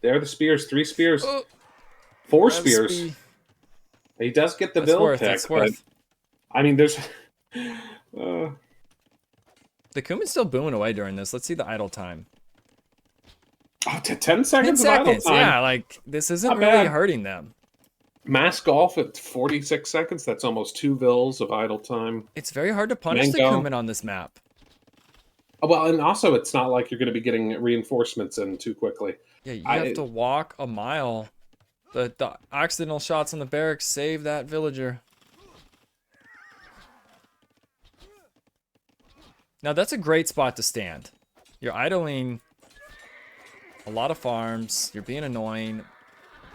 There are the spears. 3 spears. Oh, 4 that's spears. spe- He does get the That's Vil worth. pick. That's but, worth. I mean, there's. The Kuman's still booming away during this. Let's see the idle time. To 10 10 seconds of idle seconds. time. Yeah, like this isn't Not really bad. hurting them. Mass Golf at 46 seconds. That's almost 2 Vils of idle time. It's very hard to punish the Mango. Kuman on this map. Oh, well, and also it's not like you're going to be getting reinforcements in too quickly. Yeah, you I- have to walk a mile. The accidental shots on the barracks save that villager. Now that's a great spot to stand. You're idling a lot of farms. You're being annoying.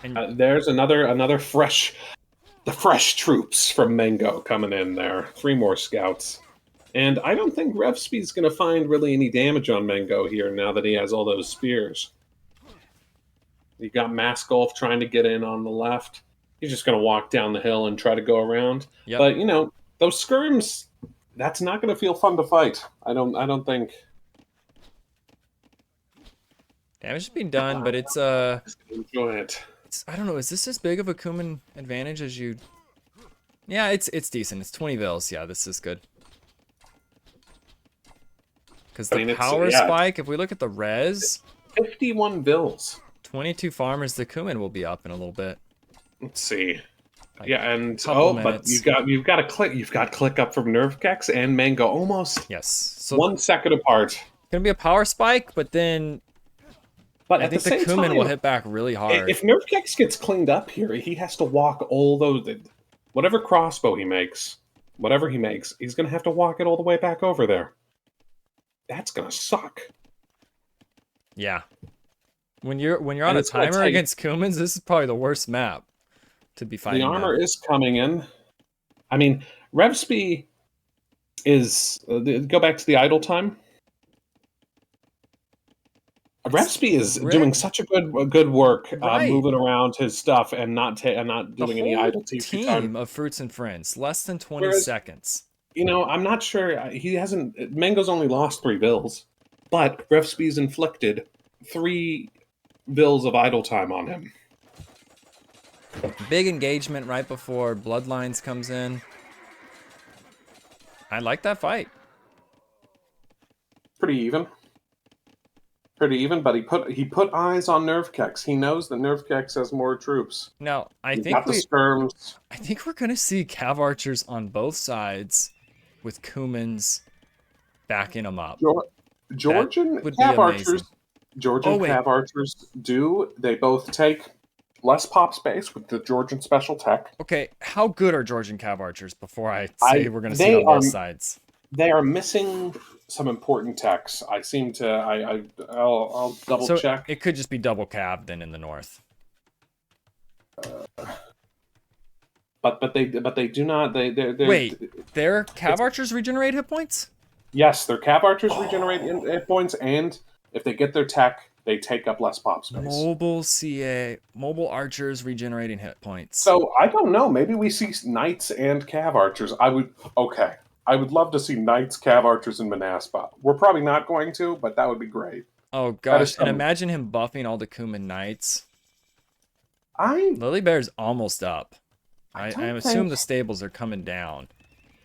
And There's another fresh troops from Mango coming in there. 3 more scouts. And I don't think Revsby's going to find really any damage on Mango here now that he has all those spears. You got Mass Golf trying to get in on the left. He's just going to walk down the hill and try to go around. Yep. But you know, those skirms, that's not going to feel fun to fight. I don't think. Damage is being done, but it's Enjoy it. I don't know. Is this as big of a Kuman advantage as you? Yeah, it's decent. It's 20 vils. Yeah, this is good. Because the power spike, if we look at the res, 51 vils. 22 farmers, the Kuman will be up in a little bit. Let's see. Like Yeah, and couple but minutes. you've got to click. You've got click up from Nerfkex and Mango almost Yes. So 1 second apart. it's gonna be a power spike, but then But I at the think the same Kuman time, will hit back really hard. if Nerfkex gets cleaned up here, he has to walk all those. Whatever crossbow he makes, he's going to have to walk it all the way back over there. That's going to suck. Yeah. When you're on And a it's gonna timer take- against Kumans, this is probably the worst map to be fighting. The armor at. is coming in. I mean, Revsby is go back to the idle time. Revsby is doing such a good work Right. moving around his stuff and not doing any whole idle TP team time. of Fruits and Friends, less than 20 Whereas- seconds. You know, I'm not sure. He hasn't. Mango's only lost 3 bills, but Revsby's inflicted 3 bills of idle time on him. Big engagement right before Bloodlines comes in. I like that fight. Pretty even. But he put eyes on Nerfkex. He knows that Nerfkex has more troops. Now, I He think got the skirms. I think we're gonna see Cav Archers on both sides, with Kumans backing them up. Georgian would be Cav amazing. Archers. Georgian Oh, wait. Cav Archers they both take less pop space with the Georgian special tech. Okay, how good are Georgian Cav Archers before I say we're gonna see they it on both are- sides? They are missing some important techs. I seem to. I'll double So check. it could just be double Cav then in the north. But they do not. They're Wait, their Cav Archers regenerate hit points? Yes, their Cav Archers regenerate hit points, and if they get their tech, they take up less pop space. Mobile Archers regenerating hit points. So I don't know. Maybe we see Knights and Cav Archers. I would love to see Knights, Cav Archers, and Manaspa. We're probably not going to, but that would be great. Oh That gosh, is and imagine him buffing all the Kuman Knights. I'm Lily Bear's almost up. I don't assume think- the stables are coming down.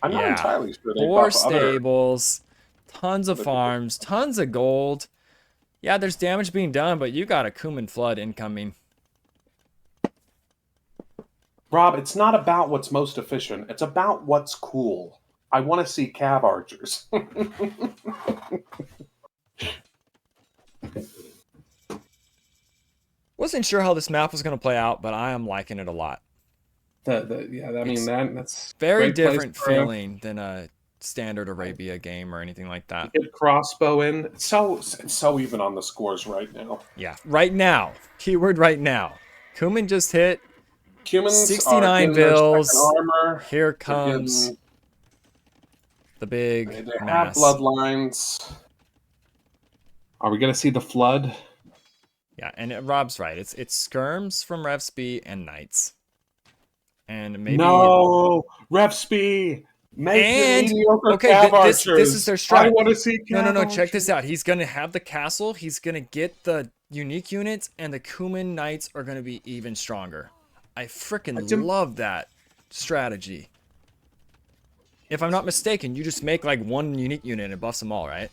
not Yeah. entirely sure. They 4 buff other- stables, tons of other- farms, tons of gold. Yeah, there's damage being done, but you got a Kuman flood incoming. Rob, it's not about what's most efficient. It's about what's cool. I want to see Cav Archers. Wasn't sure how this map was going to play out, but I am liking it a lot. That's Very great place different for a- feeling than a standard Arabia game or anything like that. Get crossbow in. It's so even on the scores right now. Yeah, right now. Keyword right now. Kuman just hit. Humans 69 are getting their bills. second armor. Here They're comes getting- the big They have mass. bloodlines. Are we going to see the flood? Yeah, and Rob's right. It's skirms from Revsby and Knights. And maybe No, Revsby. Make And- it mediocre okay, Cav this Archers. is their I strat. want to see Cav No, check this Archers. out. He's gonna have the castle, he's gonna get the unique units, and the Kuman Knights are gonna be even stronger. I freaking love that strategy. If I'm not mistaken, you just make like one unique unit and it buffs them all, right?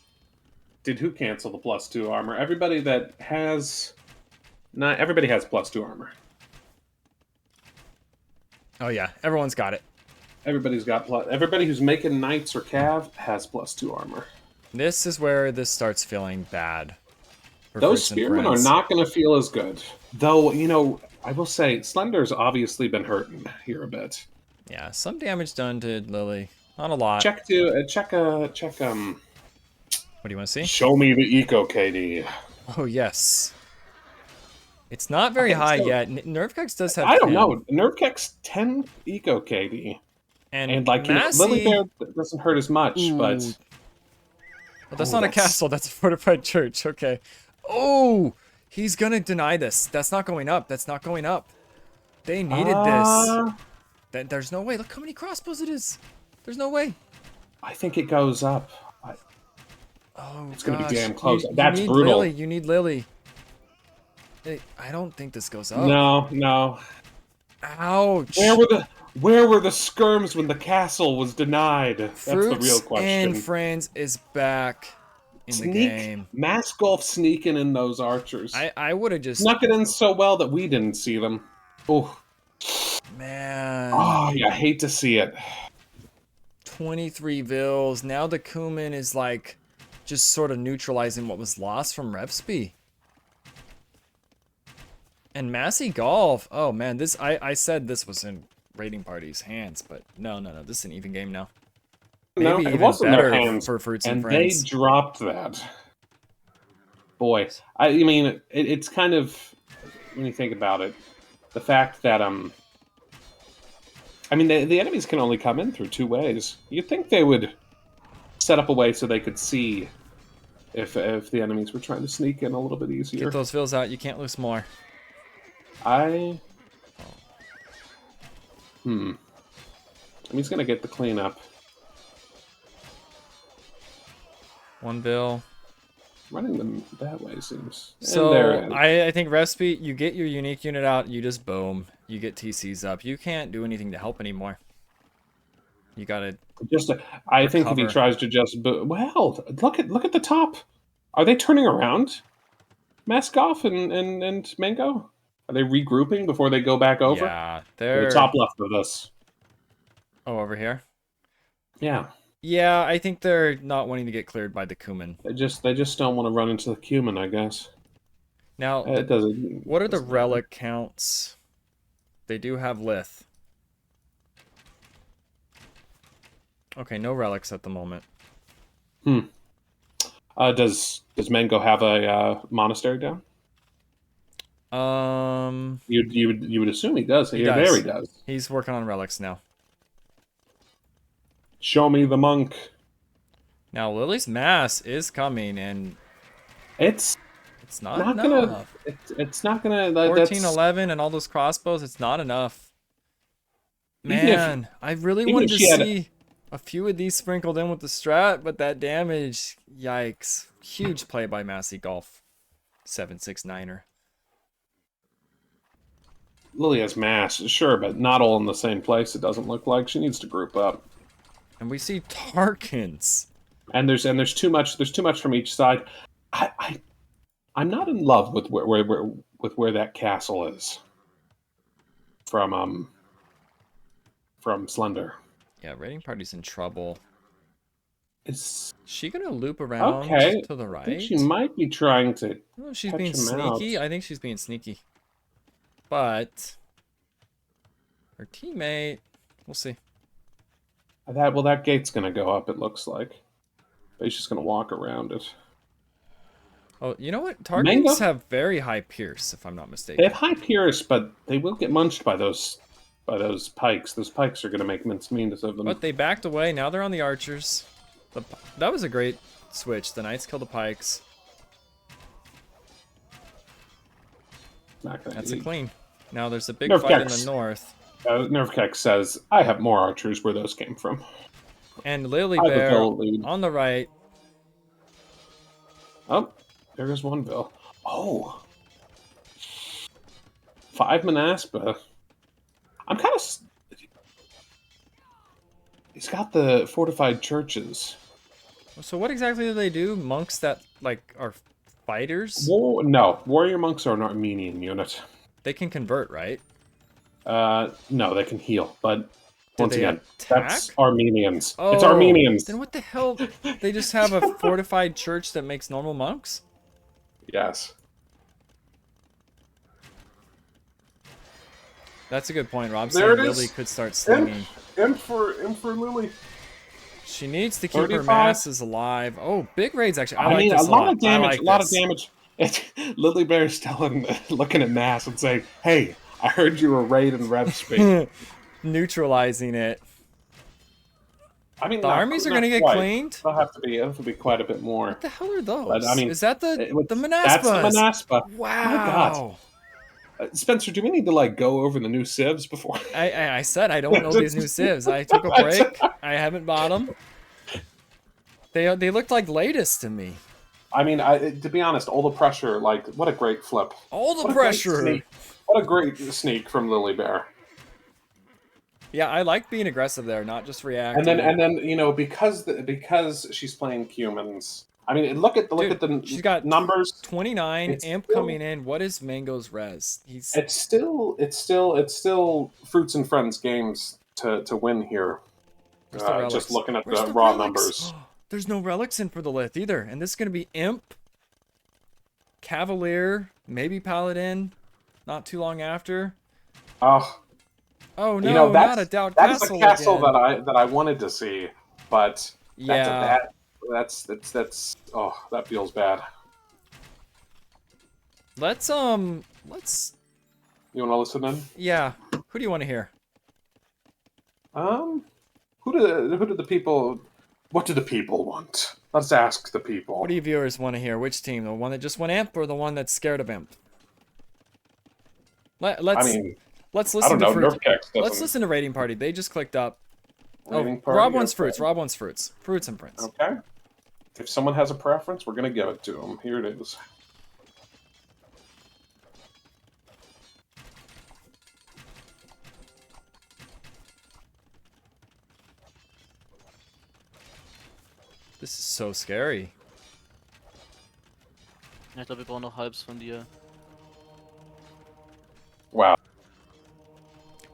Did who cancel the +2 armor? Everybody that has... Not everybody has +2 armor. Oh yeah, everyone's got it. Everybody's got everybody who's making Knights or Cav has +2 armor. This is where this starts feeling bad. for Those Fruits and spearmen are Friends. not going to feel as good. Though, you know, I will say, Slender's obviously been hurting here a bit. Yeah, some damage done to Lily. Not a lot. Check. What do you want to see? Show me the eco KD. Oh yes. It's not very Okay, high so- yet. Nerfkex does have I don't 10. know. Nerfkex 10 eco KD. And like, you know, Massey, Lily Bear doesn't hurt as much, but... Well, that's Oh, not a that's- castle. That's a fortified church. Okay. Oh, He's gonna deny this. That's not going up. That's not going up. They needed this. There's no way. Look how many crossbows it is. There's no way. I think it goes up. Oh, It's gonna be gosh. damn close. You That's need brutal. Lily. You need Lily. I don't think this goes up. No. Ouch. Where were the skirms when the castle was denied? That's the real Fruits question. and Friends is back in the game. Mass Golf sneaking in those archers. I would have just... Snuck it in so well that we didn't see them. Oh. Man. Oh, I hate to see it. 23 vills. Now the Kuman is like just sort of neutralizing what was lost from Revsby. And Massey Golf. Oh man, this I said this was in Raiding Party's hands, but no. This is an even game now. Maybe No, it even wasn't their better hands, for Fruits and and Friends. they dropped that. Boy, I mean, it's kind of, when you think about it, the fact that I mean, the enemies can only come in through two ways. You'd think they would set up a way so they could see if the enemies were trying to sneak in a little bit easier. Get those vills out. You can't lose more. I mean, he's gonna get the cleanup. One bill. Running them that way seems. So and I think Recipe, you get your unique unit out, you just boom. You get TCs up. You can't do anything to help anymore. You gotta I think if he recover. tries to just well, look at the top. Are they turning around? Maskoff and Mango? Are they regrouping before they go back over? Yeah, The they're top left of this. Oh, over here. Yeah. Yeah, I think they're not wanting to get cleared by the Kuman. They just don't want to run into the cumin, I guess. Now, It doesn't. what are the doesn't- relic counts? They do have Lith. Okay, no relics at the moment. Does Mango have a monastery down? You would assume he does. He There does. he does. He's working on relics now. Show me the monk. Now, Lily's Mass is coming, and It's it's not not enough. gonna. It's not gonna. 14, 11, and all those crossbows, it's not enough. Even if- Man, I really even wanted if to she had see a few of these sprinkled in with the strat, but that damage, yikes. Huge play by Massey Golf. 769er. Lily has mass, sure, but not all in the same place. It doesn't look like she needs to group up. And we see Tarkins. And there's too much. There's too much from each side. I'm not in love with where that castle is. From Slender. Yeah, Raiding Party's in trouble. Is She gonna loop around okay. to the I right? think she might be trying to. Oh, she's catch being him sneaky. out. I think she's being sneaky. But her teammate, we'll see. That gate's gonna go up. It looks like. But he's just gonna walk around it. Oh, you know what? Mango? Tarkins have very high pierce, if I'm not They mistaken. have high pierce, but they will get munched by those pikes. Those pikes are gonna make mincemeat of them. But they backed away. Now they're on the archers. That was a great switch. The knights kill the pikes. Not gonna That's a eat. clean. Now there's a big Nerf fight in Kex. the north. Nerfkex says, "I have more archers where those came from." And Lily I have a Bear Bill lead. on the right. Oh, there goes one bill. Oh, 5 Manaspa. I'm kind of. He's got the fortified churches. So what exactly do they do? Monks that like are fighters? No, warrior monks are an Armenian unit. They can convert, right? No, they can heal, but Do once they again, attack? that's Armenians. Oh, It's Armenians. Then what the hell? They just have a fortified church that makes normal monks? Yes. That's a good point, Rob. There Saying it is. Lily could start slinging. M for Lily. She needs to keep her 35. masses alive. Oh, big raids actually. I I like mean, this a lot of I damage. like A lot this. of damage. Lily Bear's telling, looking at Nass and saying, "Hey, I heard you were raiding rev speed." Neutralizing it. I mean, The armies are gonna get cleaned? It'll have to be quite a bit more. What the hell are those? But, I mean, is that the That's the Manaspas? Manaspa. Wow. My God. Spencer, do we need to like go over the new civs before? I said I don't know these new civs. I took a break. I haven't bought them. They looked like latest to me. I mean, to be honest, all the pressure, like, what a great flip. All the What a great pressure. sneak. What a great sneak from Lily Bear. Yeah, I like being aggressive there, not just reacting. And then you know, because she's playing humans. I mean, look at the she's got numbers. 29 It's imp still- coming in. What is Mango's res? It's still Fruits and Friends games to win here. Where's the relics? Just looking at Where's the the raw relics? numbers. There's no relics in for the Lith either, and this is gonna be imp, Cavalier, maybe Paladin. Not too long after. Oh no, You know, not a Doubt that's Castle the castle again. that I wanted to see, but Yeah. that's that feels bad. Let's You want to listen in? yeah. Who do you want to hear? Who do the people? What do the people want? Let's ask the people. What do you viewers want to hear? Which team? The one that just went imp or the one that's scared of imp? Let's I listen don't know. to Fruit. Nerfkex doesn't. Let's listen to Rating Party. They just clicked up. Rating Oh, Party, Rob wants okay. fruits. Rob wants fruits. Fruits and Friends. Okay. If someone has a preference, we're gonna give it to them. Here it is. This is so scary. Ja, ich glaube, wir brauchen noch Halbs von dir. Wow.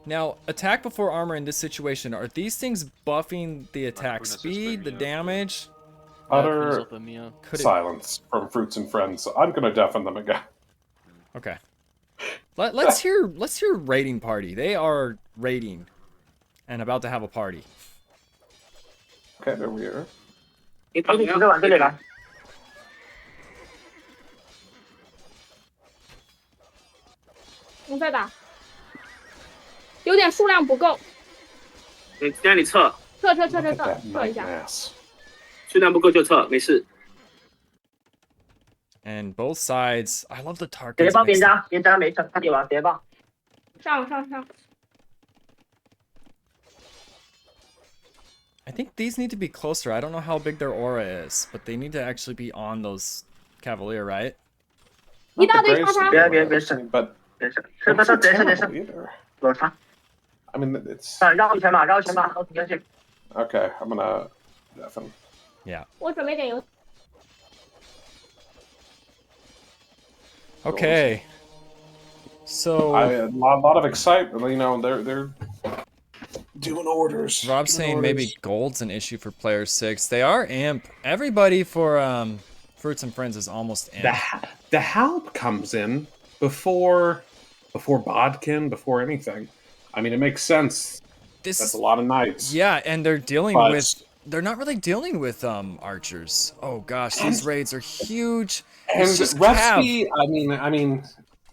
Now, attack before armor in this situation. Are these things buffing the attack goodness, it's speed, the bringing up. damage? Ja, Grün ist Utter auch bei mir. Could it? silence from Fruits and Friends. I'm gonna deafen them again. Okay. Let's hear Rating Party. They are rating and about to have a party. Okay, there we are. 你你这往这里来。我再打，有点数量不够，你让你撤，撤 Look at that 撤一 night 下。 mass. 数量不够就撤，没事。 And both sides, I love the 直 Tarkins. 接报边 mix. 章，边章没成，他点完直接报。上。 I think these need to be closer. I don't know how big their aura is, but they need to actually be on those Cavalier, right?一 Not 大 the 堆 greatest 叉叉 in，the 别 world, 省， but 别省， it 撤撤撤， wasn't 直接撤直接撤 terrible，either. 有杀， I mean, it's 绕一圈吧，绕一圈吧，都停下去。 okay. I'm gonna deafen. Yeah. 我准备点油。 Okay. So A lot of excitement. You know, they're doing orders. Rob's Doing saying maybe orders. gold's an issue for player 6. They are imp. Everybody for Fruits and Friends is almost imp. The help comes in before Bodkin, before anything. I mean, it makes sense. This That's a lot of knights. Yeah, and they're dealing But- with they're not really dealing with archers. Oh gosh, these And- raids are huge. And It's just Revsky, I mean,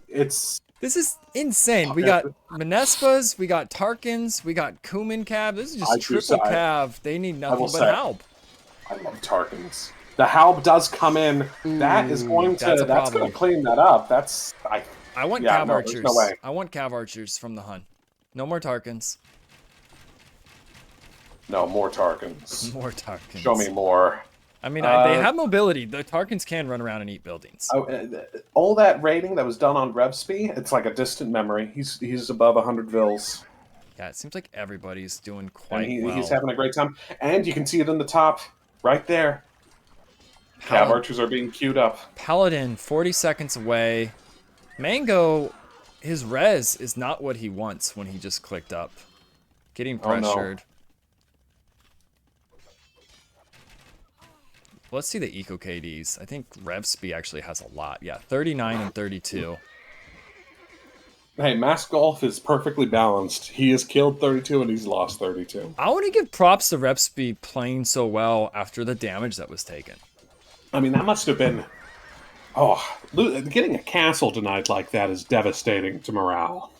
it's This is insane. We got Manespas, we got Tarkins, we got Kuman Cav. This is I just do triple say- Cav. They need nothing will but say- help. I love Tarkins. The Halb does come in. That is going to that's a that's problem. going to clean that up. I want Yeah, Cav no, there's archers. no way. I want Cav archers from the Hun. No more Tarkins. No, more Tarkins. More Tarkins. Show me more. I mean, they have mobility. The Tarkins can run around and eat buildings. Oh, all that rating that was done on Revsby, it's like a distant memory. He's above 100 Vils. Yeah, it seems like everybody's doing And quite well. he's having a great time. And you can see it in the top, right there. Cav archers are being queued up. Paladin, 40 seconds away. Mango, his res is not what he wants when he just clicked up. Getting Oh, no. pressured. Let's see the eco KDs. I think Revsby actually has a lot. Yeah, 39 and 32. Hey, Mask Golf is perfectly balanced. He has killed 32 and he's lost 32. I want to give props to Revsby playing so well after the damage that was taken. I mean, that must have been... Oh, getting a castle denied like that is devastating to morale.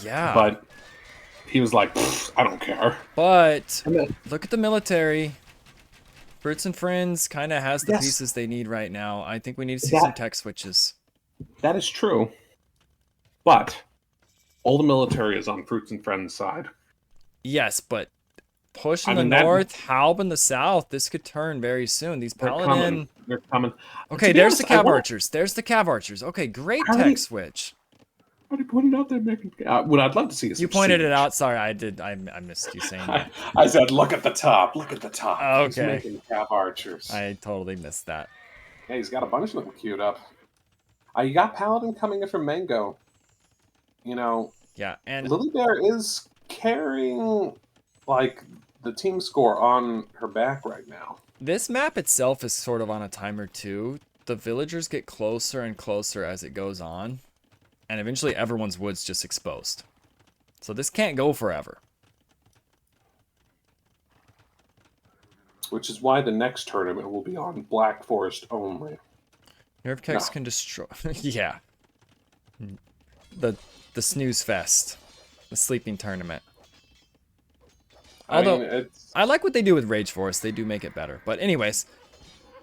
Yeah. But he was like, I don't care. But And then- look at the military. Fruits and Friends kind of has the Yes. pieces they need right now. I think we need to see some tech switches. That is true. But all the military is on Fruits and Friends' side. Yes, but push in I the mean, that- north, Halb in the south. This could turn very soon. These They're Paladin. coming. They're coming. Okay, To be there's honest, the Cav I want- Archers. There's the Cav Archers. Okay, great I already- tech switch. I already pointed out they're making. What I'd love to see is You some pointed it siege. out. Sorry, I did. I missed you saying that. I said, look at the top. Look at the top. He's Okay. making Cav Archers. I totally missed that. Yeah, he's got a bunch of them queued up. You got Paladin coming in from Mango. You know, Yeah, and Lily Bear is carrying, like, the team score on her back right now. this map itself is sort of on a timer too. The villagers get closer and closer as it goes on, and eventually everyone's wood's just exposed. So this can't go forever. Which is why the next tournament will be on Black Forest only. Nerve Kex No. can destroy. Yeah. The snooze fest, the sleeping tournament. Although it's I like what they do with Rage Force, they do make it better. But anyways,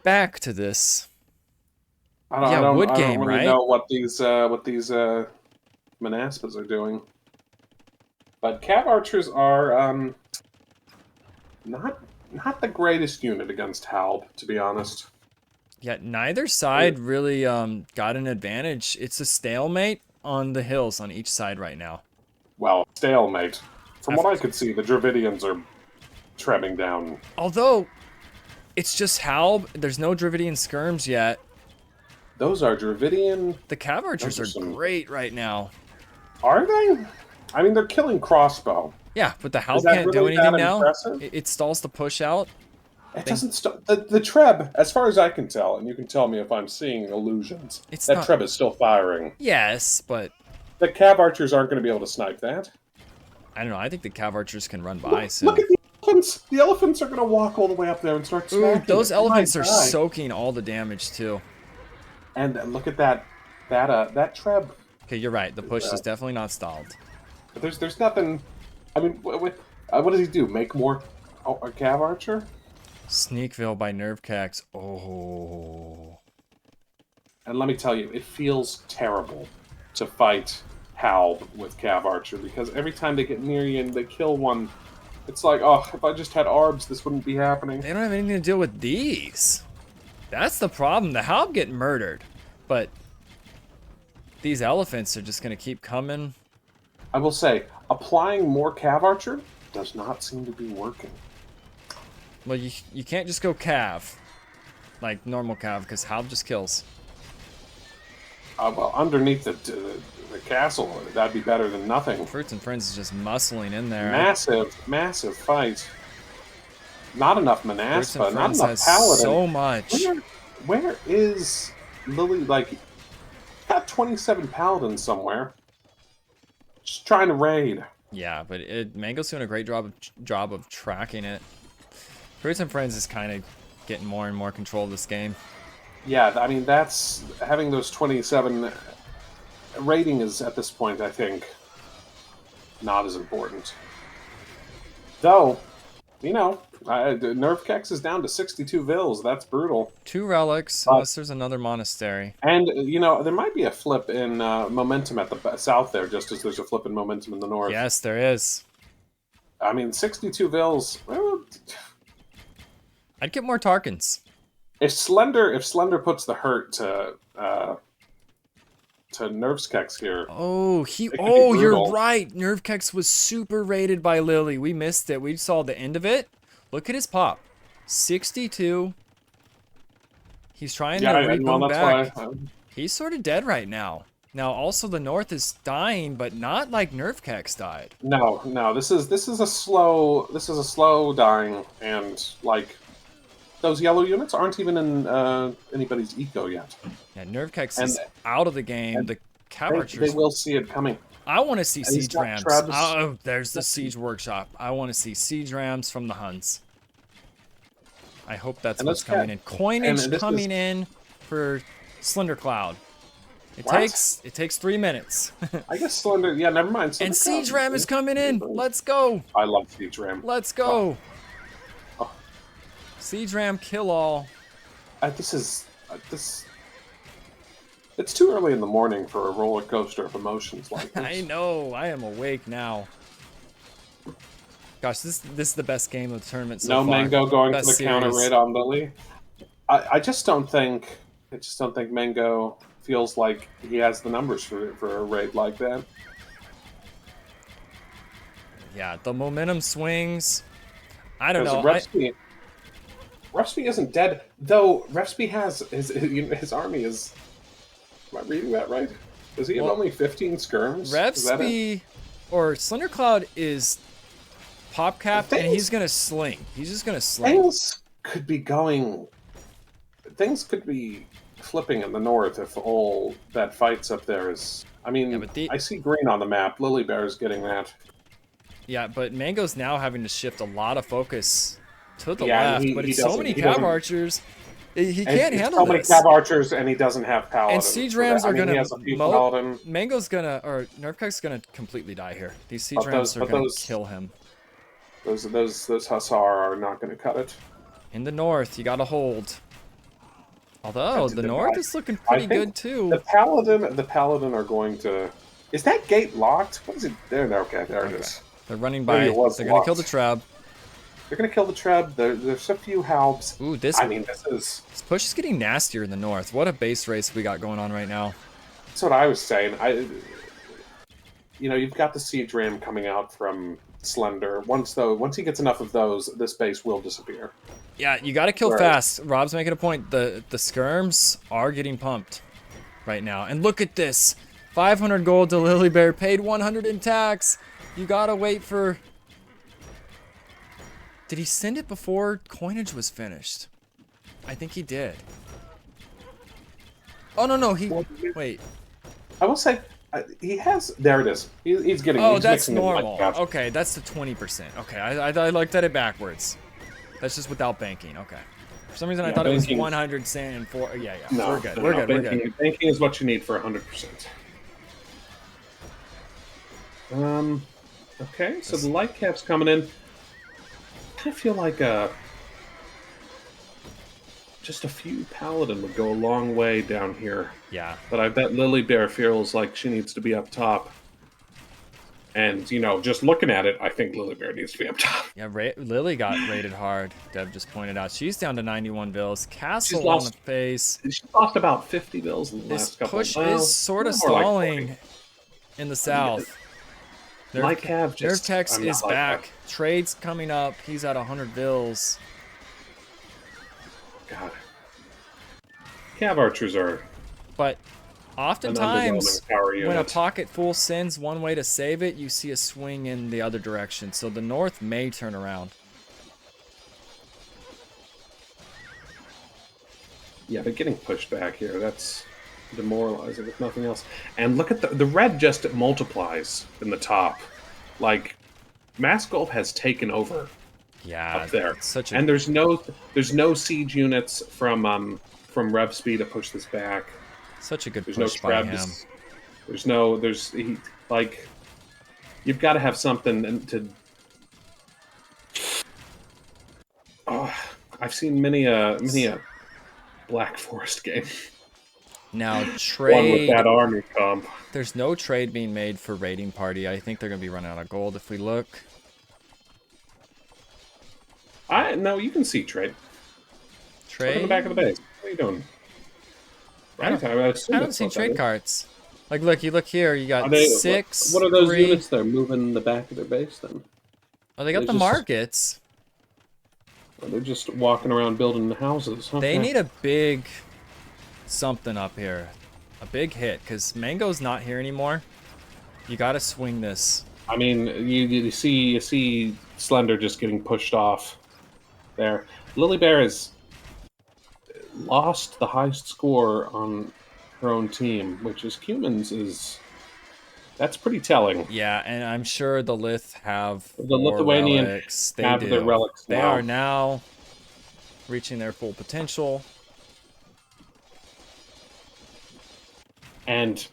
back to this. Yeah, wood I game, don't really right? know what these Manaspas are doing. But Cav Archers are not the greatest unit against Halb, to be honest. Yeah, neither side really got an advantage. It's a stalemate on the hills on each side right now. Well, stalemate. From what I could see, the Dravidians are treading down. Although, it's just Halb. There's no Dravidian skirms yet. Those are Dravidian. The Cav Archers Those are are some- great right now. Are they? I mean, they're killing crossbow. Yeah, but the Halb that can't do really that anything now. impressive? It stalls the push out. It doesn't stop. The Treb, as far as I can tell, and you can tell me if I'm seeing illusions, It's that not- Treb is still firing. Yes, but The Cav Archers aren't going to be able to snipe that. I don't know. I think the Cav Archers can run by soon. Look at the elephants! The elephants are going to walk all the way up there and start Ooh, smacking. those it. They might elephants are die. soaking all the damage too. And look at that Treb. Okay, you're right. The push is definitely not stalled. But there's nothing. I mean, what does he do? Make more a Cav Archer? Sneakville by Nervecax. Oh. And let me tell you, it feels terrible to fight Halb with Cav Archer because every time they get near you and they kill one, it's like, oh, if I just had Arbs, this wouldn't be happening. They don't have anything to deal with these. That's the problem. The Halb get murdered. But these elephants are just going to keep coming. I will say, applying more Cav Archer does not seem to be working. Well, you can't just go Cav. Like normal Cav, because Halb just kills. Well, underneath the castle, that'd be better than nothing. Fruits and Friends is just muscling in there. Massive fight. Not enough Fruits and Manaspa, not Friends enough has Paladin. so much. Where is Lily? Like, got 27 Paladins somewhere. Just trying to raid. Yeah, but Mango's doing a great job of tracking it. Fruits and Friends is kind of getting more and more control of this game. Yeah, I mean, that's having those 27 rating is at this point, I think, not as important. Though, you know, Nervekex is down to 62 Vils. That's brutal. 2 relics, unless there's another monastery. And, you know, there might be a flip in momentum at the south there, just as there's a flip in momentum in the north. Yes, there is. I mean, 62 Vils. Well, I'd get more Tarkans. if Slender puts the hurt to Nervekex here, Oh, could be you're brutal. right. Nervekex was super rated by Lily. We missed it. We saw the end of it. Look at his pop. 62. He's trying to reboot back. why. He's sort of dead right now. Now, also the north is dying, but not like Nervekex died. No, this is a slow dying, and like those yellow units aren't even in anybody's eco yet. Yeah, Nervekex And- is out of the game. and The They Cavarchers. will see it coming. I want to see and he's siege got rams. Trebs. Oh, there's the siege workshop. I want to see siege rams from the Huns. I hope that's And what's those coming in. Coinage and this coming is- in for Slender Cloud. It What? takes 3 minutes. I guess Slender. Yeah, never mind. And Slender Siege Cloud. Ram is coming in. Let's go. I love Siege Ram. Let's go. Oh. Siege Ram kill all. This is this. It's too early in the morning for a roller coaster of emotions like this. I know. I am awake now. Gosh, this is the best game of the tournament so No far. Mango going Best for the counter series. raid on Lily. I just don't think. I just don't think Mango feels like he has the numbers for a raid like that. Yeah, the momentum swings. I don't know. Refsby isn't dead, though. Refsby has his army is. Am I reading that right? Does he have only 15 skirms? Is that it? Refsby or Slender Cloud is pop capped, and he's gonna sling. He's just gonna sling. Things could be going. Things could be flipping in the north if all that fights up there is. I mean, Yeah, but I see green on the map. Lily Bear's getting that. Yeah, but Mango's now having to shift a lot of focus to the Yeah, left. he But it's doesn't- so many he Cav doesn't- Archers. He And can't it's handle so many this. Cav Archers, and he doesn't have Paladin. And Siege for that. Rams I are mean, he gonna has a few Paladin. Mango's gonna, or Nerfkek's gonna completely die here. These Siege But Rams those- are but gonna those- kill him. Those Hussar are not going to cut it. In the north, you gotta hold. Although That's the the north bad. is looking I pretty think good too. The Paladin are going to. Is that gate locked? What is it? There, okay, there it is. They're running Maybe by. it was They're gonna kill the locked. Trab. They're going to kill the Treb. There's a few Halbs. Ooh, this This push is getting nastier in the north. What a base race we got going on right now. That's what I was saying. You've got the Siege Ram coming out from Slender. Once he gets enough of those, this base will disappear. Yeah, you got to kill Right. fast. Rob's making a point. The skirms are getting pumped right now. And look at this. 500 gold to Lily Bear, paid 100 in tax. You got to wait for... Did he send it before coinage was finished? I think he did. Oh, no, he... Wait. I will say, he has... There it is. He's getting... Oh, he's that's mixing it like normal. that. Okay, that's the 20%. Okay, I looked at it backwards. That's just without banking. Okay. For some reason, I Yeah, thought it was banking- 100 sand and 4. Yeah. No, We're good. no, We're no, good. We're good. Banking is what you need for 100%. Okay, so the light cap's coming in. I feel like just a few Paladin would go a long way down here. Yeah. But I bet Lily Bear feels like she needs to be up top. And, just looking at it, I think Lily Bear needs to be up top. Yeah, Lily got rated hard. Dev just pointed out. She's down to 91 bills. Castle on lost- the face. She lost about 50 bills in the This last couple push well, is sort of more like stalling 40. in the south. Light Cav just... Nerftex I'm not is like back. that. Trade's coming up. He's at 100 bills. God. Cav Archers are... But oftentimes, underwhelming power when a unit. pocket full sends one way to save it, you see a swing in the other direction. So the north may turn around. Yeah, but getting pushed back here, that's demoralizing if nothing else. And look at the red just multiplies in the top. Like, Maskov has taken over Yeah, up there. it's such a And there's no siege units from Revspeed to push this back. such a good There's no push by him. Trebs. You've got to have something to. Oh, I've seen many a Black Forest game. Now One with trade. that army comp. There's no trade being made for raiding party. I think they're gonna be running out of gold if we look. No, you can see trade. Look in Trade. the back of the base. What are you doing? I don't- assume I don't that's see what that trade is. carts. Like, look, you look here. You got Are they, 6. What are those 3. units they're moving in the back of their base then? Oh, they got They the just- markets. Or they're just walking around building the houses. They Okay. need a big something up here. A big hit, because Mango's not here anymore. You gotta swing this. I mean, you see Slender just getting pushed off there. Lily Bear has lost the highest score on her own team, which is Cumans that's pretty telling. Yeah, and I'm sure the Lith have The more Lithuanian relics. They have do. their relics They now. are now reaching their full potential. And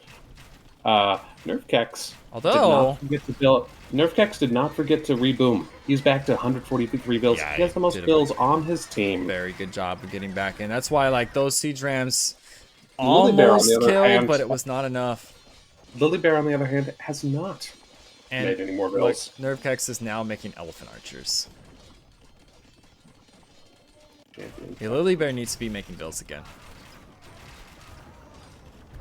Nerfkex Although, Nerfkex did not forget to reboom. He's back to 143 bills. Yeah, he has the most did a bills on his team. very good job of getting back in. That's why, like, those siege rams Lily Bear, on the almost other killed, hand, but it was not enough. Lily Bear, on the other hand, has not And made any more look, bills. Nerfkex is now making elephant archers. Yeah, Lily Bear needs to be making bills again.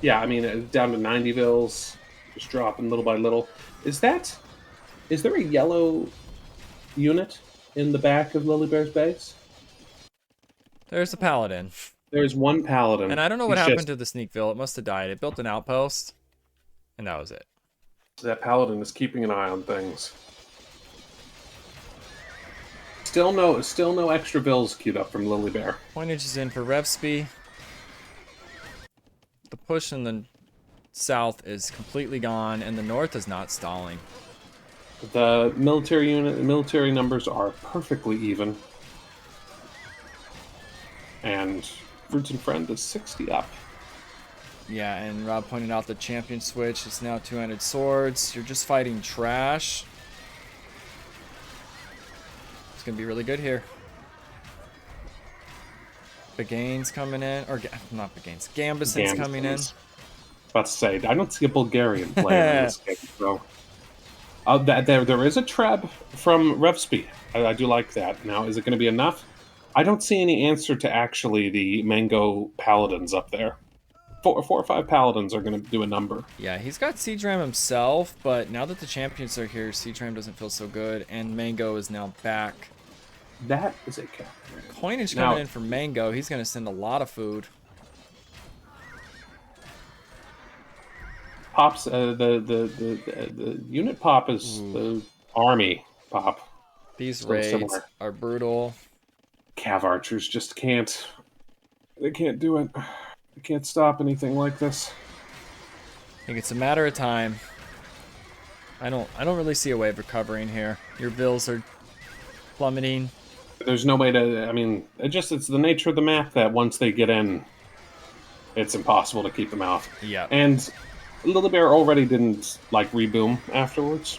Yeah, I mean, down to 90 bills, just dropping little by little. Is there a yellow unit in the back of Lily Bear's base? There's a paladin. There's one paladin. And I don't know what He's happened to the Sneakville. It must have died. It built an outpost, and that was it. That paladin is keeping an eye on things. Still no extra bills queued up from Lily Bear. Pointage is in for Revsby. The push in the south is completely gone, and the north is not stalling. The military numbers are perfectly even. And Fruits and Friend is 60 up. Yeah, and Rob pointed out the champion switch is now two-handed swords. You're just fighting trash. It's gonna be really good here. Bagane's coming in, or not Bagane's, Gambeson's coming in. About to say, I don't see a Bulgarian player in this game, so. There is a Treb from Revsby. I do like that. Now, is it going to be enough? I don't see any answer to actually the Mango Paladins up there. 4 or 5 Paladins are going to do a number. Yeah, he's got Siege Ram himself, but now that the champions are here, Siege Ram doesn't feel so good, and Mango is now back. That is a cap. Coinage coming in for Mango. He's going to send a lot of food. Pops, the unit pop is the army pop. These So raids similar. are brutal. Cav archers just can't. They can't do it. They can't stop anything like this. I think it's a matter of time. I don't really see a way of recovering here. Your bills are plummeting. There's no way to. I mean, it's the nature of the map that once they get in, it's impossible to keep them out. Yeah. And Lily Bear already didn't like reboom afterwards,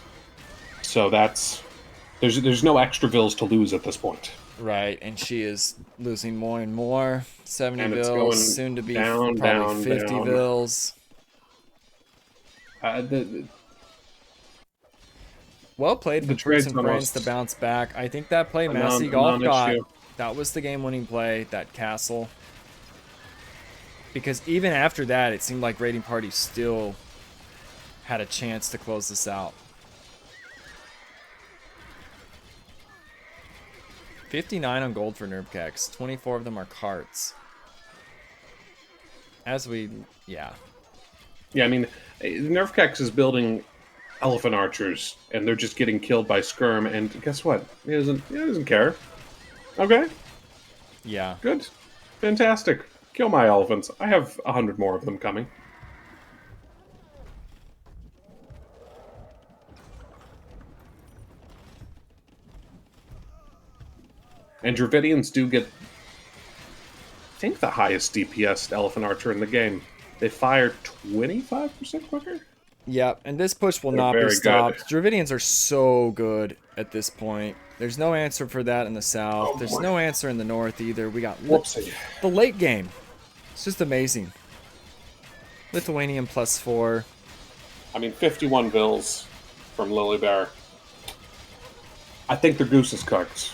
so there's no extra bills to lose at this point. Right, and she is losing more and more. 70 And it's bills, going soon to be down, probably 50 down. bills. Well played for Fruits and Friends to bounce back. I think that play Massey Golf got, that was the game-winning play, that castle. Because even after that, it seemed like Raiding Party still had a chance to close this out. 59 on gold for Nerfkex. 24 of them are carts. Yeah, I mean, Nerfkex is building elephant archers, and they're just getting killed by Skirm, and guess what? He doesn't care. Okay, yeah. good. Fantastic. Kill my elephants. I have 100 more of them coming. And Dravidians do get, I think, the highest DPS elephant archer in the game. They fire 25% quicker? Yep, and this push will They're not be very stopped. Dravidians are so good at this point. There's no answer for that in the south. There's no answer in the north either. We got Whoopsie. the late game. It's just amazing. Lithuanian +4. I mean, 51 bills from Lily Bear. I think their goose is cooked.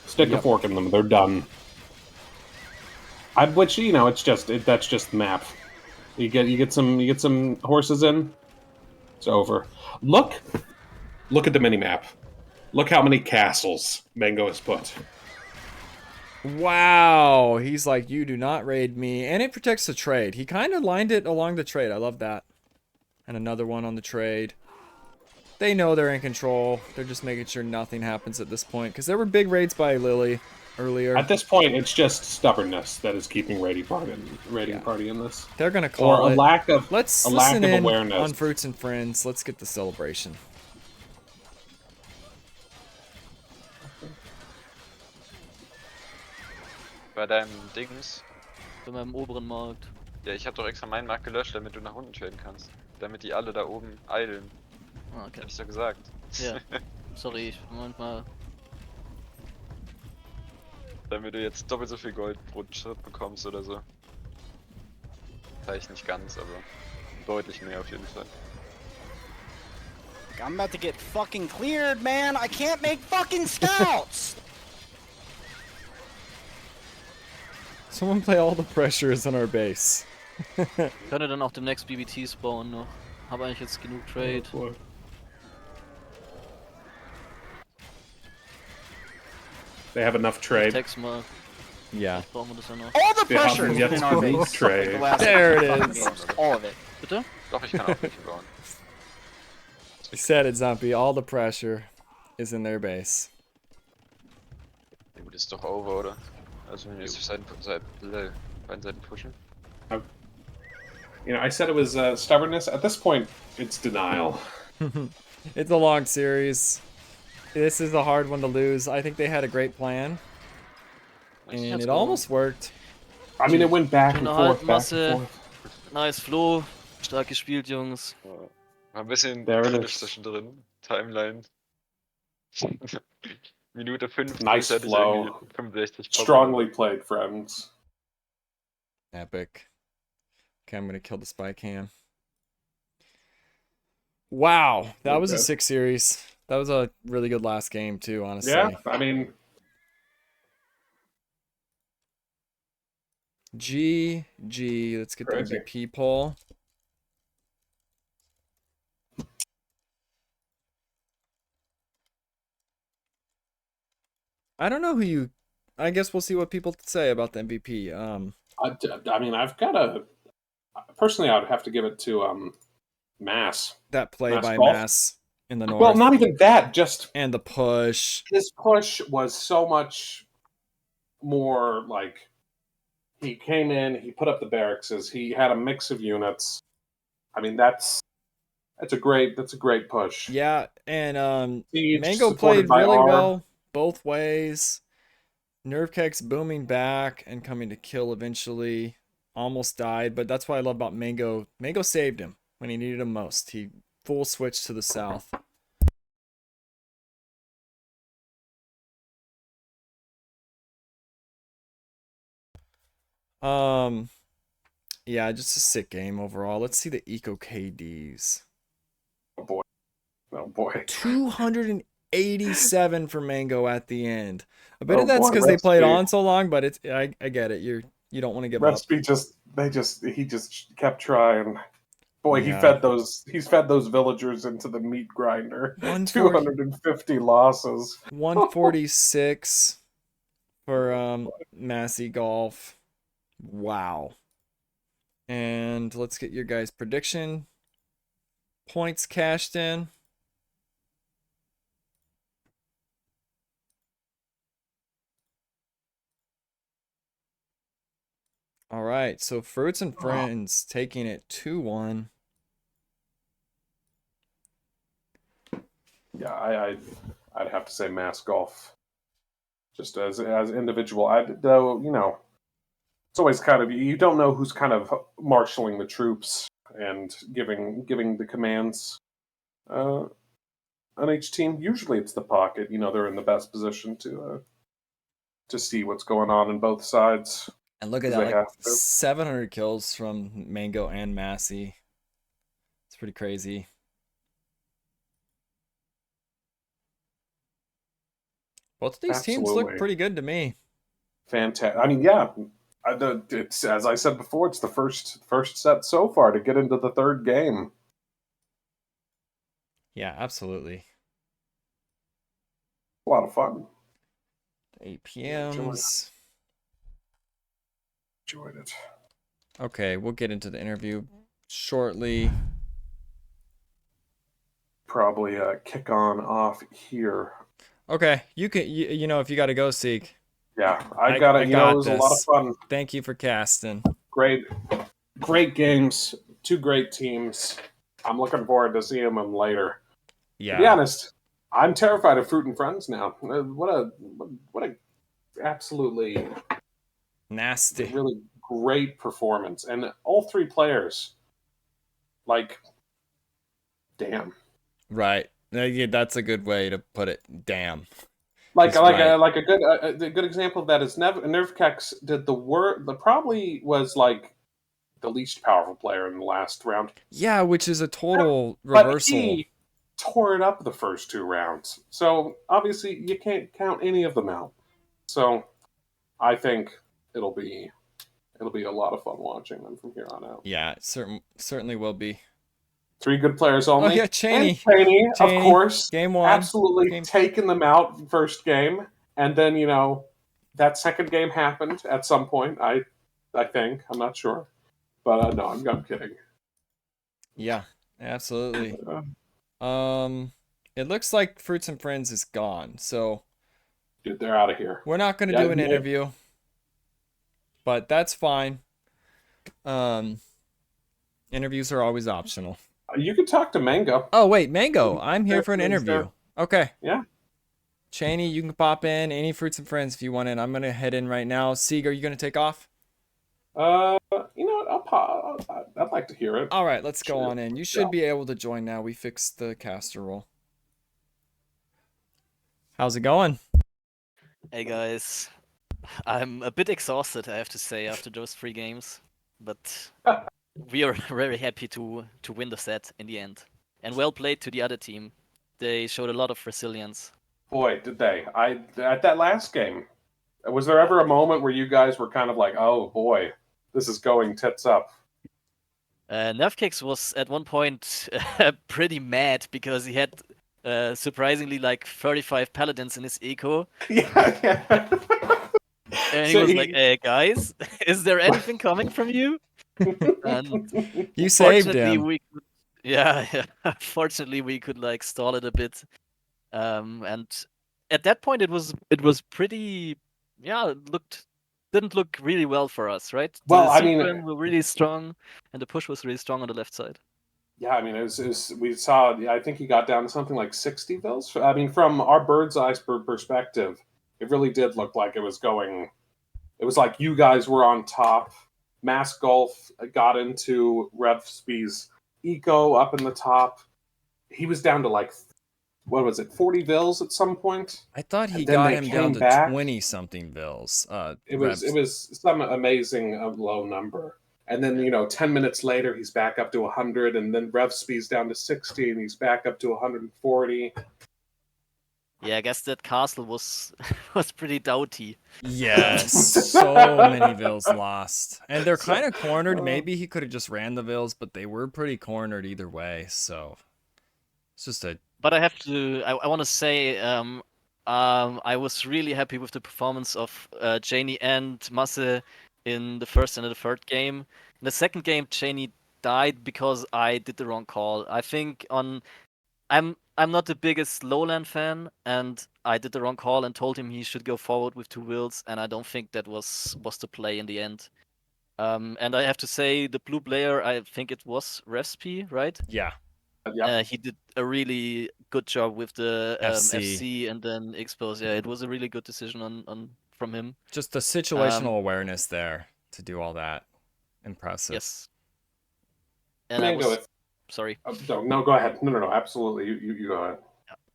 Stick a fork in them. They're done. Which, you know, that's just the map. You get some horses in. It's over. Look at the mini map. Look how many castles Mango has put. Wow, he's like, you do not raid me, and it protects the trade. He kind of lined it along the trade. I love that. And another one on the trade. They know they're in control. They're just making sure nothing happens at this point, because there were big raids by Lily earlier. At this point, it's just stubbornness that is keeping Raiding Party in this. They're gonna call or a it. lack of Let's a lack listen of in awareness on Fruits and Friends. Let's get the celebration. Bei deinem Dings. Bei meinem oberen Markt. Ja, ich habe doch extra meinen Markt gelöscht, damit du nach unten traden kannst. Damit die alle da oben eilen. Ah, okay. Hab ich doch gesagt. Ja. Sorry, ich manchmal. Damit du jetzt doppelt so viel Gold pro Schritt bekommst oder so. Vielleicht nicht ganz, aber deutlich mehr auf jeden Fall. I'm about to get fucking cleared, man. I can't make fucking scouts. Someone play all the pressures on our base. Könnte dann auch demnächst BBTs bauen noch. Habe eigentlich jetzt genug Trade. They have enough trade. Text mal. Yeah. Vielleicht brauchen wir das ja noch. All the Wir haben pressure jetzt in our genug base. Trade. Like the last There it fucking is. games. All of it. Bitte? Doch, ich kann auch welche bauen. I said it, Zombie. All the pressure is in their base. Ja, gut, ist doch over, oder? Also wenn wir jetzt auf beiden Seiten pushen. You know, I said it was stubbornness. At this point, it's denial. It's a long series. This is a hard one to lose. I think they had a great plan. And Let's it go. almost worked. I mean, it went back and Schöne forth, back Halbmasse. and forth. Nice Flo. Stark gespielt, Jungs. War ein bisschen There it kritisch is. zwischendrin. Timeline. Minute 5 Nice hatte ich flow. irgendwie 65 Pop. Strongly played, friends. Epic. Okay, I'm gonna kill the spy cam. Wow, that was a Okay. 6 series. That was a really good last game too, honestly. Yeah, I mean, GG. Let's get the Crazy. MVP poll. I don't know who you. I guess we'll see what people say about the MVP. I mean, I've got a. Personally, I would have to give it to Mass. That play Mass by golf? Mass in the north. Well, not even that. Just And the push. his push was so much more like he came in, he put up the barracks, he had a mix of units. I mean, that's a great push. Yeah, and Siege Mango supported played by really Arb. well both ways. Nerfkex booming back and coming to kill eventually. Almost died, but that's what I love about Mango. Mango saved him when he needed him most. He full switched to the south. Yeah, just a sick game overall. Let's see the eco KDs. Oh boy. Oh boy. 287 for Mango at the end. A bit Oh of that's boy, because they played Recipe. on so long, but it's I get it. You don't want to give up. Recipe he just kept trying. Boy, Yeah. he's fed those villagers into the meat grinder. 140 250 losses. 146 for Massey Golf. Wow. And let's get your guys' prediction. Points cashed in. All right, so Fruits and Friends taking it 2-1. Yeah, I'd have to say Mass Golf. Just as individual, though, you know, it's always kind of, you don't know who's kind of marshaling the troops and giving the commands on each team. Usually it's the pocket. You know, they're in the best position to see what's going on in both sides. And look at 'Cause that, they like have to. 700 kills from Mango and Massey. It's pretty crazy. Both of these teams look Absolutely. pretty good to me. Fantastic. I mean, yeah, it's, as I said before, it's the first set so far to get into the third game. Yeah, absolutely. A lot of fun. 8 p.m.s. Enjoyed it. Okay, we'll get into the interview shortly. Probably kick on off here. Okay, you can you know if you got to go, Seek. Yeah, I got it. You know, it was a lot of this. fun. Thank you for casting. Great games. Two great teams. I'm looking forward to seeing them later. Yeah. To be honest, I'm terrified of Fruit and Friends now. What a absolutely Nasty. really great performance, and all three players, like, damn. Right. Yeah, that's a good way to put it. Damn. Like He's like right. a good example of that is Nervkex did the probably was like the least powerful player in the last round, Yeah, which is a total but reversal. he tore it up the first 2 rounds. So obviously you can't count any of them out. So I think it'll be a lot of fun watching them from here on out. Yeah, certainly will be. 3 good players only. Oh yeah, Cheney. And Cheney, of Cheney, course, game 1. absolutely taking them out first game, and then that second game happened at some point. I think I'm not sure, but no, I'm kidding. Yeah, absolutely. Uh, It looks like Fruits and Friends is gone, so Dude, they're out of here. we're not gonna do an interview, but that's fine. Interviews are always optional. You can talk to Mango. Oh wait, Mango, I'm here for an interview. Okay. Yeah. Cheney, you can pop in. Any Fruits and Friends if you want in. I'm gonna head in right now. Sieg, are you gonna take off? You know what? I'd like to hear it. All right, let's go Sure. on in. You should be able to join now. We fixed the caster role. How's it going? Hey guys, I'm a bit exhausted, I have to say, after those 3 games, but we are very happy to win the set in the end. And well played to the other team. They showed a lot of resilience. Boy, did they! At that last game, was there ever a moment where you guys were kind of like, "Oh boy, this is going tits up"? Nerfkicks was at one point pretty mad because he had surprisingly like 35 paladins in his eco. Yeah. And he So was like, "Hey guys, is there anything coming from you?" And You saved fortunately him. we could, yeah, fortunately we could like stall it a bit. And at that point it was pretty, yeah, didn't look really well for us, right? Well, The I mean, sequence were really strong, and the push was really strong on the left side. yeah, I mean, it was we saw. I think he got down to something like 60 vills. I mean, from our bird's eye perspective, it really did look like it was going. It was like you guys were on top. Mass Golf got into Revsby's eco up in the top. He was down to like, what was it, 40 vills at some point? I thought he And then got they him down came to back. 20 something vills. It was some amazing low number. And then 10 minutes later he's back up to 100, and then Revsby's down to 60, and he's back up to 140. Yeah, I guess that castle was was pretty doughty. Yes, so many vills lost, and they're kind of cornered. Maybe he could have just ran the vills, but they were pretty cornered either way. So it's just a But I have to, I want to say, I was really happy with the performance of Janie and Masse in the first and the third game. In the second game, Janie died because I did the wrong call. I think I'm not the biggest lowland fan, and I did the wrong call and told him he should go forward with 2 wills, and I don't think that was the play in the end. And I have to say, the blue player, I think it was Respi, right? yeah. He did a really good job with the FC. FC and then expose. Yeah, it was a really good decision on from him. Just the situational awareness there to do all that. Impressive. Yes. And I was sorry. No, go ahead. No, absolutely. You go ahead.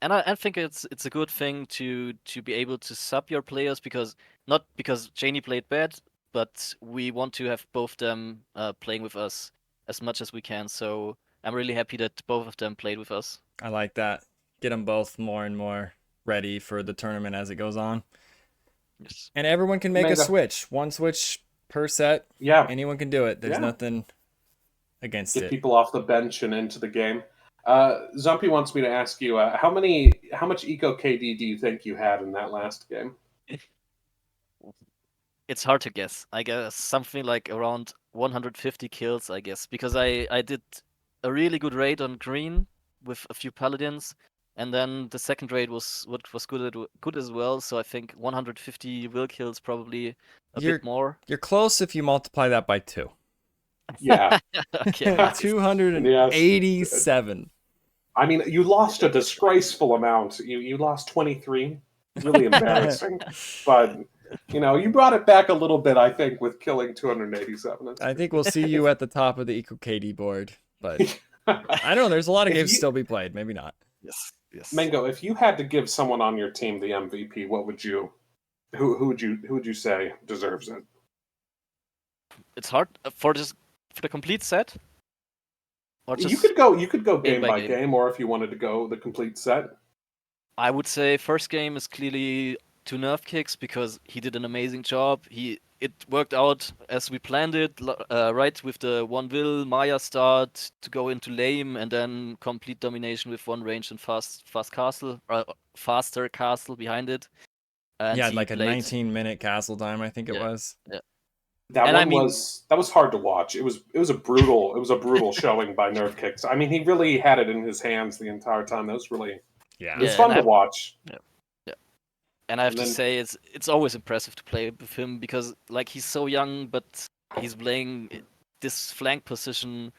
And I think it's a good thing to be able to sub your players, because not because Janie played bad, but we want to have both them playing with us as much as we can. So I'm really happy that both of them played with us. I like that. Get them both more and more ready for the tournament as it goes on. Yes. And everyone can make a switch. 1 switch per set. Yeah. Anyone can do it. There's nothing against Get it. people off the bench and into the game. Zumpy wants me to ask you, how much eco KD do you think you had in that last game? It's hard to guess. I guess something like around 150 kills, I guess, because I did a really good raid on green with a few paladins, and then the second raid was good as well. So I think 150 will kills, probably a bit more. You're close if you multiply that by 2. Yeah. Okay. 287. I mean, you lost a disgraceful amount. You lost 23. Really embarrassing. But You brought it back a little bit, I think, with killing 287. That's I think we'll see you at the top of the EcoKD board, but I don't know. There's a lot of If games you- still be played. Maybe not. Yes. Yes. Mango, if you had to give someone on your team the MVP, what would you? Who would you say deserves it? It's hard for the complete set. Or just You could go game by game, or if you wanted to go the complete set. I would say first game is clearly to Nerf Kicks because he did an amazing job. It worked out as we planned it, right, with the one will Maya start to go into lame and then complete domination with one range and fast castle, faster castle behind it. And Yeah, he like a played- 19-minute castle time, I think it Yeah. was. That And one I mean- was hard to watch. It was a brutal showing by Nerf Kicks. I mean, he really had it in his hands the entire time. That was really Yeah. it was Yeah, fun and to watch. And I have And to then- say, it's always impressive to play with him because like he's so young, but he's playing this flank position.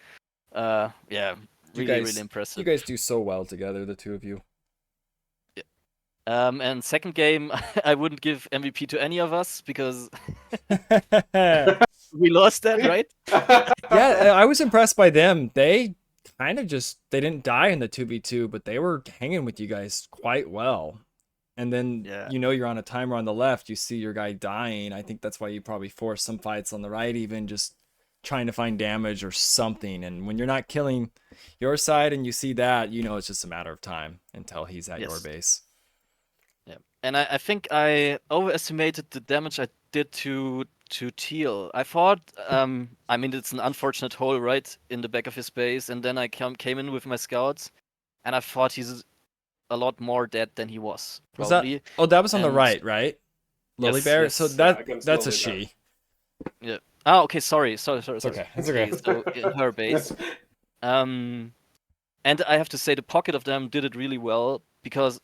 Yeah, really impressive. You guys do so well together, the two of you. And second game, I wouldn't give MVP to any of us because Yeah, we lost that, right? I was impressed by them. They kind of they didn't die in the 2v2, but they were hanging with you guys quite well. And then, Yeah. you're on a timer on the left, you see your guy dying. I think that's why you probably forced some fights on the right, even just trying to find damage or something. And when you're not killing your side and you see that, it's just a matter of time until he's at your Yes. base. Yeah. And I think I overestimated the damage I did to Teal. I thought, I mean, it's an unfortunate hole right in the back of his base, and then I came in with my scouts, and I thought he's a lot more dead than he was. Was Probably. that? Oh, that was on the And- right, right? Lily Yes, Bear. yes. So Yeah, against that's a Lily she. Oh, okay. Sorry. It's okay. It's Okay, okay. so in her base. And I have to say the pocket of them did it really well because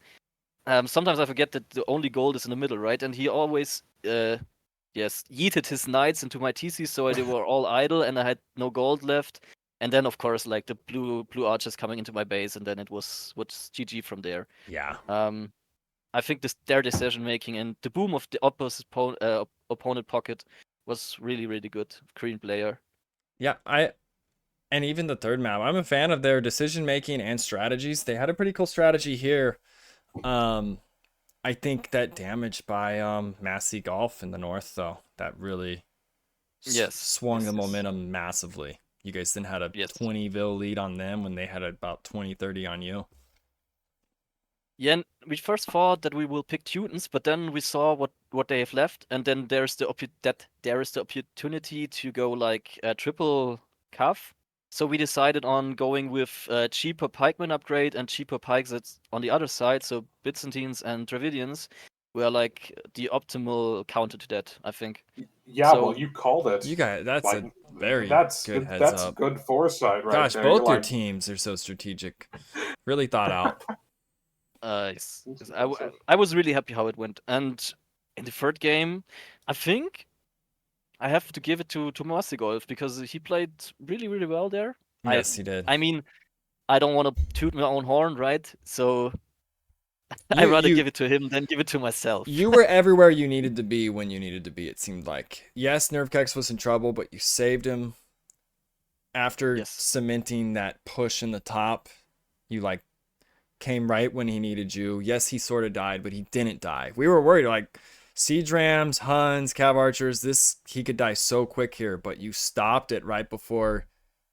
sometimes I forget that the only gold is in the middle, right? And he always yeeted his knights into my TC, so they were all idle and I had no gold left. And then of course like the blue archers coming into my base, and then it was GG from there. Yeah. I think their decision making and the boom of the opposite opponent pocket was really, really good. Green player. Yeah, and even the third map, I'm a fan of their decision making and strategies. They had a pretty cool strategy here. I think that damage by Massey Golf in the north, though, that really swung the momentum massively. You guys then had a 20 vil lead on them when they had about 20-30 on you. Yeah, and we first thought that we will pick Teutons, but then we saw what they have left, and then there is the opportunity to go like triple cuff. So we decided on going with cheaper pikeman upgrade and cheaper pikes that's on the other side. So Byzantines and Dravidians were like the optimal counter to that, I think. Yeah, So- well, you called it. You guys, that's Like, a very that's good heads that's up. good foresight, right Gosh, there. both You're your like, teams are so strategic. Really thought out. Yes. I was really happy how it went. And in the third game, I think I have to give it to Master Golf because he played really, really well there. Yes, he did. I mean, I don't want to toot my own horn, right? So I'd rather you- give it to him than give it to myself. You were everywhere you needed to be when you needed to be, it seemed like. Yes, Nerfkex was in trouble, but you saved him. After Yes. cementing that push in the top, you came right when he needed you. Yes, he sort of died, but he didn't die. We were worried, siege rams, Huns, cav archers, he could die so quick here, but you stopped it right before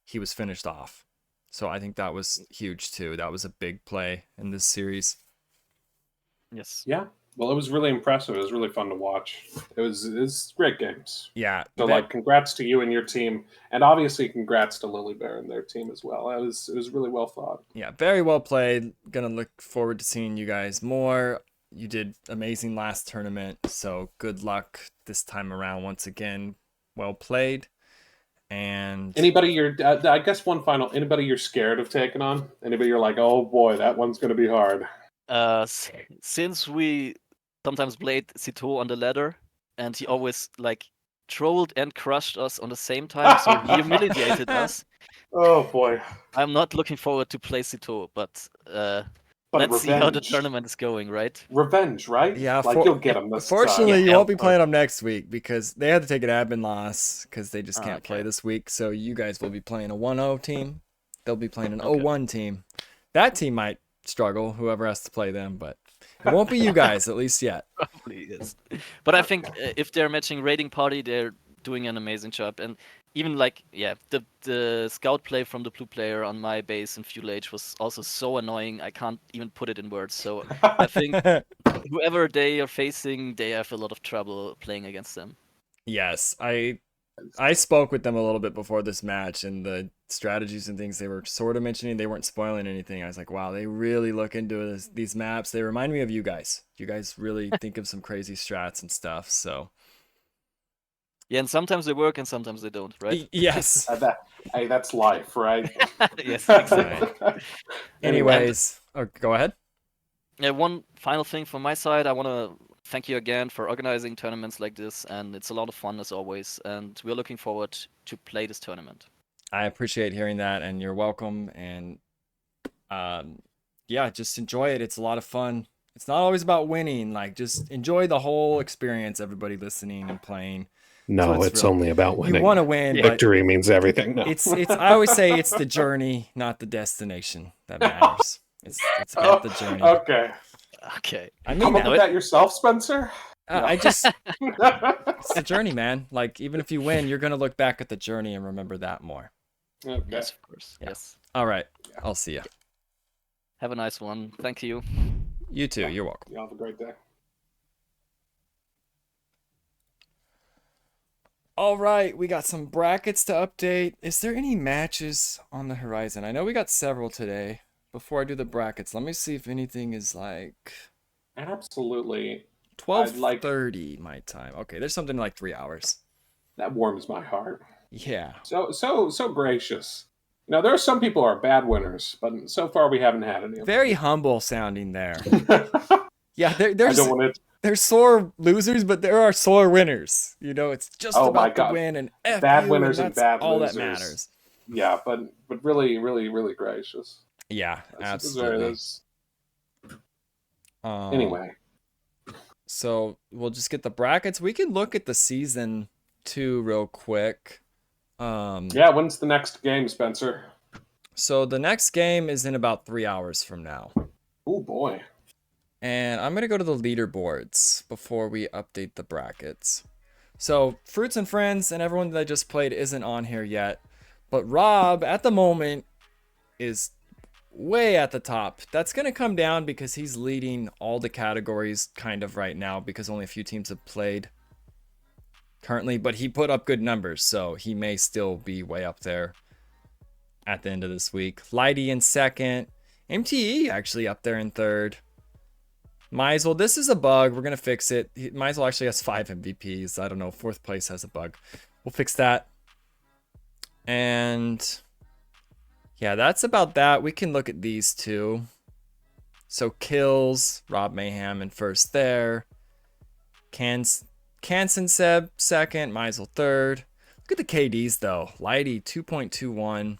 he was finished off. So I think that was huge too. That was a big play in this series. Yes. yeah. Well, it was really impressive. It was really fun to watch. It was great games. Yeah. So, congrats to you and your team, and obviously, congrats to Lily Bear and their team as well. It was really well thought. Yeah, very well played. Gonna look forward to seeing you guys more. You did amazing last tournament, so good luck this time around once again. Well played. And Anybody I guess one final. Anybody you're scared of taking on? Anybody you're like, oh boy, that one's going to be hard. Since we sometimes played Sito on the ladder, and he always trolled and crushed us on the same time, so he humiliated us. Oh boy. I'm not looking forward to play Sito, but But let's see how the revenge. tournament is going, right? Revenge, right? Yeah, like you'll get them this Fortunately, time. you Yeah, won't be of playing them next week because they had to take an admin loss because they just Ah, can't play okay. this week. So you guys will be playing a 1-0 team. They'll be playing an Okay. 0-1 team. That team might struggle, whoever has to play them, but it won't be you guys, at least yet. Probably is. But I think if they're matching raiding party, they're doing an amazing job. And even like, yeah, the scout play from the blue player on my base in Fuel Age was also so annoying. I can't even put it in words. So I think whoever they are facing, they have a lot of trouble playing against them. Yes, I spoke with them a little bit before this match, and the strategies and things they were sort of mentioning, they weren't spoiling anything. I was like, wow, they really look into these maps. They remind me of you guys. You guys really think of some crazy strats and stuff. So Yeah, and sometimes they work and sometimes they don't, right? yes. Hey, that's life, right? Yes, exactly. Anyways, go ahead. Yeah, one final thing from my side, I want to thank you again for organizing tournaments like this, and it's a lot of fun as always, and we're looking forward to play this tournament. I appreciate hearing that, and you're welcome. And yeah, just enjoy it. It's a lot of fun. It's not always about winning. Like, just enjoy the whole experience. Everybody listening and playing. No, it's real. only about winning. You want to win. Yeah. But Victory means everything. No. it's. I always say it's the journey, not the destination, that matters. It's about the journey. Okay. Okay. I Come mean up with that yourself, Spencer? I just. It's the journey, man. Like, even if you win, you're gonna look back at the journey and remember that more. Okay. Yes, of course. Yeah. Yes. All right. I'll see you. Have a nice one. Thank you. You too. You're welcome. You have a great day. All right, we got some brackets to update. Is there any matches on the horizon? I know we got several today. Before I do the brackets, let me see if anything is like Absolutely. 12:30 my time. Okay, there's something like 3 hours. That warms my heart. Yeah. So gracious. You know, there are some people who are bad winners, but so far we haven't had any of Very humble sounding there. them. Yeah, I there's don't want to. there's sore losers, but there are sore winners. You know, it's just Oh my about the God. win and F Bad you, winners and and that's bad all losers. that matters. Yeah, but really, really, really gracious. Yeah, That's where it absolutely. is. Um, Anyway, So we'll just get the brackets. We can look at the season 2 real quick. yeah. When's the next game, Spencer? So the next game is in about 3 hours from now. Oh boy. And I'm going to go to the leaderboards before we update the brackets. So Fruits and Friends and everyone that I just played isn't on here yet. But Rob, at the moment, is way at the top. That's going to come down because he's leading all the categories kind of right now because only a few teams have played currently. But he put up good numbers, so he may still be way up there at the end of this week. Lighty in second. MTE actually up there in third. Meisel, this is a bug. We're going to fix it. Meisel actually has 5 MVPs. I don't know. 4th place has a bug. We'll fix that. And yeah, that's about that. We can look at these two. So kills, Rob Mayhem in first there. Kansen Seb second, Meisel third. Look at the KDs though. Lighty 2.21.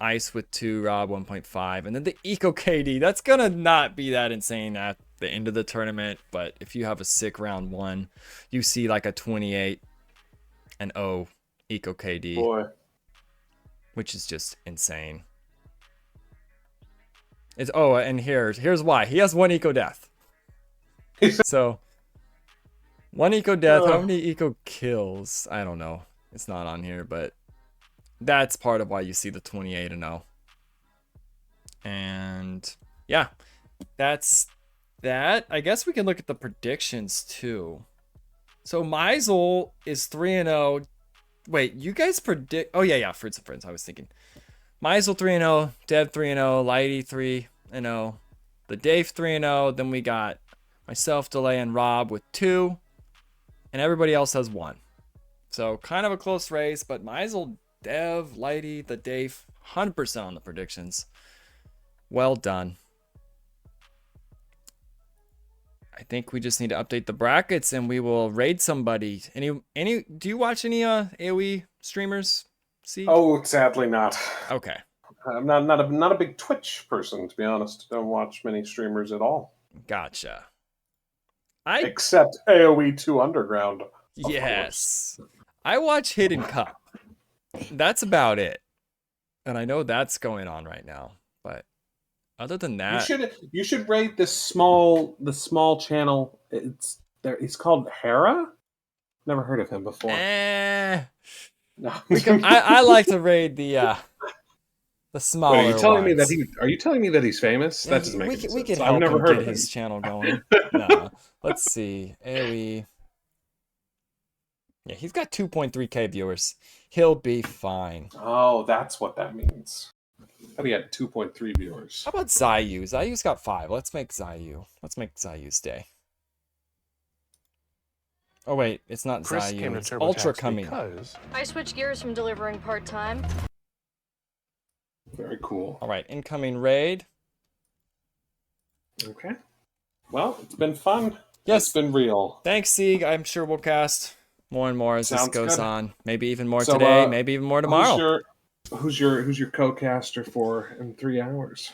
Ice with 2, Rob 1.5. And then the Eco KD. That's going to not be that insane at the end of the tournament. But if you have a sick round 1, you see like a 28 and 0 Eco KD. Boy. Which is just insane. It's and here's why. He has 1 Eco Death. So 1 Eco Death. How many Eco Kills? I don't know. It's not on here, but that's part of why you see the 28 and 0. And yeah, that's that. I guess we can look at the predictions too. So Meisel is 3-0. Wait, you guys predict? Oh yeah, Fruits and Friends. I was thinking Meisel 3-0, Dev 3-0, Lighty 3-0, the Dave 3-0. Then we got myself, Delay, and Rob with 2, and everybody else has 1. So kind of a close race, but Meisel, Dev, Lighty, the Dave, 100% on the predictions. Well done. I think we just need to update the brackets and we will raid somebody. Any do you watch any AoE streamers? See? Oh, sadly not. Okay. I'm not a big Twitch person, to be honest. Don't watch many streamers at all, Gotcha. except AOE 2 Underground. Yes. I watch Hidden Cup. That's about it. And I know that's going on right now, but other than that, You should rate the small channel. It's called Hera. Never heard of him before. No. I like to raid the smaller Wait, are you telling ones. me that he's famous? That doesn't make any sense. We could I've help never him heard get of him. his channel going. No, let's see. AOE. Yeah, he's got 2.3k viewers. He'll be fine. Oh, that's what that means. I thought he had 2.3 viewers. How about Zayu? Zayu's got 5. Let's make Zayu. Let's make Zayu's day. Oh wait, it's not Chris Zayu. came to It's TurboTax Ultra coming. because I switched gears from delivering part-time. Very cool. All right, incoming raid. Okay. Well, it's been fun. Yes. It's been real. Thanks, Sieg. I'm sure we'll cast more and more as this Sounds goes good. on. Maybe even more So, today. Maybe even more tomorrow. Who's your co-caster for in 3 hours?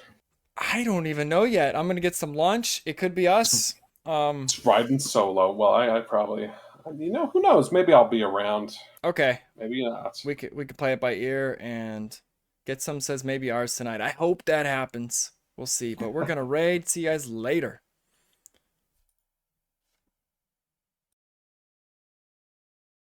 I don't even know yet. I'm gonna get some lunch. It could be us. It's riding solo. Well, I probably, who knows? Maybe I'll be around. Okay. Maybe not. We could play it by ear and get some says maybe ours tonight. I hope that happens. We'll see. But we're gonna raid. See you guys later.